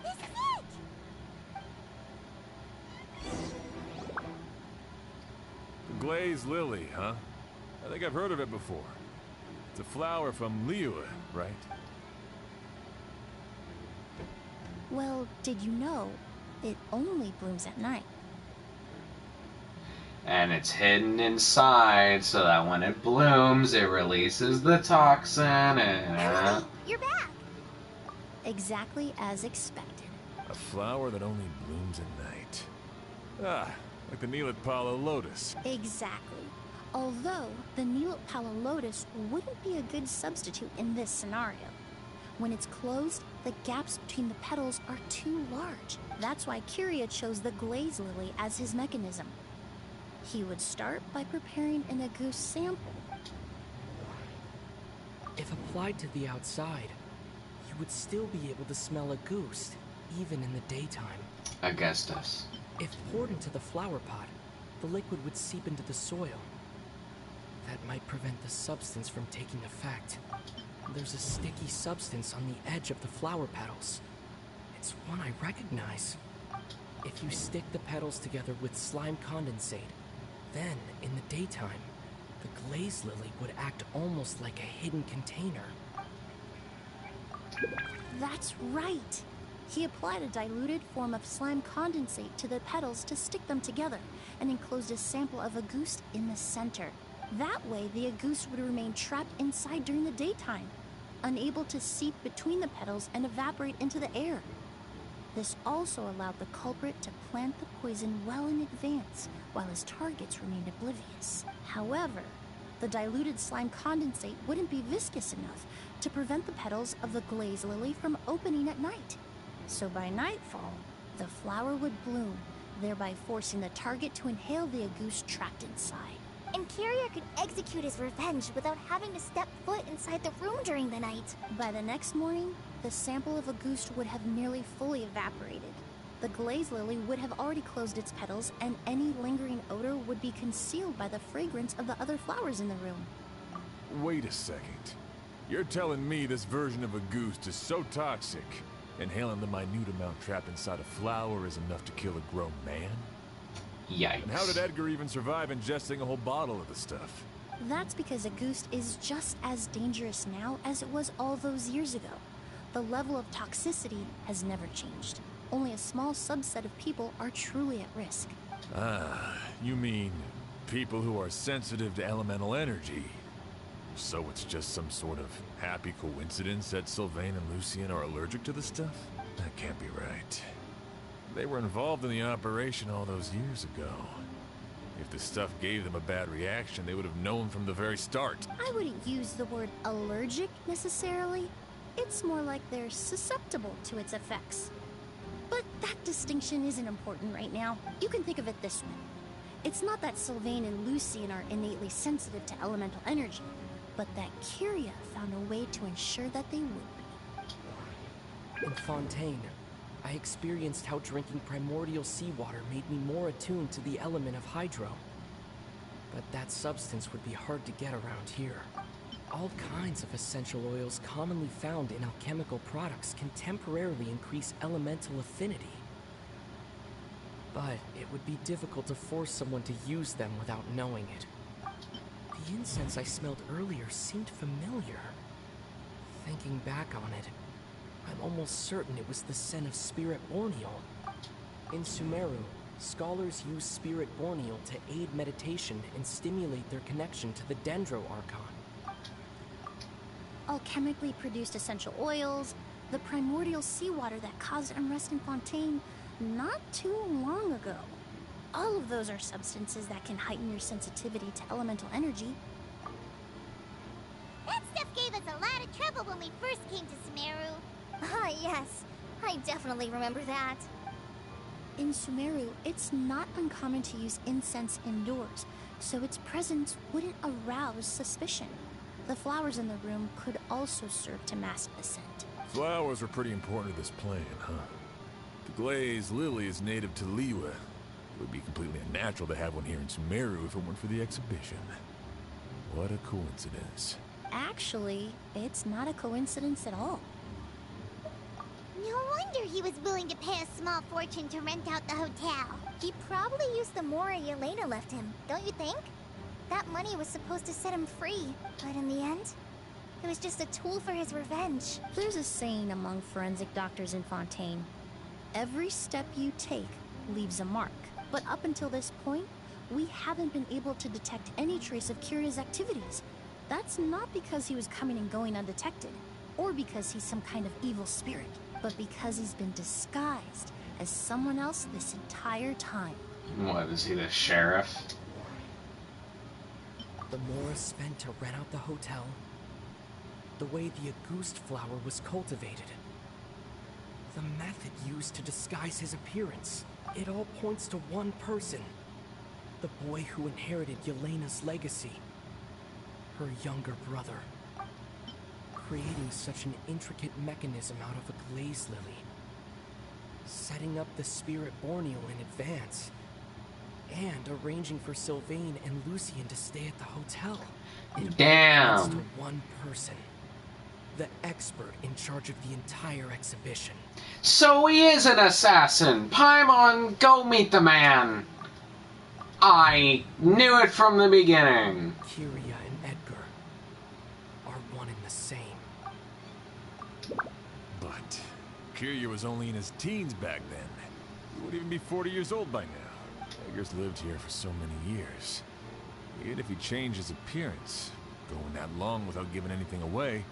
This is it! The glazed lily, huh? I think I've heard of it before. It's a flower from Liyue, right? Well, did you know it only blooms at night? And it's hidden inside so that when it blooms, it releases the toxin and... Emily, you're back! Exactly as expected. A flower that only blooms at night. Ah, like the Neelitpala lotus. Exactly. Although, the Neelitpala lotus wouldn't be a good substitute in this scenario. When it's closed, the gaps between the petals are too large. That's why Kyria chose the glaze lily as his mechanism. He would start by preparing an agouti sample. If applied to the outside, you would still be able to smell a goose, even in the daytime. Augustus. If poured into the flower pot, the liquid would seep into the soil. That might prevent the substance from taking effect. There's a sticky substance on the edge of the flower petals. It's one I recognize. If you stick the petals together with slime condensate, then, in the daytime, the glaze lily would act almost like a hidden container. That's right! He applied a diluted form of slime condensate to the petals to stick them together, and enclosed a sample of agouti in the center. That way, the agouti would remain trapped inside during the daytime, unable to seep between the petals and evaporate into the air. This also allowed the culprit to plant the poison well in advance, while his targets remained oblivious. However, the diluted slime condensate wouldn't be viscous enough to prevent the petals of the glaze lily from opening at night. So by nightfall, the flower would bloom, thereby forcing the target to inhale the agouti trapped inside. And Kyria could execute his revenge without having to step foot inside the room during the night. By the next morning, the sample of Auguste would have nearly fully evaporated. The glaze lily would have already closed its petals, and any lingering odor would be concealed by the fragrance of the other flowers in the room. Wait a second. You're telling me this version of Auguste is so toxic, inhaling the minute amount trapped inside a flower is enough to kill a grown man? Yikes. And how did Edgar even survive ingesting a whole bottle of the stuff? That's because Auguste is just as dangerous now as it was all those years ago. The level of toxicity has never changed. Only a small subset of people are truly at risk. Ah, you mean people who are sensitive to elemental energy. So it's just some sort of happy coincidence that Sylvain and Lucien are allergic to the stuff? That can't be right. They were involved in the operation all those years ago. If the stuff gave them a bad reaction, they would have known from the very start. I wouldn't use the word allergic necessarily. It's more like they're susceptible to its effects. But that distinction isn't important right now. You can think of it this way. It's not that Sylvain and Lucien are innately sensitive to elemental energy, but that Kyria found a way to ensure that they would be. In Fontaine, I experienced how drinking primordial seawater made me more attuned to the element of hydro. But that substance would be hard to get around here. All kinds of essential oils commonly found in alchemical products can temporarily increase elemental affinity. But it would be difficult to force someone to use them without knowing it. The incense I smelled earlier seemed familiar. Thinking back on it, I'm almost certain it was the scent of Spirit Borneal. In Sumeru, scholars use Spirit Borneal to aid meditation and stimulate their connection to the Dendro Archon. Alchemically produced essential oils, the primordial seawater that caused unrest in Fontaine not too long ago. All of those are substances that can heighten your sensitivity to elemental energy. That stuff gave us a lot of trouble when we first came to Sumeru. Ah, yes. I definitely remember that. In Sumeru, it's not uncommon to use incense indoors, so its presence wouldn't arouse suspicion. The flowers in the room could also serve to mask the scent. Flowers were pretty important to this plan, huh? The glaze lily is native to Liyue. It would be completely unnatural to have one here in Sumeru if it weren't for the exhibition. What a coincidence. Actually, it's not a coincidence at all. No wonder he was willing to pay a small fortune to rent out the hotel. He probably used the mora Yelena left him, don't you think? That money was supposed to set him free, but in the end, it was just a tool for his revenge. There's a saying among forensic doctors in Fontaine. Every step you take leaves a mark. But up until this point, we haven't been able to detect any trace of Kyria's activities. That's not because he was coming and going undetected, or because he's some kind of evil spirit, but because he's been disguised as someone else this entire time. What, is he the sheriff? The mora spent to rent out the hotel, the way the Auguste flower was cultivated, the method used to disguise his appearance. It all points to one person. The boy who inherited Yelena's legacy. Her younger brother. Creating such an intricate mechanism out of a glaze lily. Setting up the Spirit Borneal in advance. And arranging for Sylvain and Lucien to stay at the hotel. It all points to one person. The expert in charge of the entire exhibition. So he is an assassin! Paimon, go meet the man! I knew it from the beginning! Kyria and Edgar are one and the same. But Kyria was only in his teens back then. He wouldn't even be 40 years old by now. Edgar's lived here for so many years. Even if he changed his appearance, going that long without giving anything away,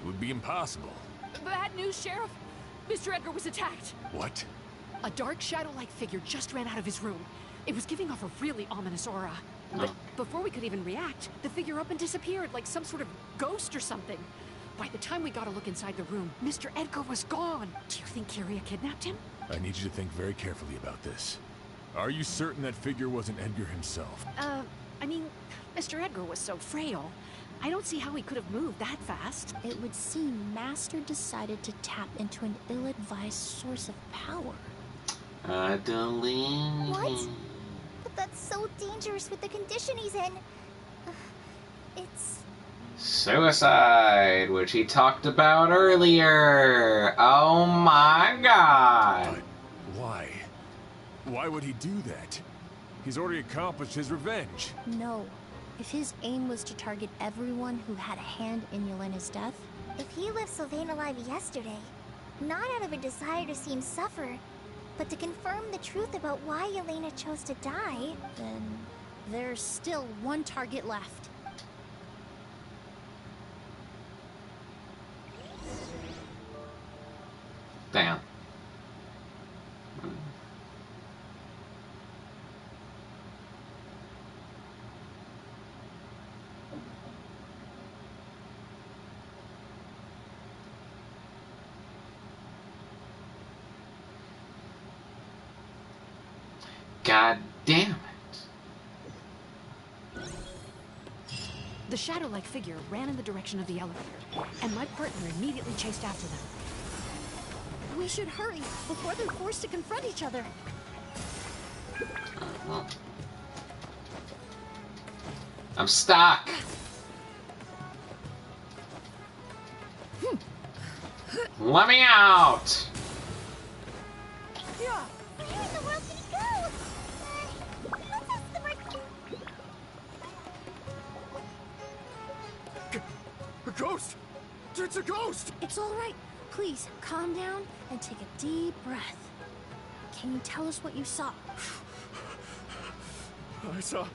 it would be impossible. Bad news, Sheriff. Mr. Edgar was attacked. What? A dark shadow-like figure just ran out of his room. It was giving off a really ominous aura. But before we could even react, the figure up and disappeared like some sort of ghost or something. By the time we got a look inside the room, Mr. Edgar was gone. Do you think Kyria kidnapped him? I need you to think very carefully about this. Are you certain that figure wasn't Edgar himself? I mean, Mr. Edgar was so frail. I don't see how he could have moved that fast. It would seem Master decided to tap into an ill-advised source of power. What? But that's so dangerous with the condition he's in. It's... Suicide, which he talked about earlier. Oh my god. But why? Why would he do that? He's already accomplished his revenge. No. If his aim was to target everyone who had a hand in Yelena's death... If he left Sylvain alive yesterday, not out of a desire to see him suffer, but to confirm the truth about why Yelena chose to die... Then there's still one target left. Damn. God damn it. The shadow-like figure ran in the direction of the elevator, and my partner immediately chased after them. We should hurry before they're forced to confront each other. Well. I'm stuck. Let me out. Yeah. Where in the world did he go? Let's ask the A ghost! It's a ghost! It's all right. Please, calm down and take a deep breath. Can you tell us what you saw? I saw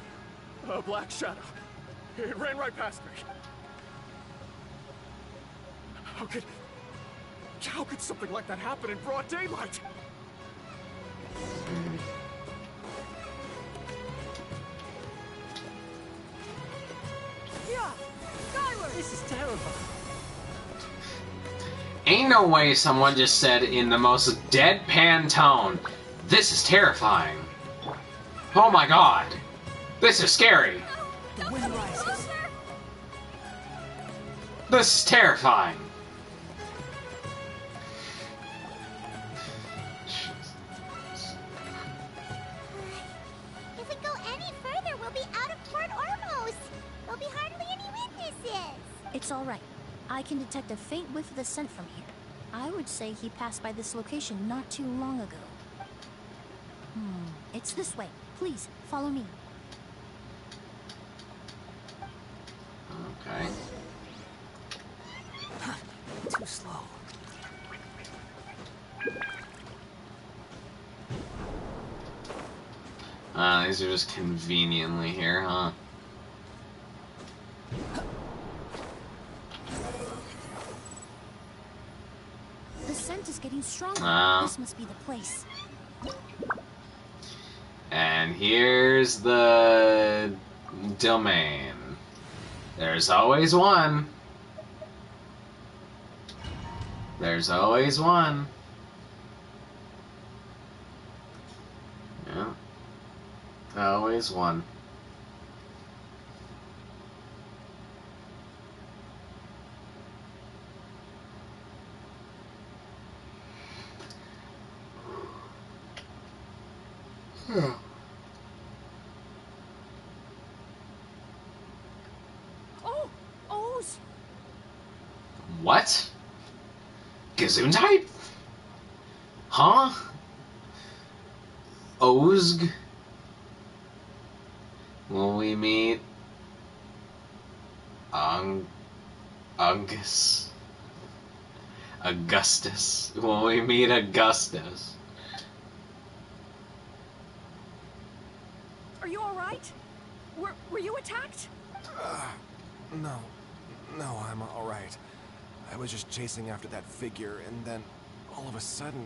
a black shadow. It ran right past me. How could something like that happen in broad daylight? Yeah! Skylar! This is terrifying. Ain't no way someone just said in the most deadpan tone, "This is terrifying." Oh my god. This is scary. The wind rises. This is terrifying. If we go any further, we'll be out of Port Ormos. There'll be hardly any witnesses. It's all right. I can detect a faint whiff of the scent from here. I would say he passed by this location not too long ago. It's this way. Please, follow me. Okay. Too slow. These are just conveniently here, huh? The scent is getting stronger. This must be the place. And here's the domain. There's always one. There's always one. Yeah. Always one. Oh! O's! What? Gesundheit? Huh? Ozg? Will we meet Augustus? Will we meet Augustus? Are you alright? Were you attacked? No, I'm all right. I was just chasing after that figure, and then all of a sudden,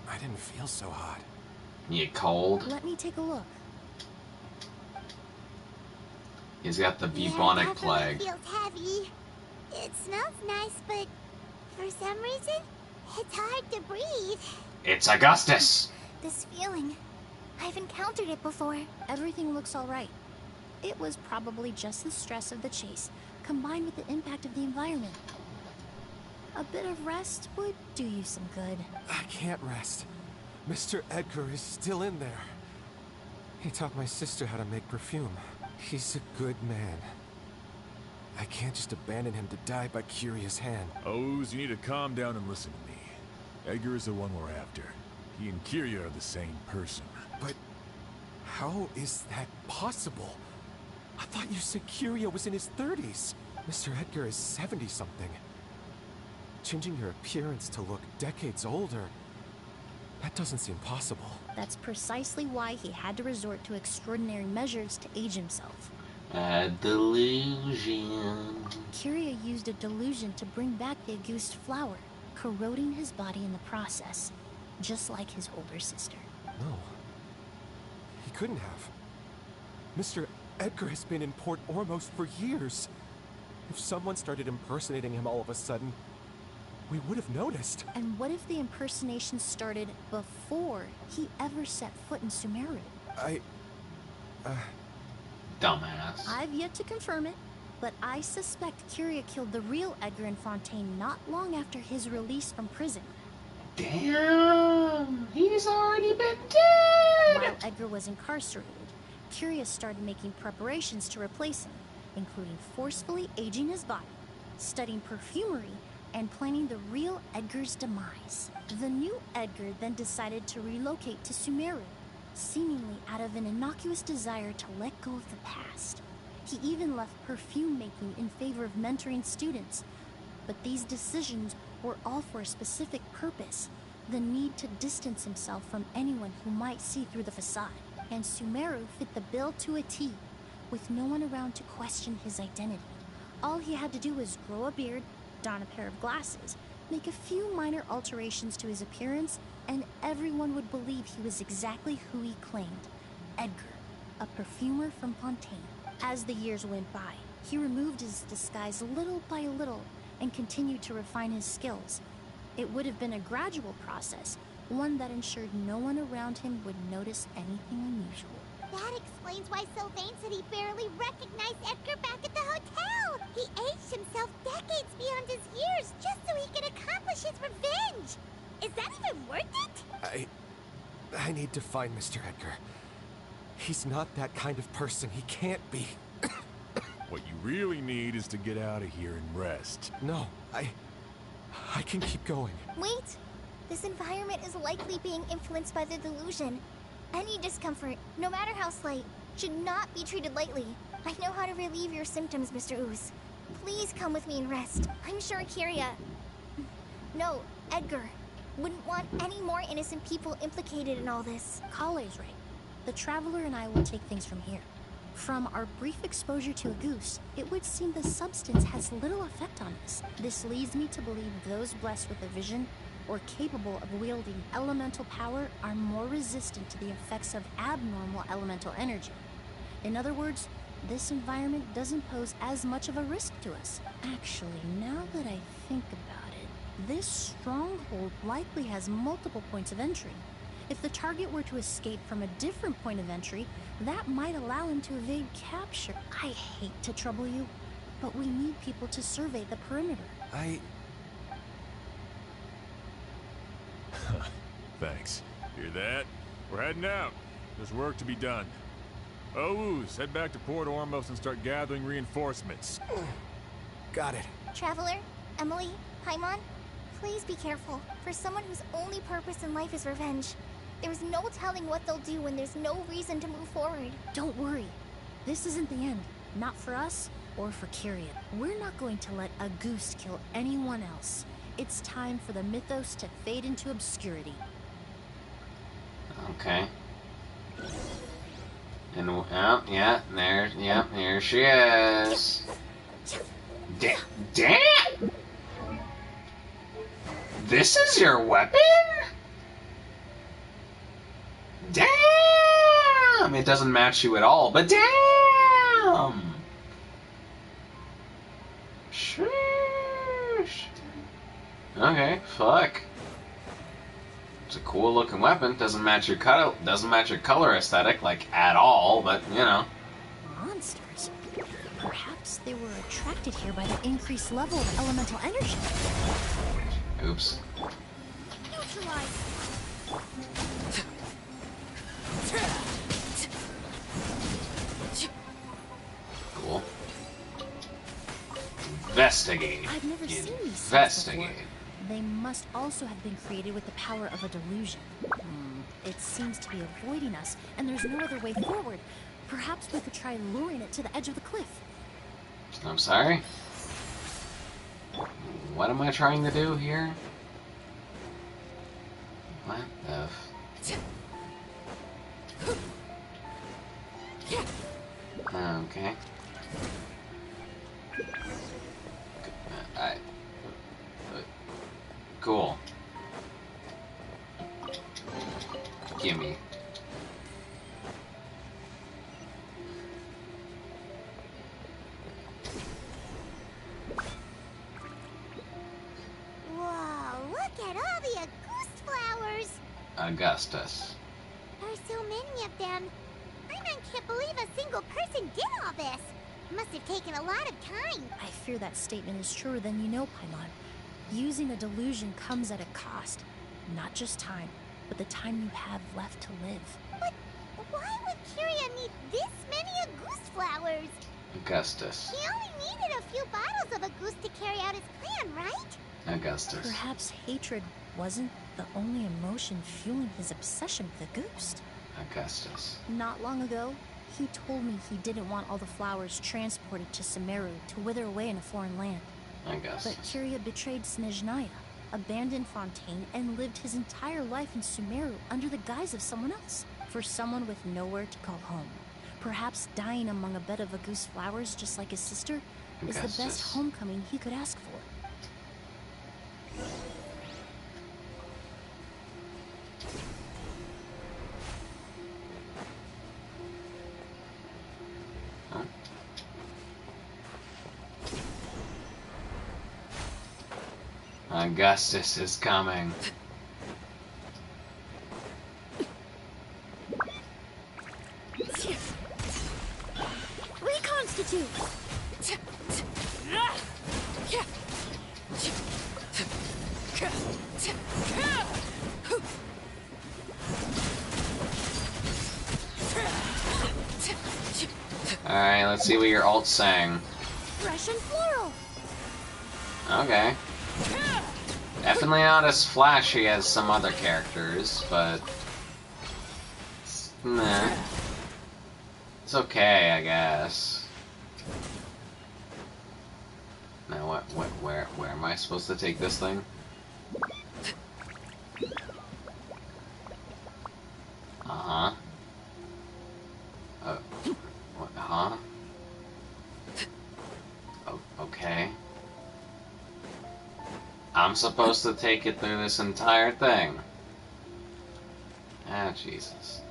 I didn't feel so hot. You cold? Let me take a look. He's got the bubonic plague. It feels heavy. It smells nice, but for some reason, it's hard to breathe. It's Augustus! This feeling, I've encountered it before. Everything looks all right. It was probably just the stress of the chase, combined with the impact of the environment. A bit of rest would do you some good. I can't rest. Mr. Edgar is still in there. He taught my sister how to make perfume. He's a good man. I can't just abandon him to die by Curia's hand. Oz, you need to calm down and listen to me. Edgar is the one we're after. He and Kiria are the same person. But how is that possible? I thought you said Kiria was in his 30s. Mr. Edgar is 70-something. Changing your appearance to look decades older, that doesn't seem possible. That's precisely why he had to resort to extraordinary measures to age himself. A delusion. Kiria used a delusion to bring back the Auguste flower, corroding his body in the process, just like his older sister. No. He couldn't have. Mr. Edgar has been in Port Ormos for years. If someone started impersonating him all of a sudden, we would have noticed. And what if the impersonation started before he ever set foot in Sumeru? Dumbass. I've yet to confirm it, but I suspect Kiria killed the real Edgar in Fontaine not long after his release from prison. Damn! He's already been dead! While Edgar was incarcerated, Kiria started making preparations to replace him, including forcefully aging his body, studying perfumery, and planning the real Edgar's demise. The new Edgar then decided to relocate to Sumeru, seemingly out of an innocuous desire to let go of the past. He even left perfume making in favor of mentoring students. But these decisions were all for a specific purpose: the need to distance himself from anyone who might see through the facade. And Sumeru fit the bill to a T, with no one around to question his identity. All he had to do was grow a beard, don a pair of glasses, make a few minor alterations to his appearance, and everyone would believe he was exactly who he claimed: Edgar, a perfumer from Fontaine. As the years went by, he removed his disguise little by little and continued to refine his skills. It would have been a gradual process, one that ensured no one around him would notice anything unusual. That explains why Sylvain said he barely recognized Edgar back at the hotel. He aged himself decades beyond his years just so he could accomplish his revenge. Is that even worth it? I need to find Mr. Edgar. He's not that kind of person. He can't be. What you really need is to get out of here and rest. No, I can keep going. Wait! This environment is likely being influenced by the delusion. Any discomfort, no matter how slight, should not be treated lightly. I know how to relieve your symptoms, Mr. Ooze. Please come with me and rest. I'm sure Kiria... No, Edgar wouldn't want any more innocent people implicated in all this. Kale's right. The Traveler and I will take things from here. From our brief exposure to a goose, it would seem the substance has little effect on us. This leads me to believe those blessed with a vision or capable of wielding elemental power are more resistant to the effects of abnormal elemental energy. In other words, this environment doesn't pose as much of a risk to us. Actually, now that I think about it, this stronghold likely has multiple points of entry. If the target were to escape from a different point of entry, that might allow him to evade capture. I hate to trouble you, but we need people to survey the perimeter. Thanks. Hear that? We're heading out. There's work to be done. Ooze, head back to Port Ormos and start gathering reinforcements. Got it. Traveler, Emily, Paimon, please be careful. For someone whose only purpose in life is revenge, there's no telling what they'll do when there's no reason to move forward. Don't worry. This isn't the end. Not for us or for Kiria. We're not going to let a goose kill anyone else. It's time for the mythos to fade into obscurity. Okay. And here she is. Damn! This is your weapon? Damn! It doesn't match you at all, but damn! Sheesh. Okay, fuck. It's a cool looking weapon. Doesn't match your color aesthetic like at all, but you know. monsters. Perhaps they were attracted here by the increased level of elemental energy. Oops. Neutralize. Cool. Investigate. I've never seen these sets Investigate. before. They must also have been created with the power of a delusion. It seems to be avoiding us, and there's no other way forward. Perhaps we could try luring it to the edge of the cliff. I'm sorry? What am I trying to do here? What the f... Okay. Cool. Gimme. Whoa, look at all the Auguste flowers. Augustus. There are so many of them. I can't believe a single person did all this. Must have taken a lot of time. I fear that statement is truer than you know, Paimon. Using a delusion comes at a cost. Not just time, but the time you have left to live. But why would Kyria need this many Auguste flowers? Augustus. He only needed a few bottles of Auguste to carry out his plan, right? Augustus. Perhaps hatred wasn't the only emotion fueling his obsession with Auguste. Augustus. Not long ago, he told me he didn't want all the flowers transported to Sumeru to wither away in a foreign land. Augustus. But Kyria betrayed Snezhnaya, abandoned Fontaine, and lived his entire life in Sumeru under the guise of someone else. For someone with nowhere to call home. Perhaps dying among a bed of Auguste flowers just like his sister is the best homecoming he could ask for. Augustus is coming. Reconstitute! Alright, let's see what your alt's saying. Fresh and floral! Okay. Definitely not as flashy as some other characters, but... Nah. It's okay, I guess. Now where am I supposed to take this thing? Uh-huh. What, huh? Oh, okay. I'm supposed to take it through this entire thing. Ah, Jesus.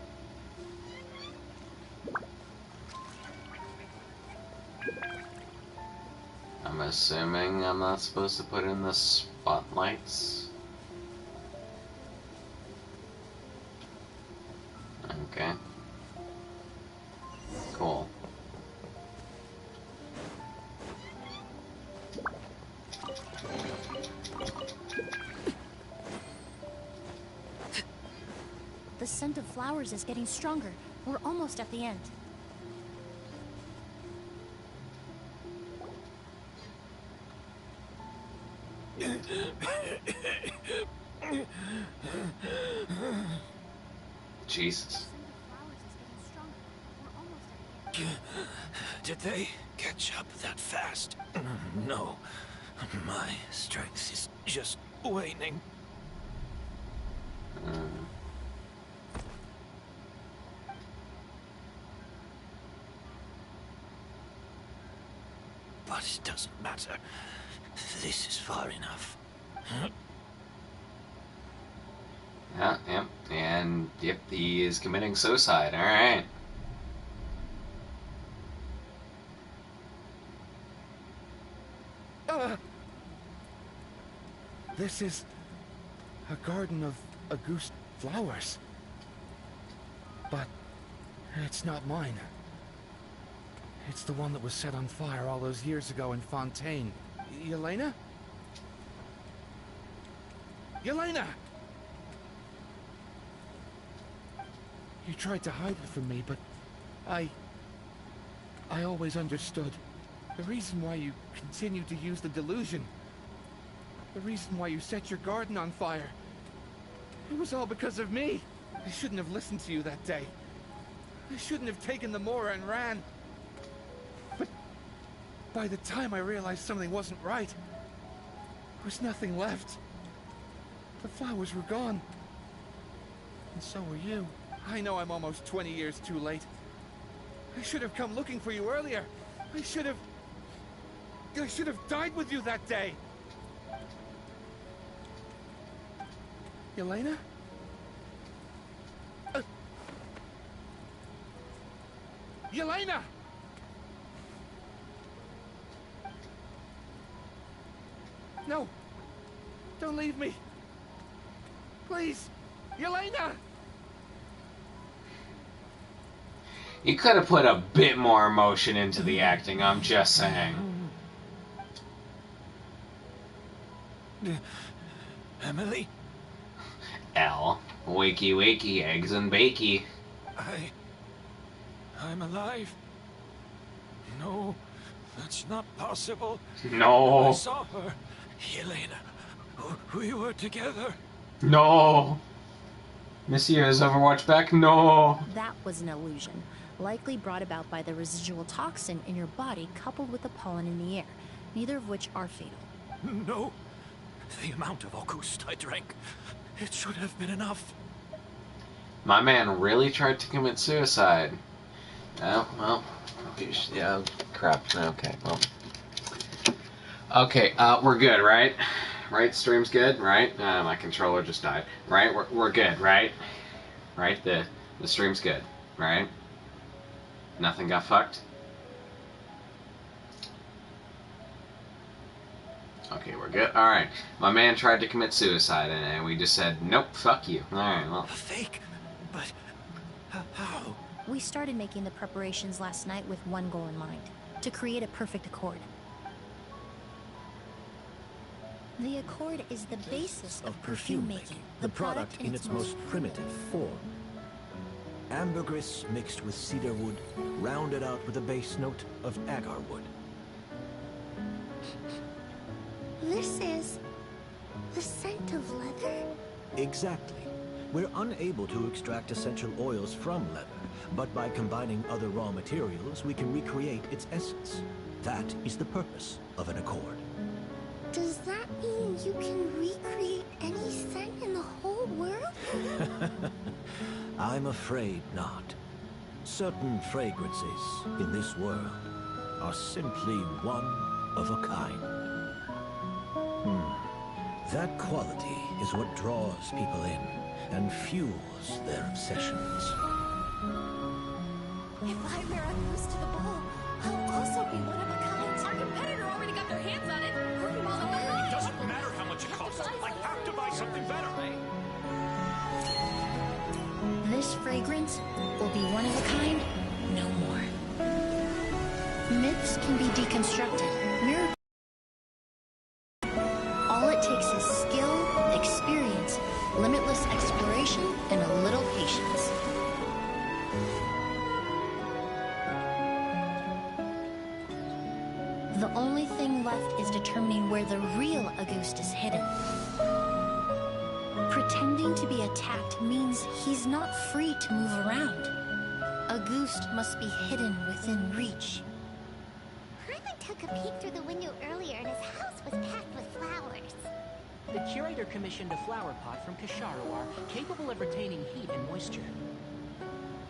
I'm assuming I'm not supposed to put in the spotlights. Okay. Cool. The scent of flowers is getting stronger. We're almost at the end. Jesus. Did they catch up that fast? No. My strength is just waning. But it doesn't matter. This is far enough. Yeah, yep, and yep, he is committing suicide, alright. This is a garden of Auguste flowers. But it's not mine. It's the one that was set on fire all those years ago in Fontaine. Yelena? Yelena! You tried to hide it from me, but I always understood. The reason why you continued to use the delusion, the reason why you set your garden on fire, it was all because of me. I shouldn't have listened to you that day. I shouldn't have taken the Mora and ran. But by the time I realized something wasn't right, there was nothing left. The flowers were gone. And so were you. I know I'm almost 20 years too late. I should have come looking for you earlier. I should have died with you that day. Yelena? Yelena! No! Don't leave me! Please! Yelena! You could have put a bit more emotion into the acting, I'm just saying. Emily? L. Wakey wakey, eggs and bakey. I'm alive. No, that's not possible. No. I saw her. Yelena. We were together. No. Monsieur, is Overwatch back? No. That was an illusion, likely brought about by the residual toxin in your body coupled with the pollen in the air, neither of which are fatal. No. The amount of August I drank, it should have been enough. My man really tried to commit suicide. Oh, well. Yeah, crap. Okay, well. Okay, we're good, right? Right, stream's good, right? My controller just died. Right, we're good, right? Right, the stream's good, right? Nothing got fucked? Okay, we're good. Alright, my man tried to commit suicide, and we just said, nope, fuck you. Alright, well. Fake? But how? We started making the preparations last night with one goal in mind, to create a perfect accord. The accord is the basis of perfume making, the product in its most primitive form. Ambergris mixed with cedar wood, rounded out with a base note of agar wood. This is the scent of leather? Exactly. We're unable to extract essential oils from leather, but by combining other raw materials, we can recreate its essence. That is the purpose of an accord. Does that mean you can recreate any scent in the whole world? I'm afraid not. Certain fragrances in this world are simply one of a kind. That quality is what draws people in and fuels their obsessions. If I wear a goose to the ball, I'll also be one of a kind. Our competitor already got their hands on it. It doesn't matter how much it costs. I have to buy something better. This fragrance will be one of a kind, no more. Myths can be deconstructed. All it takes is skill, experience, limitless exploration, and a little patience. The only thing left is determining where the real Auguste is hidden. Pretending to be attacked means he's not free to move around. Auguste must be hidden within reach. Paimon took a peek through the window earlier and his house was packed with flowers. The curator commissioned a flower pot from Kasharawar, capable of retaining heat and moisture.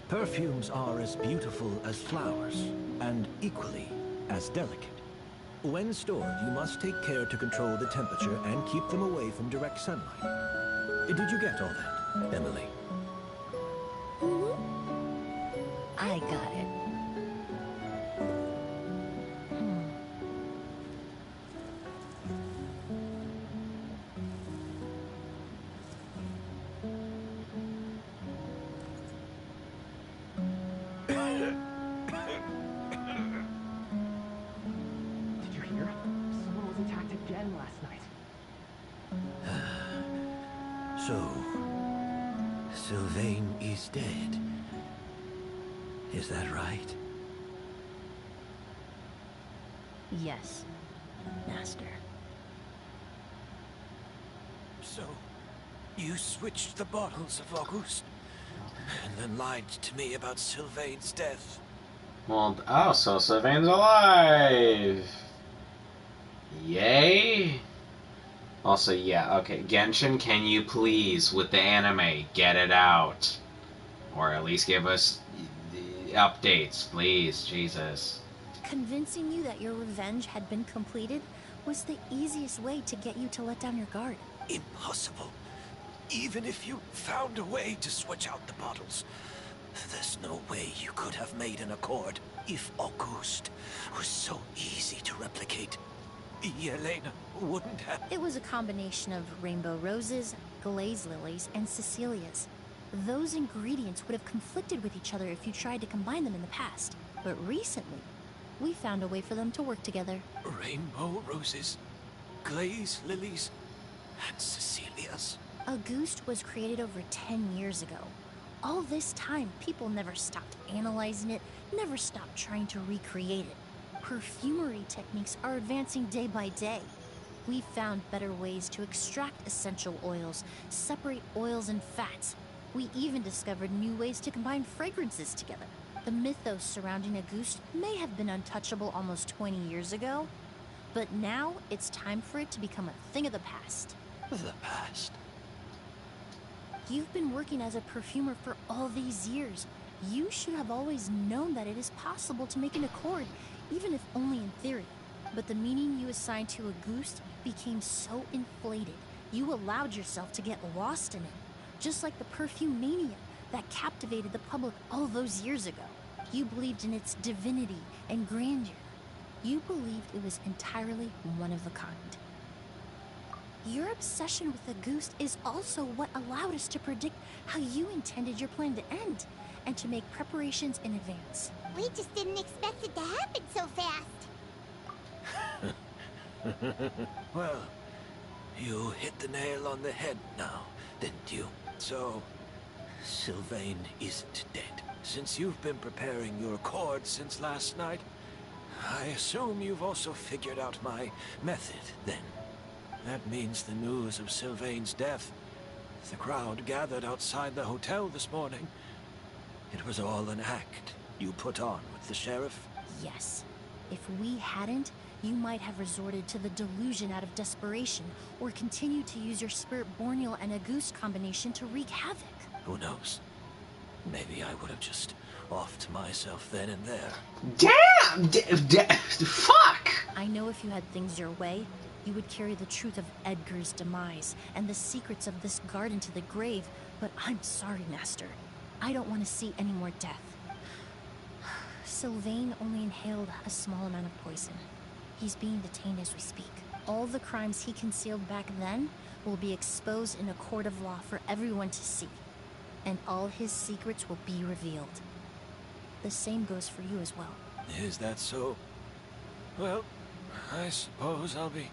Perfumes are as beautiful as flowers, and equally as delicate. When stored, you must take care to control the temperature and keep them away from direct sunlight. Did you get all that, Emily? I got it. again last night. So, Sylvain is dead. Is that right? Yes, Master. So, you switched the bottles of August, and then lied to me about Sylvain's death. Well, oh, so Sylvain's alive! Yay! Also, yeah, okay, Genshin, can you please, with the anime, get it out? Or at least give us updates, please, Jesus. Convincing you that your revenge had been completed was the easiest way to get you to let down your guard. Impossible. Even if you found a way to switch out the bottles, there's no way you could have made an accord. If August was so easy to replicate, Yelena wouldn't have... It was a combination of rainbow roses, glaze lilies, and Cecilias. Those ingredients would have conflicted with each other if you tried to combine them in the past. But recently, we found a way for them to work together. Rainbow roses, glaze lilies, and Cecilias. Auguste was created over 10 years ago. All this time, people never stopped analyzing it, never stopped trying to recreate it. Perfumery techniques are advancing day by day. We found better ways to extract essential oils, separate oils and fats. We even discovered new ways to combine fragrances together. The mythos surrounding Auguste may have been untouchable almost 20 years ago, but now it's time for it to become a thing of the past. The past? You've been working as a perfumer for all these years. You should have always known that it is possible to make an accord, even if only in theory. But the meaning you assigned to Auguste became so inflated, you allowed yourself to get lost in it. Just like the perfume mania that captivated the public all those years ago. You believed in its divinity and grandeur. You believed it was entirely one of a kind. Your obsession with Auguste is also what allowed us to predict how you intended your plan to end, and to make preparations in advance. We just didn't expect it to happen so fast. Well, you hit the nail on the head now, didn't you? So, Sylvain isn't dead. Since you've been preparing your accord since last night, I assume you've also figured out my method, then. That means the news of Sylvain's death. The crowd gathered outside the hotel this morning. It was all an act you put on with the sheriff? Yes. If we hadn't, you might have resorted to the delusion out of desperation, or continued to use your Spirit Borneal and Auguste combination to wreak havoc. Who knows? Maybe I would have just offed myself then and there. Damn! Fuck! I know if you had things your way, you would carry the truth of Edgar's demise and the secrets of this garden to the grave, but I'm sorry, Master. I don't want to see any more death. Sylvain only inhaled a small amount of poison. He's being detained as we speak. All the crimes he concealed back then will be exposed in a court of law for everyone to see. And all his secrets will be revealed. The same goes for you as well. Is that so? Well, I suppose I'll be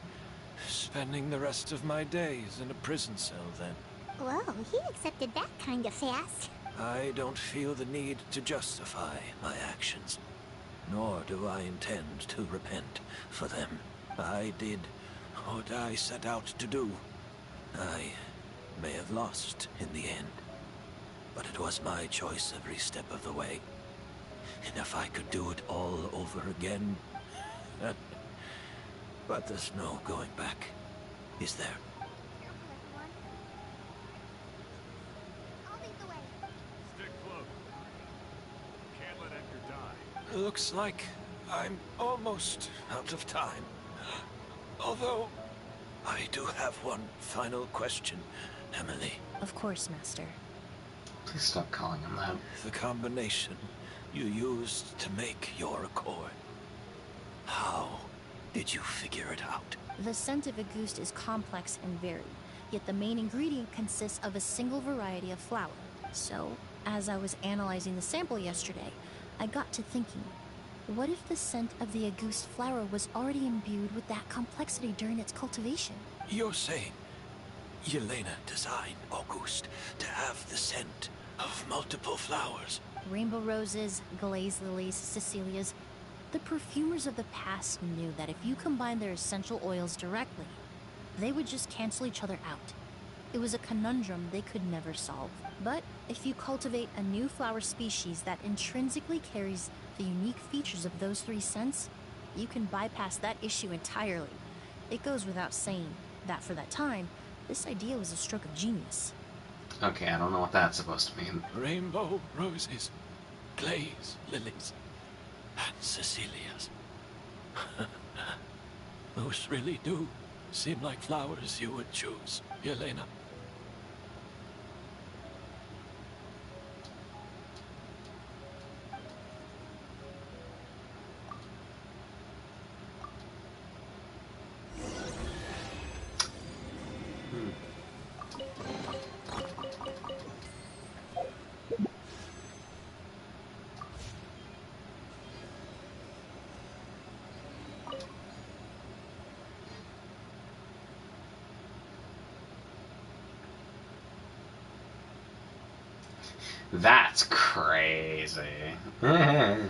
spending the rest of my days in a prison cell then. Whoa, he accepted that kind of fast. I don't feel the need to justify my actions, nor do I intend to repent for them. I did what I set out to do. I may have lost in the end, but it was my choice every step of the way. And if I could do it all over again... But there's no going back, is there? Stick close. Can't let Edgar die. Looks like I'm almost out of time. Although, I do have one final question, Emily. Of course, Master. Please stop calling him that. The combination you used to make your accord. How did you figure it out? The scent of Auguste is complex and varied, yet the main ingredient consists of a single variety of flower. So, as I was analyzing the sample yesterday, I got to thinking, What if the scent of the Auguste flower was already imbued with that complexity during its cultivation? You're saying Yelena designed Auguste to have the scent of multiple flowers? Rainbow roses, glazed lilies, Cecilias. The perfumers of the past knew that if you combined their essential oils directly, they would just cancel each other out. It was a conundrum they could never solve. But if you cultivate a new flower species that intrinsically carries the unique features of those three scents, you can bypass that issue entirely. It goes without saying that for that time, this idea was a stroke of genius. Okay, I don't know what that's supposed to mean. Rainbow roses, glaze lilies, and Cecilias. Those really do seem like flowers you would choose, Yelena. That's crazy. And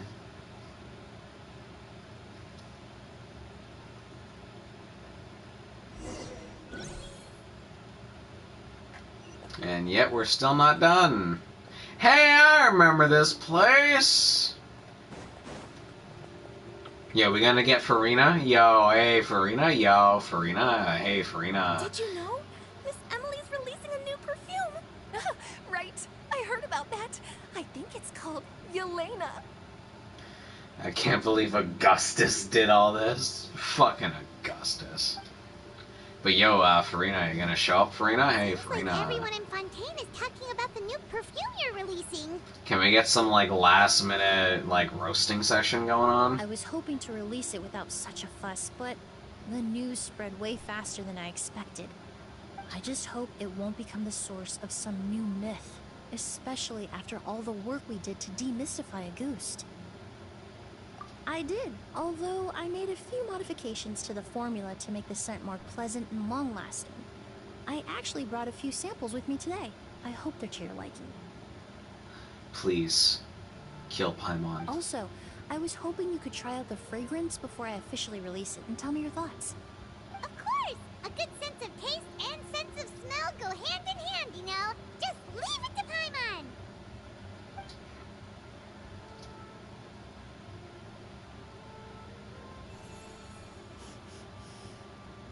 yet we're still not done. Hey, I remember this place. Yo, we gonna get Farina? Yo, hey, Farina. Yo, Farina. Hey, Farina. Did you know? Miss Emily's releasing a new perfume. Right. I heard about that. I think it's called Yelena. I can't believe Augustus did all this. Fucking Augustus. But yo, Farina, you gonna show up, Farina? Hey, Farina. Like everyone in Fontaine is talking about the new perfume you're releasing. Can we get some, like, last minute, like, roasting session going on? I was hoping to release it without such a fuss, but the news spread way faster than I expected. I just hope it won't become the source of some new myth, especially after all the work we did to demystify Auguste. I did, although I made a few modifications to the formula to make the scent more pleasant and long-lasting. I actually brought a few samples with me today. I hope they're to your liking. Please, kill Paimon. Also, I was hoping you could try out the fragrance before I officially release it and tell me your thoughts. Of course! A good sense of taste and sense of smell go hand in hand, you know? Just leave it to Paimon!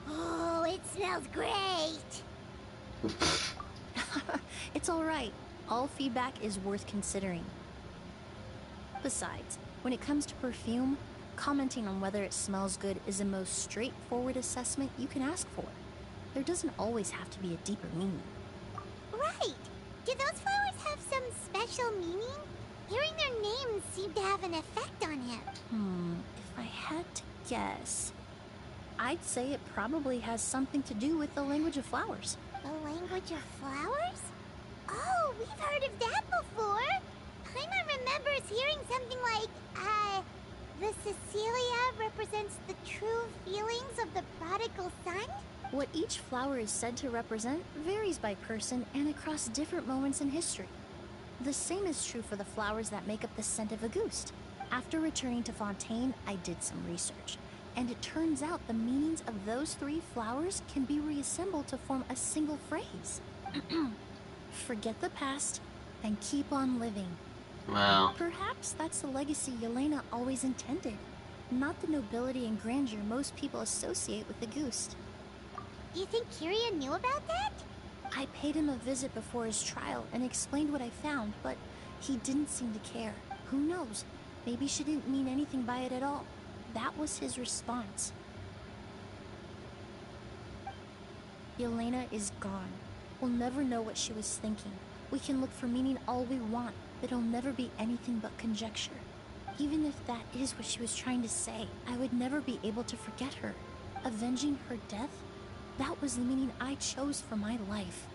Oh, it smells great! It's alright. All feedback is worth considering. Besides, when it comes to perfume, commenting on whether it smells good is the most straightforward assessment you can ask for. There doesn't always have to be a deeper meaning. Right! Do those flowers have some special meaning? Hearing their names seemed to have an effect on him. If I had to guess, I'd say it probably has something to do with the language of flowers. The language of flowers? Oh, we've heard of that before! Paimon remembers hearing something like, the Cecilia represents the true feelings of the prodigal son? What each flower is said to represent varies by person and across different moments in history. The same is true for the flowers that make up the scent of Auguste. After returning to Fontaine, I did some research, and it turns out the meanings of those three flowers can be reassembled to form a single phrase. Forget the past and keep on living. Well, perhaps that's the legacy Yelena always intended, not the nobility and grandeur most people associate with Auguste. Do you think Kyria knew about that? I paid him a visit before his trial and explained what I found, but he didn't seem to care. Who knows? Maybe she didn't mean anything by it at all. That was his response. Yelena is gone. We'll never know what she was thinking. We can look for meaning all we want, but it'll never be anything but conjecture. Even if that is what she was trying to say, I would never be able to forget her. Avenging her death? That was the meaning I chose for my life.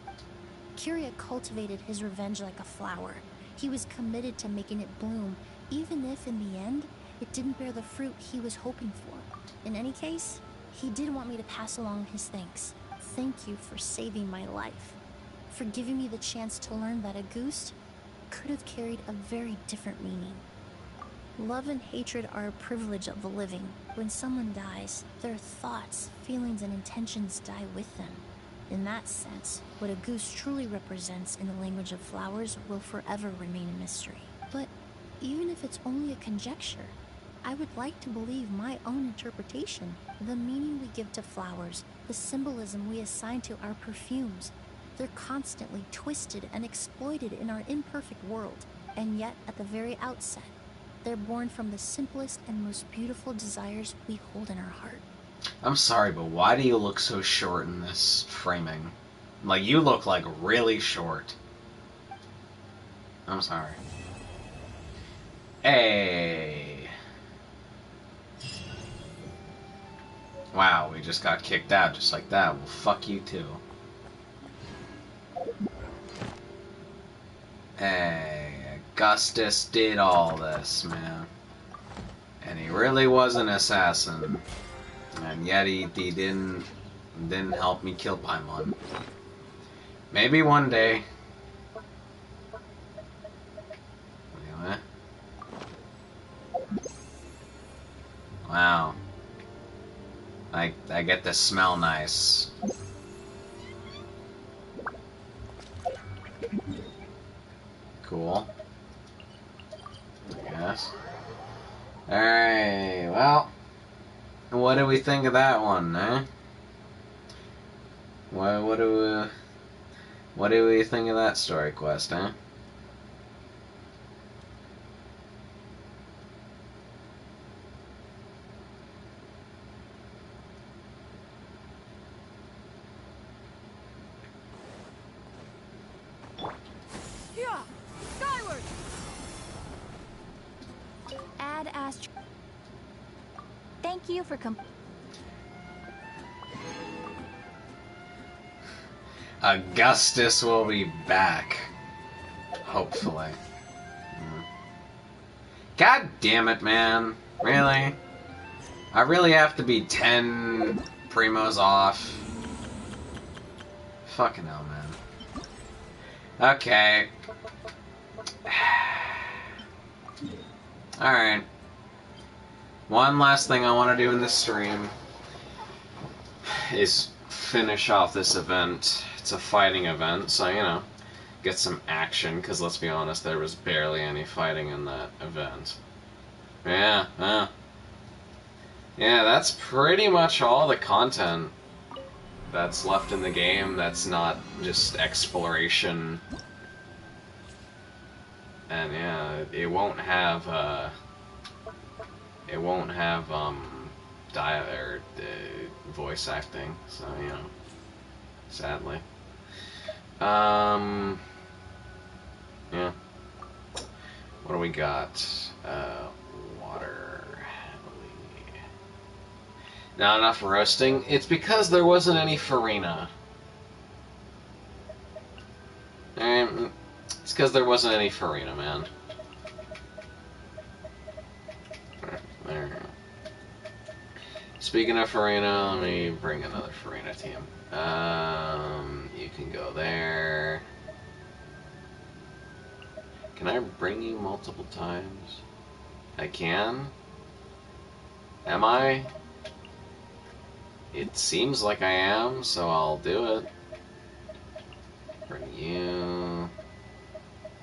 Kyria cultivated his revenge like a flower. He was committed to making it bloom, even if in the end, it didn't bear the fruit he was hoping for. In any case, he did want me to pass along his thanks. Thank you for saving my life, for giving me the chance to learn that a goose could have carried a very different meaning. Love and hatred are a privilege of the living. When someone dies, their thoughts, feelings, and intentions die with them. In that sense, what a goose truly represents in the language of flowers will forever remain a mystery. But even if it's only a conjecture, I would like to believe my own interpretation. The meaning we give to flowers, the symbolism we assign to our perfumes, they're constantly twisted and exploited in our imperfect world. And yet, at the very outset, they're born from the simplest and most beautiful desires we hold in our heart. I'm sorry, but why do you look so short in this framing? Like, you look like really short. I'm sorry. Hey. Wow, we just got kicked out just like that. Well, fuck you too. Hey, Augustus did all this, man. And he really was an assassin. And yet he didn't help me kill Paimon. Maybe one day. Anyway. Wow. I get to smell nice. Cool. I guess. Alright, well. What do we think of that one, eh? What do we think of that story quest, eh? Yeah, skyward. Ad Astra. Thank you for Augustus will be back. Hopefully. God damn it, man. Really? I really have to be 10 primos off? Fucking hell, man. Okay. Alright. One last thing I want to do in this stream is finish off this event. It's a fighting event, so, you know, get some action, because let's be honest, there was barely any fighting in that event. Yeah, yeah, that's pretty much all the content that's left in the game that's not just exploration. And yeah, it won't have voice acting, so, you know, sadly. Yeah. What do we got? Water. Not enough roasting? It's because there wasn't any farina. It's because there wasn't any farina, man. There. Speaking of farina, let me bring another farina team. You can go there. Can I bring you multiple times? I can? Am I? It seems like I am, so I'll do it. Bring you...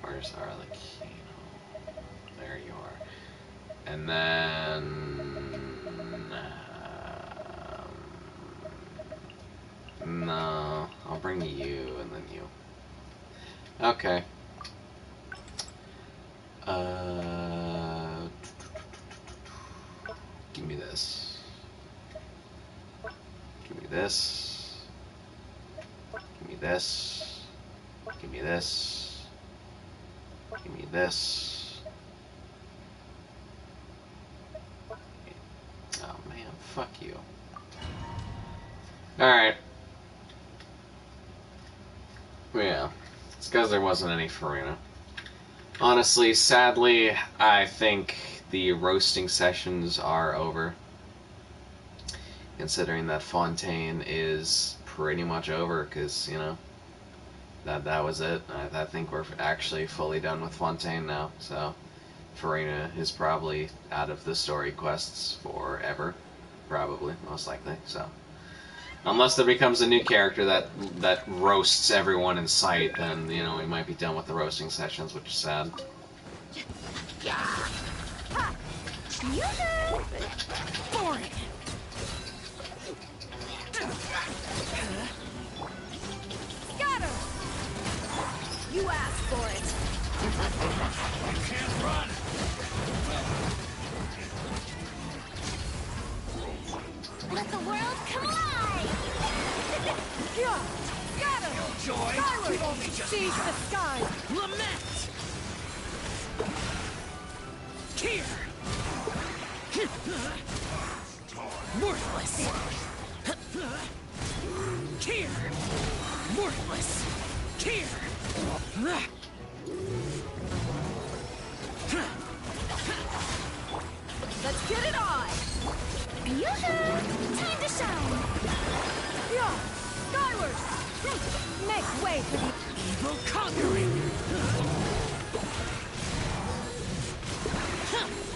Where's Arlecchino? There you are. And then... no, I'll bring you and then you. Okay. Give me this. Give me this. Give me this. Give me this. Give me this. Oh man, fuck you. Alright. Yeah. It's because there wasn't any farina. Honestly, sadly, I think the roasting sessions are over. Considering that Fontaine is pretty much over, because, you know, that was it. I think we're actually fully done with Fontaine now, so Farina is probably out of the story quests forever. Probably, most likely, so. Unless there becomes a new character that roasts everyone in sight, then, you know, we might be done with the roasting sessions, which is sad. Boring. Scatter! You asked for it. You can't run! Let the world come alive! Yeah! Scatter! Joy! Skyward! Seize the skies! Lament! Here! Worthless! Here! Worthless! Here! Let's get it on! Yoo-hoo! Time to shine! Yeah! Skyward! Make way for the Evil conquering!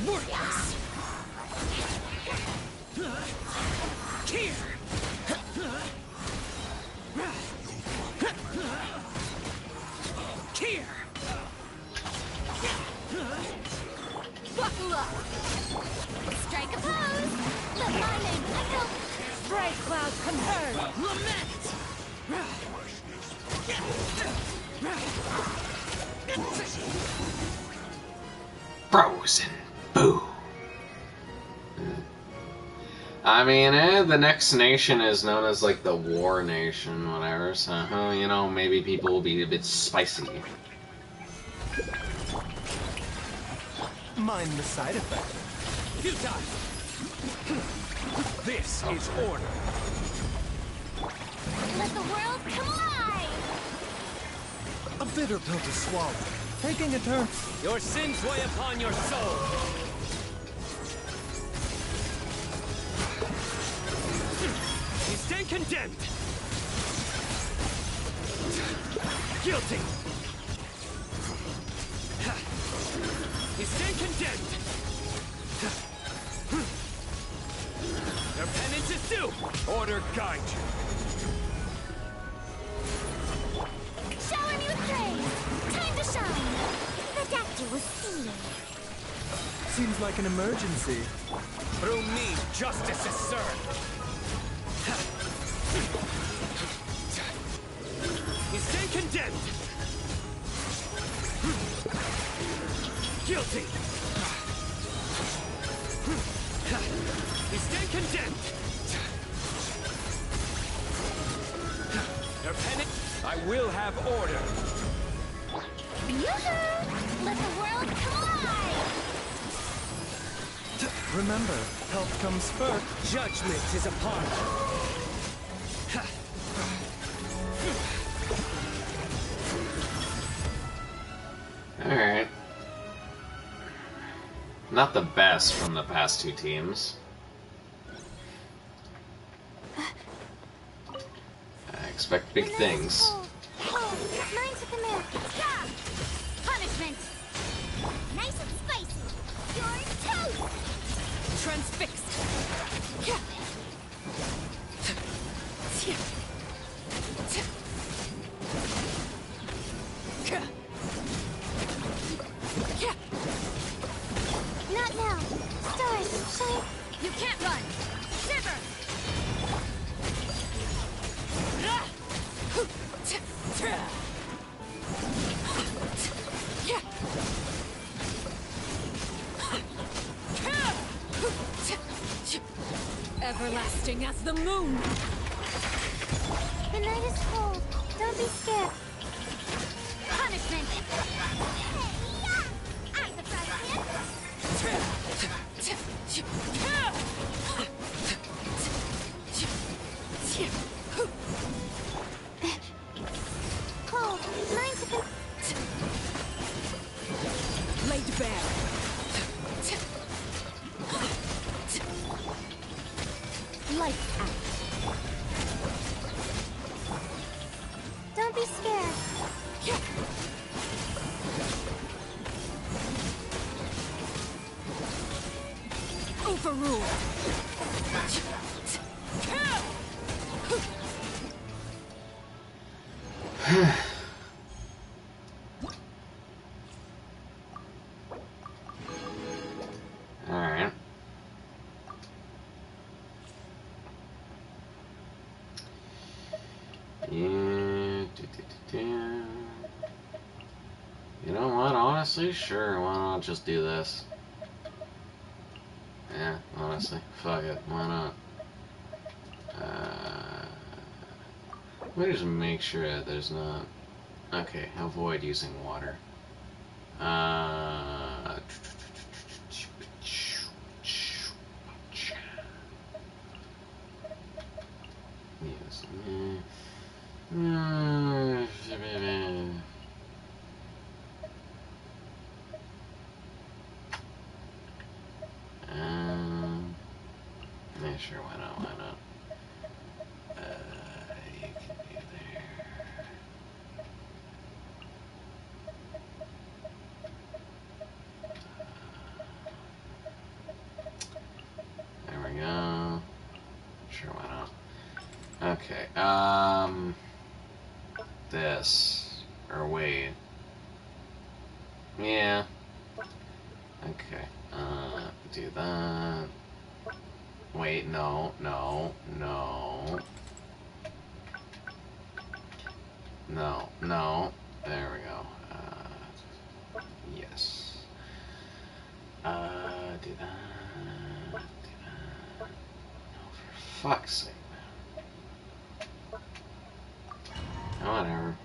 Worthless! Here! Here! Buckle up! Strike a pose! Let my name echo! Bright clouds converge! Lament! Frozen. Boo. I mean, the next nation is known as, like, the War Nation, whatever, so, you know, maybe people will be a bit spicy. Mind the side effect. Futile! This is order. Let the world come alive! A bitter pill to swallow. Taking a turn. Your sins weigh upon your soul. You stand condemned. Guilty. You stand condemned. Your penance is due. Order guide you. Shower me with praise! Time to shine! The doctor will see you. Seems like an emergency. Through me, justice is served. You stand condemned. Guilty. You stand condemned. Your penance. I will have order. Yoo-hoo! Let the world come alive! Remember, health comes first. Judgment is upon you. Alright. Not the best from the past two teams. I expect big things. Oh, mine to the milk. Stop! Punishment! Nice and spicy. Your toast! transfixed. Not now. Stars, shine. You can't run. Shiver. Everlasting as the moon. The night is cold. Don't be scared. Punishment. I'm the president. Cold. Mine to Laid bare. Don't be scared. Overruled. Alright. Yeah. You know what? Honestly, sure. Why not just do this? Yeah, honestly. Fuck it. Why not? Let me just make sure that there's not... Okay, avoid using water. Yes. Yeah, sure, why not, why not? You can be there. There we go. Sure, why not? Okay, this. Or wait. Yeah. Okay, do that. Wait, no, no, no. No, no. There we go. Yes. Do that. Do that. No, for fuck's sake, man. Oh, whatever.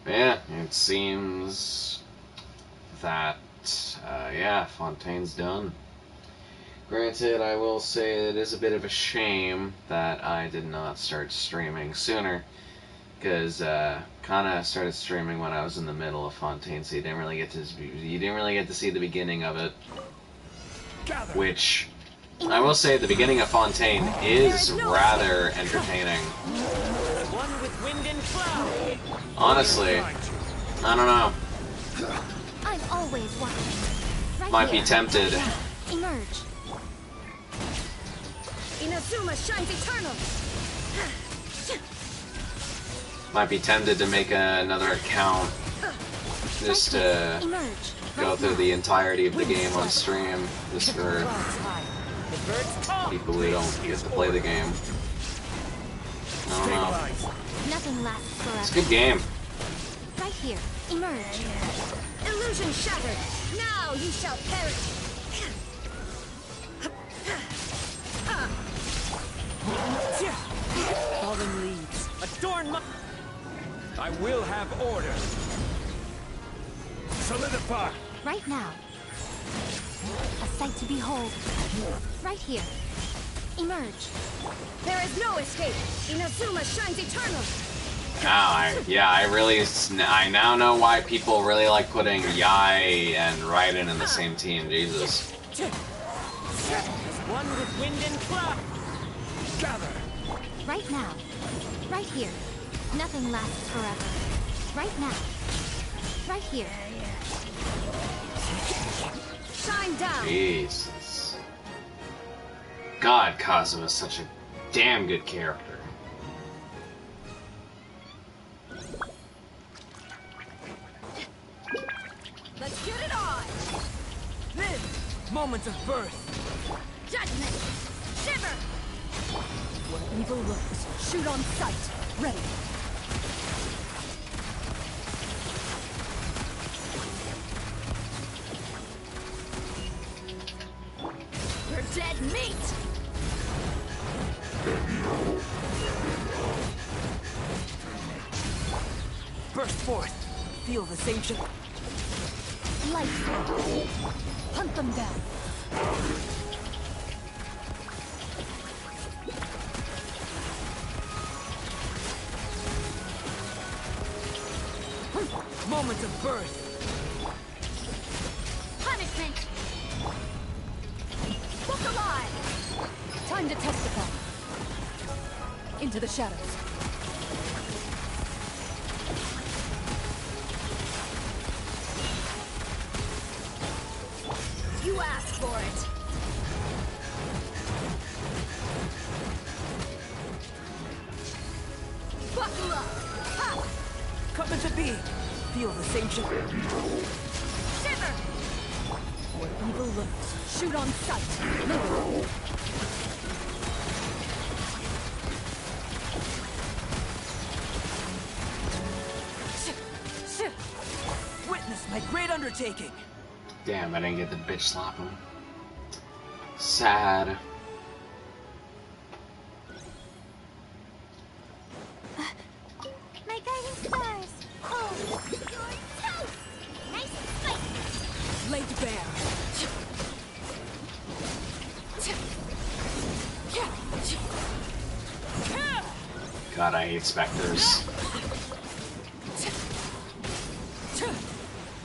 Yeah, it seems that, yeah, Fontaine's done. Granted, I will say it is a bit of a shame that I did not start streaming sooner, because kind of started streaming when I was in the middle of Fontaine, so you didn't really get to see the beginning of it. Which I will say, the beginning of Fontaine is rather entertaining. Honestly, I don't know. I'm always watching. Right Might be here. tempted. Emerge. Inazuma shines eternal. Might be tempted to make another account just to go through the entirety of the game on stream, just for people who don't get to play the game. I don't know. Nothing lasts forever. It's a good game. Right here. Emerge. Illusion shattered. Now you shall perish. Fallen leaves. Adorn my... I will have order. Solidify. Right now. A sight to behold. Right here. Emerge. There is no escape. Inazuma shines eternal. I now know why people really like putting Yai and Raiden in the same team. Jesus. One with wind and cloud. Gather. Right now. Right here. Nothing lasts forever. Right now. Right here. Shine down. Jesus. God, Kazuma's such a damn good character. Let's get it on. This moment of birth. Judgment. Shiver. Where evil lurks, shoot on sight. Ready. We're dead meat. Burst forth. Feel this ancient... Light. Hunt them down. Moment of birth. Punishment. Look alive. Time Time to testify. Into the shadows. You asked for it. Buckle up. Ha! Coming to be. Feel the same shiver. Shiver! Where evil lurks, shoot on sight. Move. Witness my great undertaking. Damn, I didn't get the bitch slap him. Sad. My guiding stars. Oh, you're toast. Nice and spicy. Laid bare. God, I hate specters.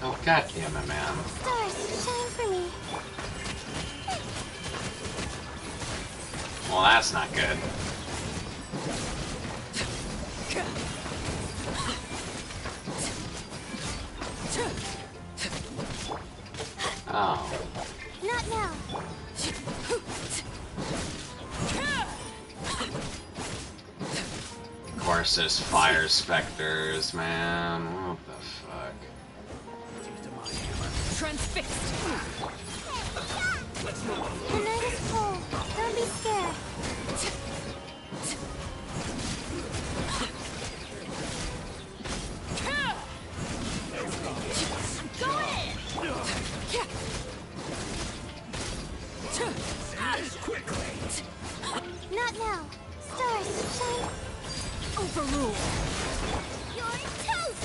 Oh, god damn it, man. Stars, shine for me. Well, that's not good. Oh. Not now. Of course, there's fire specters, man. What the fuck? Transfixed. The night is cold. Don't be scared. Go in! Not now. Stars, shine. Overrule. You're toast!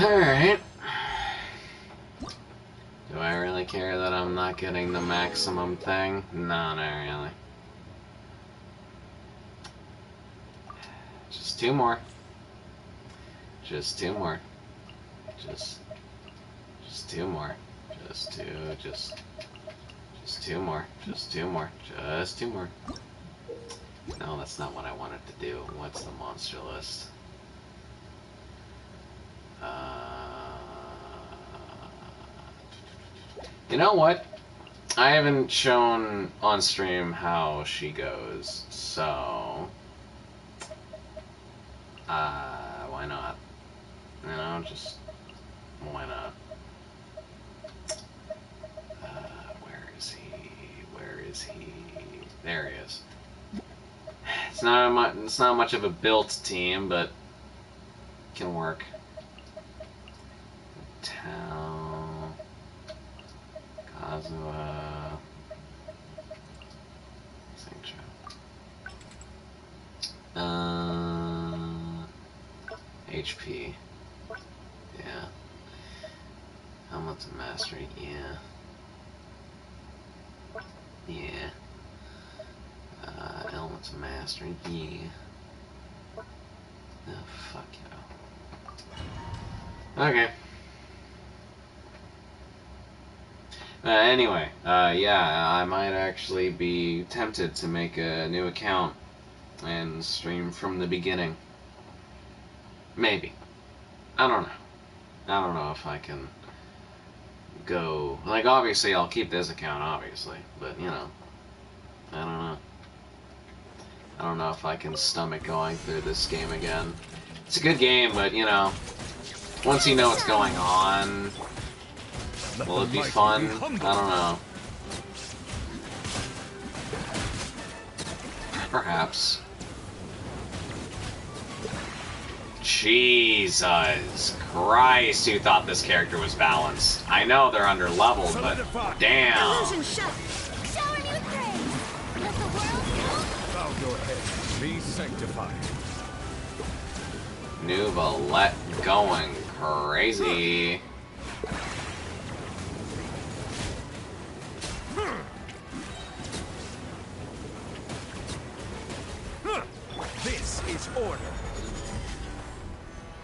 Alright. Do I really care that I'm not getting the maximum thing? No, not really. Just two more. Just two more. Just two more. Just two more. Just two more. Just two more. No, that's not what I wanted to do. What's the monster list? You know what? I haven't shown on stream how she goes, so why not? You know, just why not? Where is he? Where is he? There he is. It's not much of a built team, but can work. Town, Kazuha, HP, yeah. Helmets of Mastery, yeah. Yeah. Elements of Mastery, yeah. Oh, fuck yeah. Okay. Anyway, yeah, I might actually be tempted to make a new account and stream from the beginning. Maybe. I don't know. I don't know if I can go... Like, obviously, I'll keep this account, obviously. But, you know, I don't know. I don't know if I can stomach going through this game again. It's a good game, but, you know, once you know what's going on... Will it be fun? I don't know. Perhaps. Jesus Christ, who thought this character was balanced? I know they're under leveled, but damn. Illusion shut. Shower me with praise. Let the world know. Bow your head. Be sanctified. Nuvalette going crazy. order.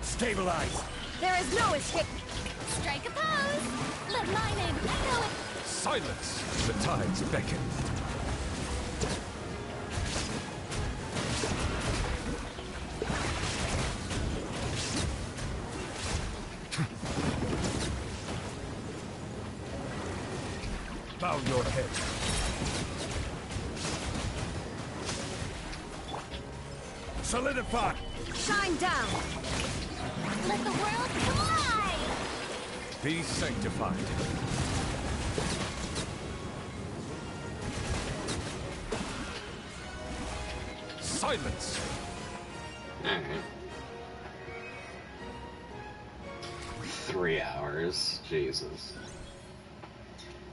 Stabilize. There is no escape. Strike a pose. Let mine in. Echo it. Silence. The tides beckon. Bow your head. Solidify. Shine down. Let the world fly. Be sanctified. Silence. Alright. 3 hours. Jesus.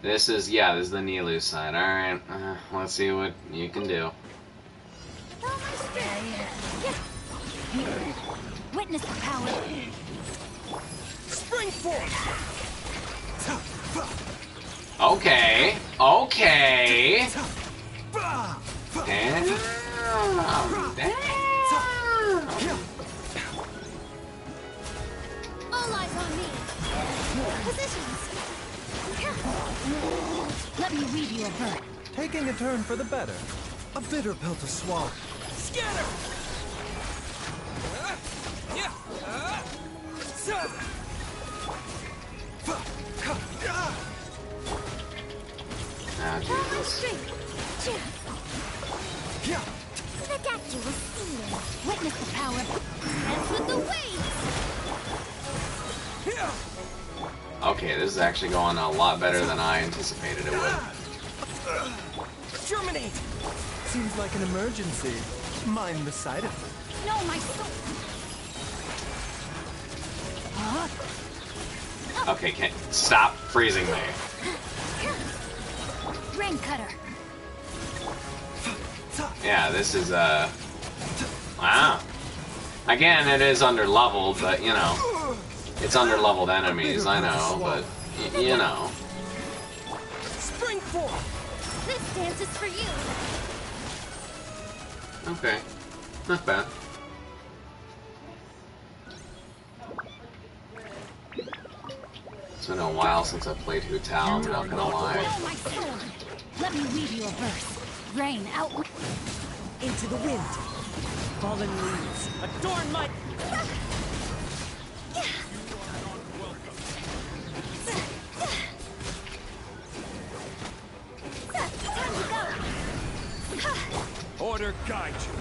This is the Nilu side. Alright, let's see what you can do. Witness the power. Spring force. Okay. Okay. Damn. Damn. All eyes on me. Positions. Let me read you a verse. Taking a turn for the better. A bitter pill to swallow. Scatter! Ah, Jesus. The doctor was sealing. Witness the power. And with the waves. Okay, this is actually going a lot better than I anticipated it would. Germinate! Seems like an emergency. Mind the side effect. No, my soul. Okay, can't stop freezing me. Rain cutter. Yeah, this is wow. Again, it is under leveled, but you know, it's under leveled enemies. I know, but you know. Spring forth. This dance is for you. Okay, not bad. It's been a while since I played Hu Tao, I'm not gonna lie. No, my sword. Let me read you a verse. Rain out. Into the wind. Fallen leaves. Adorn my... Order guide you.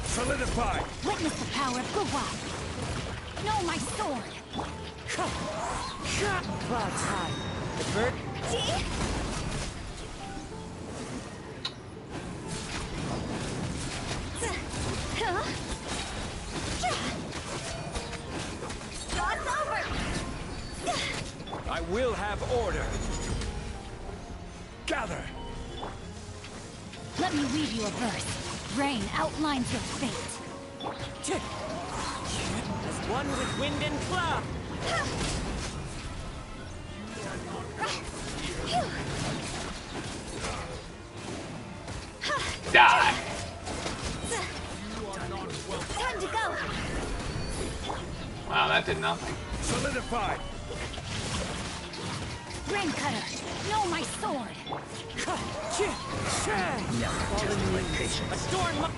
Solidify. Witness the power of Guwa. No, my sword. Clouds high. The bird... Job's over. I will have order. Gather. Let me read you a verse. Rain outlines your fate. As one with wind and cloud. Die. Time to go. Wow, that did nothing. Solidify. Rain cutter. No, my sword. Fallen leaves. Adorn my...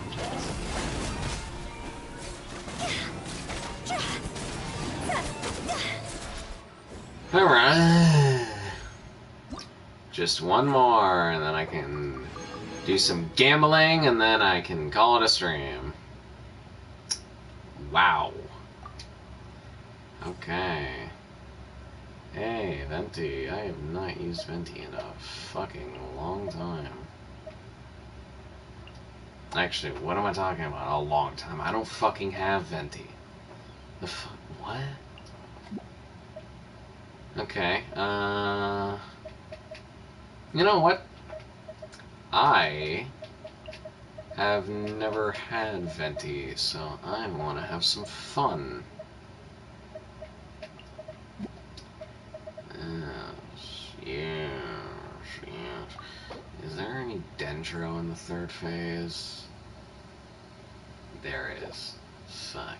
Alright. Just one more, and then I can do some gambling, and then I can call it a stream. Wow. Okay. Hey, Venti. I have not used Venti in a fucking long time. Actually, what am I talking about? A long time. I don't fucking have Venti. The fuck? What? Okay, you know what? I have never had Venti, so I want to have some fun. Yes. Is there any Dendro in the third phase? there it is. Fuck.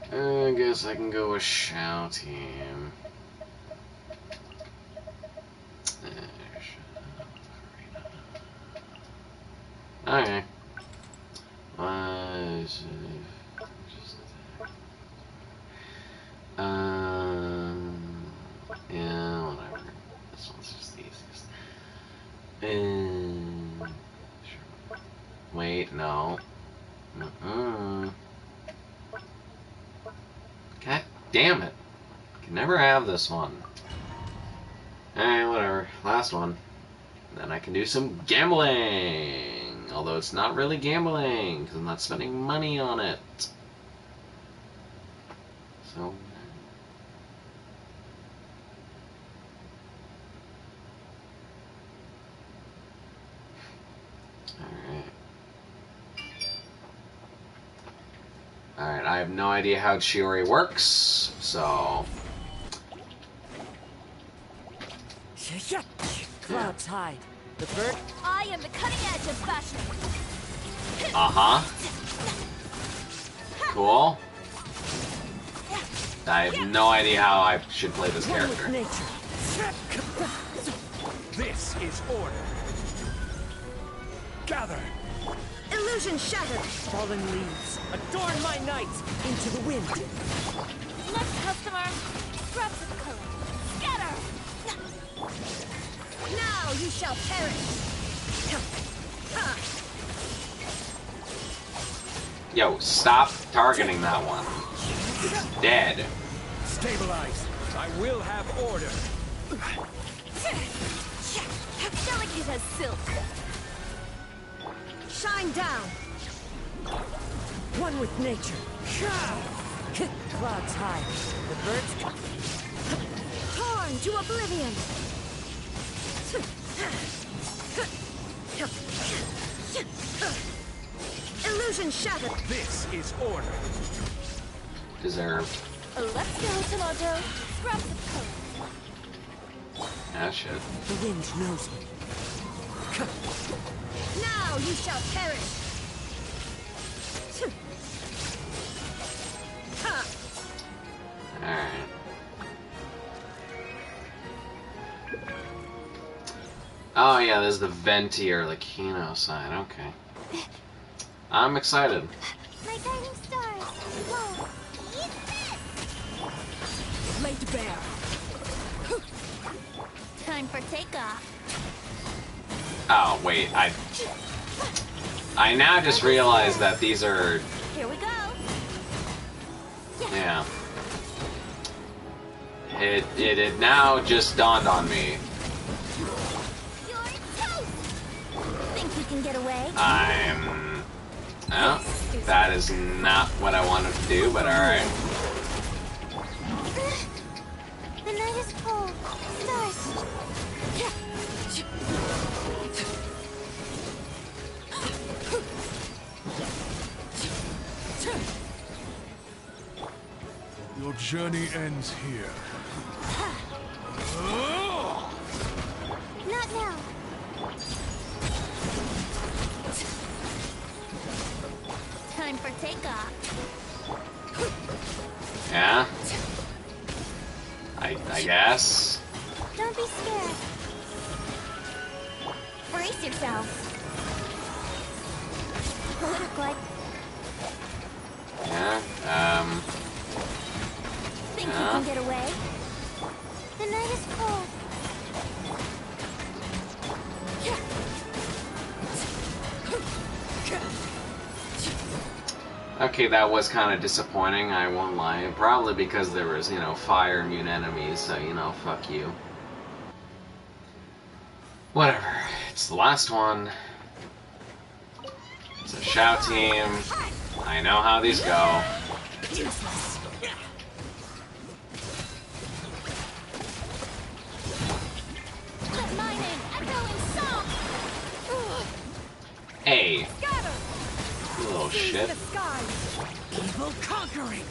I guess I can go with Shao Team. Okay. Yeah, whatever. This one's just the easiest. Sure. Wait, no. God damn it. Can never have this one. Alright, whatever. Last one. Then I can do some gambling. Although it's not really gambling, because I'm not spending money on it. So... Alright, I have no idea how Chiori works, so... Clouds hide. The bird? I am the cutting edge of fashion. Uh-huh. Cool. I have no idea how I should play this character. This is order. Gather. Illusion shattered. Fallen leaves. Adorn my night. Into the wind. Next customer. Scraps of color. Scatter. Now you shall perish. Yo, stop targeting that one. Dead. Stabilize. I will have order. Delicate as silk. Shine down. One with nature. Clouds high. The birds Torn to oblivion. Illusion shattered. This is order. Deserved. Let's go, Tomato. Scraps of color. Ah, shit. The wind knows me. Now you shall perish. Alright. Oh yeah, there's the Venti or the Kino side, okay. I'm excited. My guiding stars. Whoa. Eat this. Laid bare. Time for takeoff. Oh, wait, I now just realized that these are... Here we go. Yeah. It had now just dawned on me. You're toast. Think you can get away? Oh, that is not what I wanted to do, but alright. The night is cold. Stars. Your journey ends here. Not now. Time for takeoff. Yeah? I guess. Don't be scared. Brace yourselves. Look like. Yeah, Think you can get away? The night is cold. Okay, that was kind of disappointing, I won't lie. Probably because there was, you know, fire immune enemies, so, you know, fuck you. Whatever. It's the last one. It's a Shao team. I know how these go. Let my name echo in song. Hey. Scatter. You little shit. The sky. Evil conquering.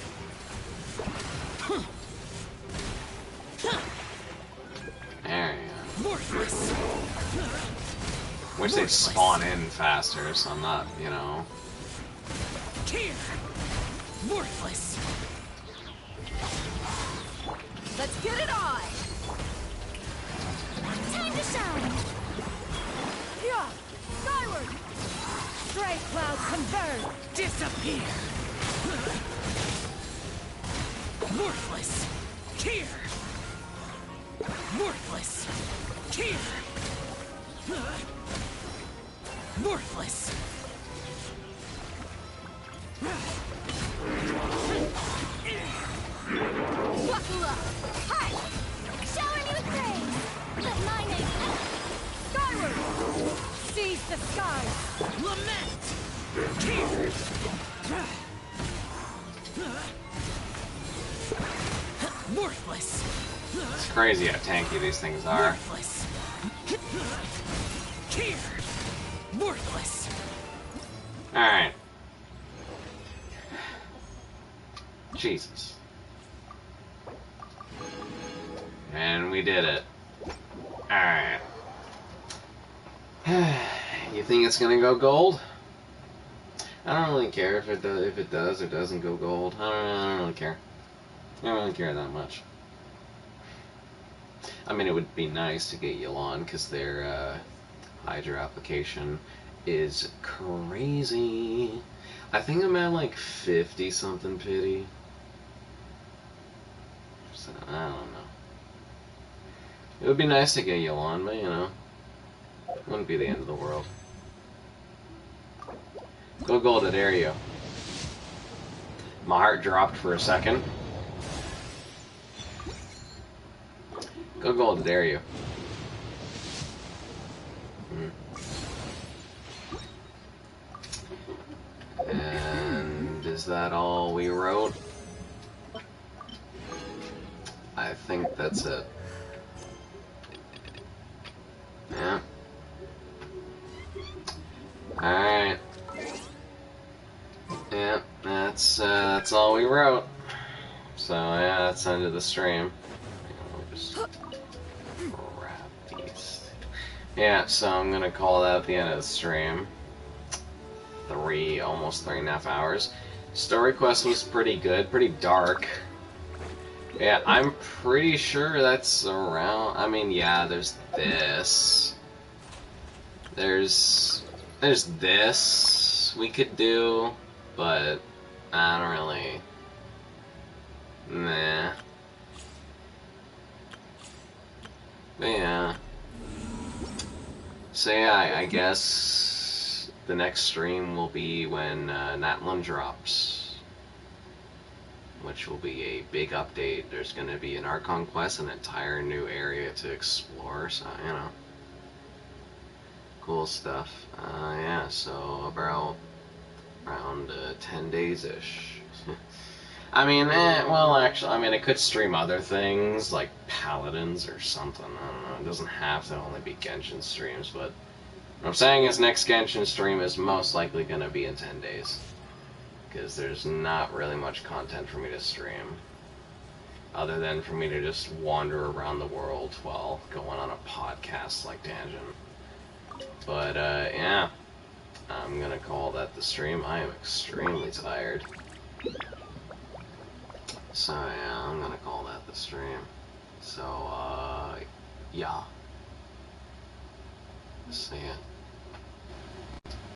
There you go. Morpheus. Wish they'd spawn in faster, so I'm not, you know. Here! Worthless! Let's get it on! Time to shine! Yeah! Skyward! Stray cloud converge! Disappear! Worthless! Here! Worthless! Here! Worthless! Buckle up! Hi! Shower me with praise! Let my name Skyward! Seize the skies! Lament! Here! Worthless! It's crazy how tanky these things are. Worthless! Here! Worthless! Alright. Jesus. And we did it. Alright. You think it's gonna go gold? I don't really care if it does or doesn't go gold. I don't really care. I don't really care that much. I mean, it would be nice to get Yelan because their Hydra application is crazy. I think I'm at like 50 something pity. So, I don't know. It would be nice to get Yelan, but you know, it wouldn't be the end of the world. Go gold, I dare you. My heart dropped for a second. Go gold, I dare you. And is that all we wrote? I think that's it. Yeah. Alright. Yeah, that's all we wrote. So yeah, that's the end of the stream. Just grab these. Yeah, so I'm gonna call that the end of the stream. Almost 3.5 hours. Story quest was pretty good, pretty dark. Yeah, I'm pretty sure that's around. I mean, yeah, there's this. There's this we could do, but I don't really. Nah. But yeah. So yeah, I guess the next stream will be when Natlin drops, which will be a big update. There's going to be an Archon quest, an entire new area to explore, so, you know, cool stuff. Yeah, so about around 10 days-ish. I mean, well, actually, I mean, I could stream other things, like Paladins or something. I don't know. It doesn't have to only be Genshin streams, but what I'm saying is next Genshin stream is most likely going to be in 10 days. Because there's not really much content for me to stream. Other than for me to just wander around the world while going on a podcast like Tangent. But, yeah. I'm going to call that the stream. I am extremely tired. So, yeah, I'm gonna call that the stream. So, yeah. So, yeah.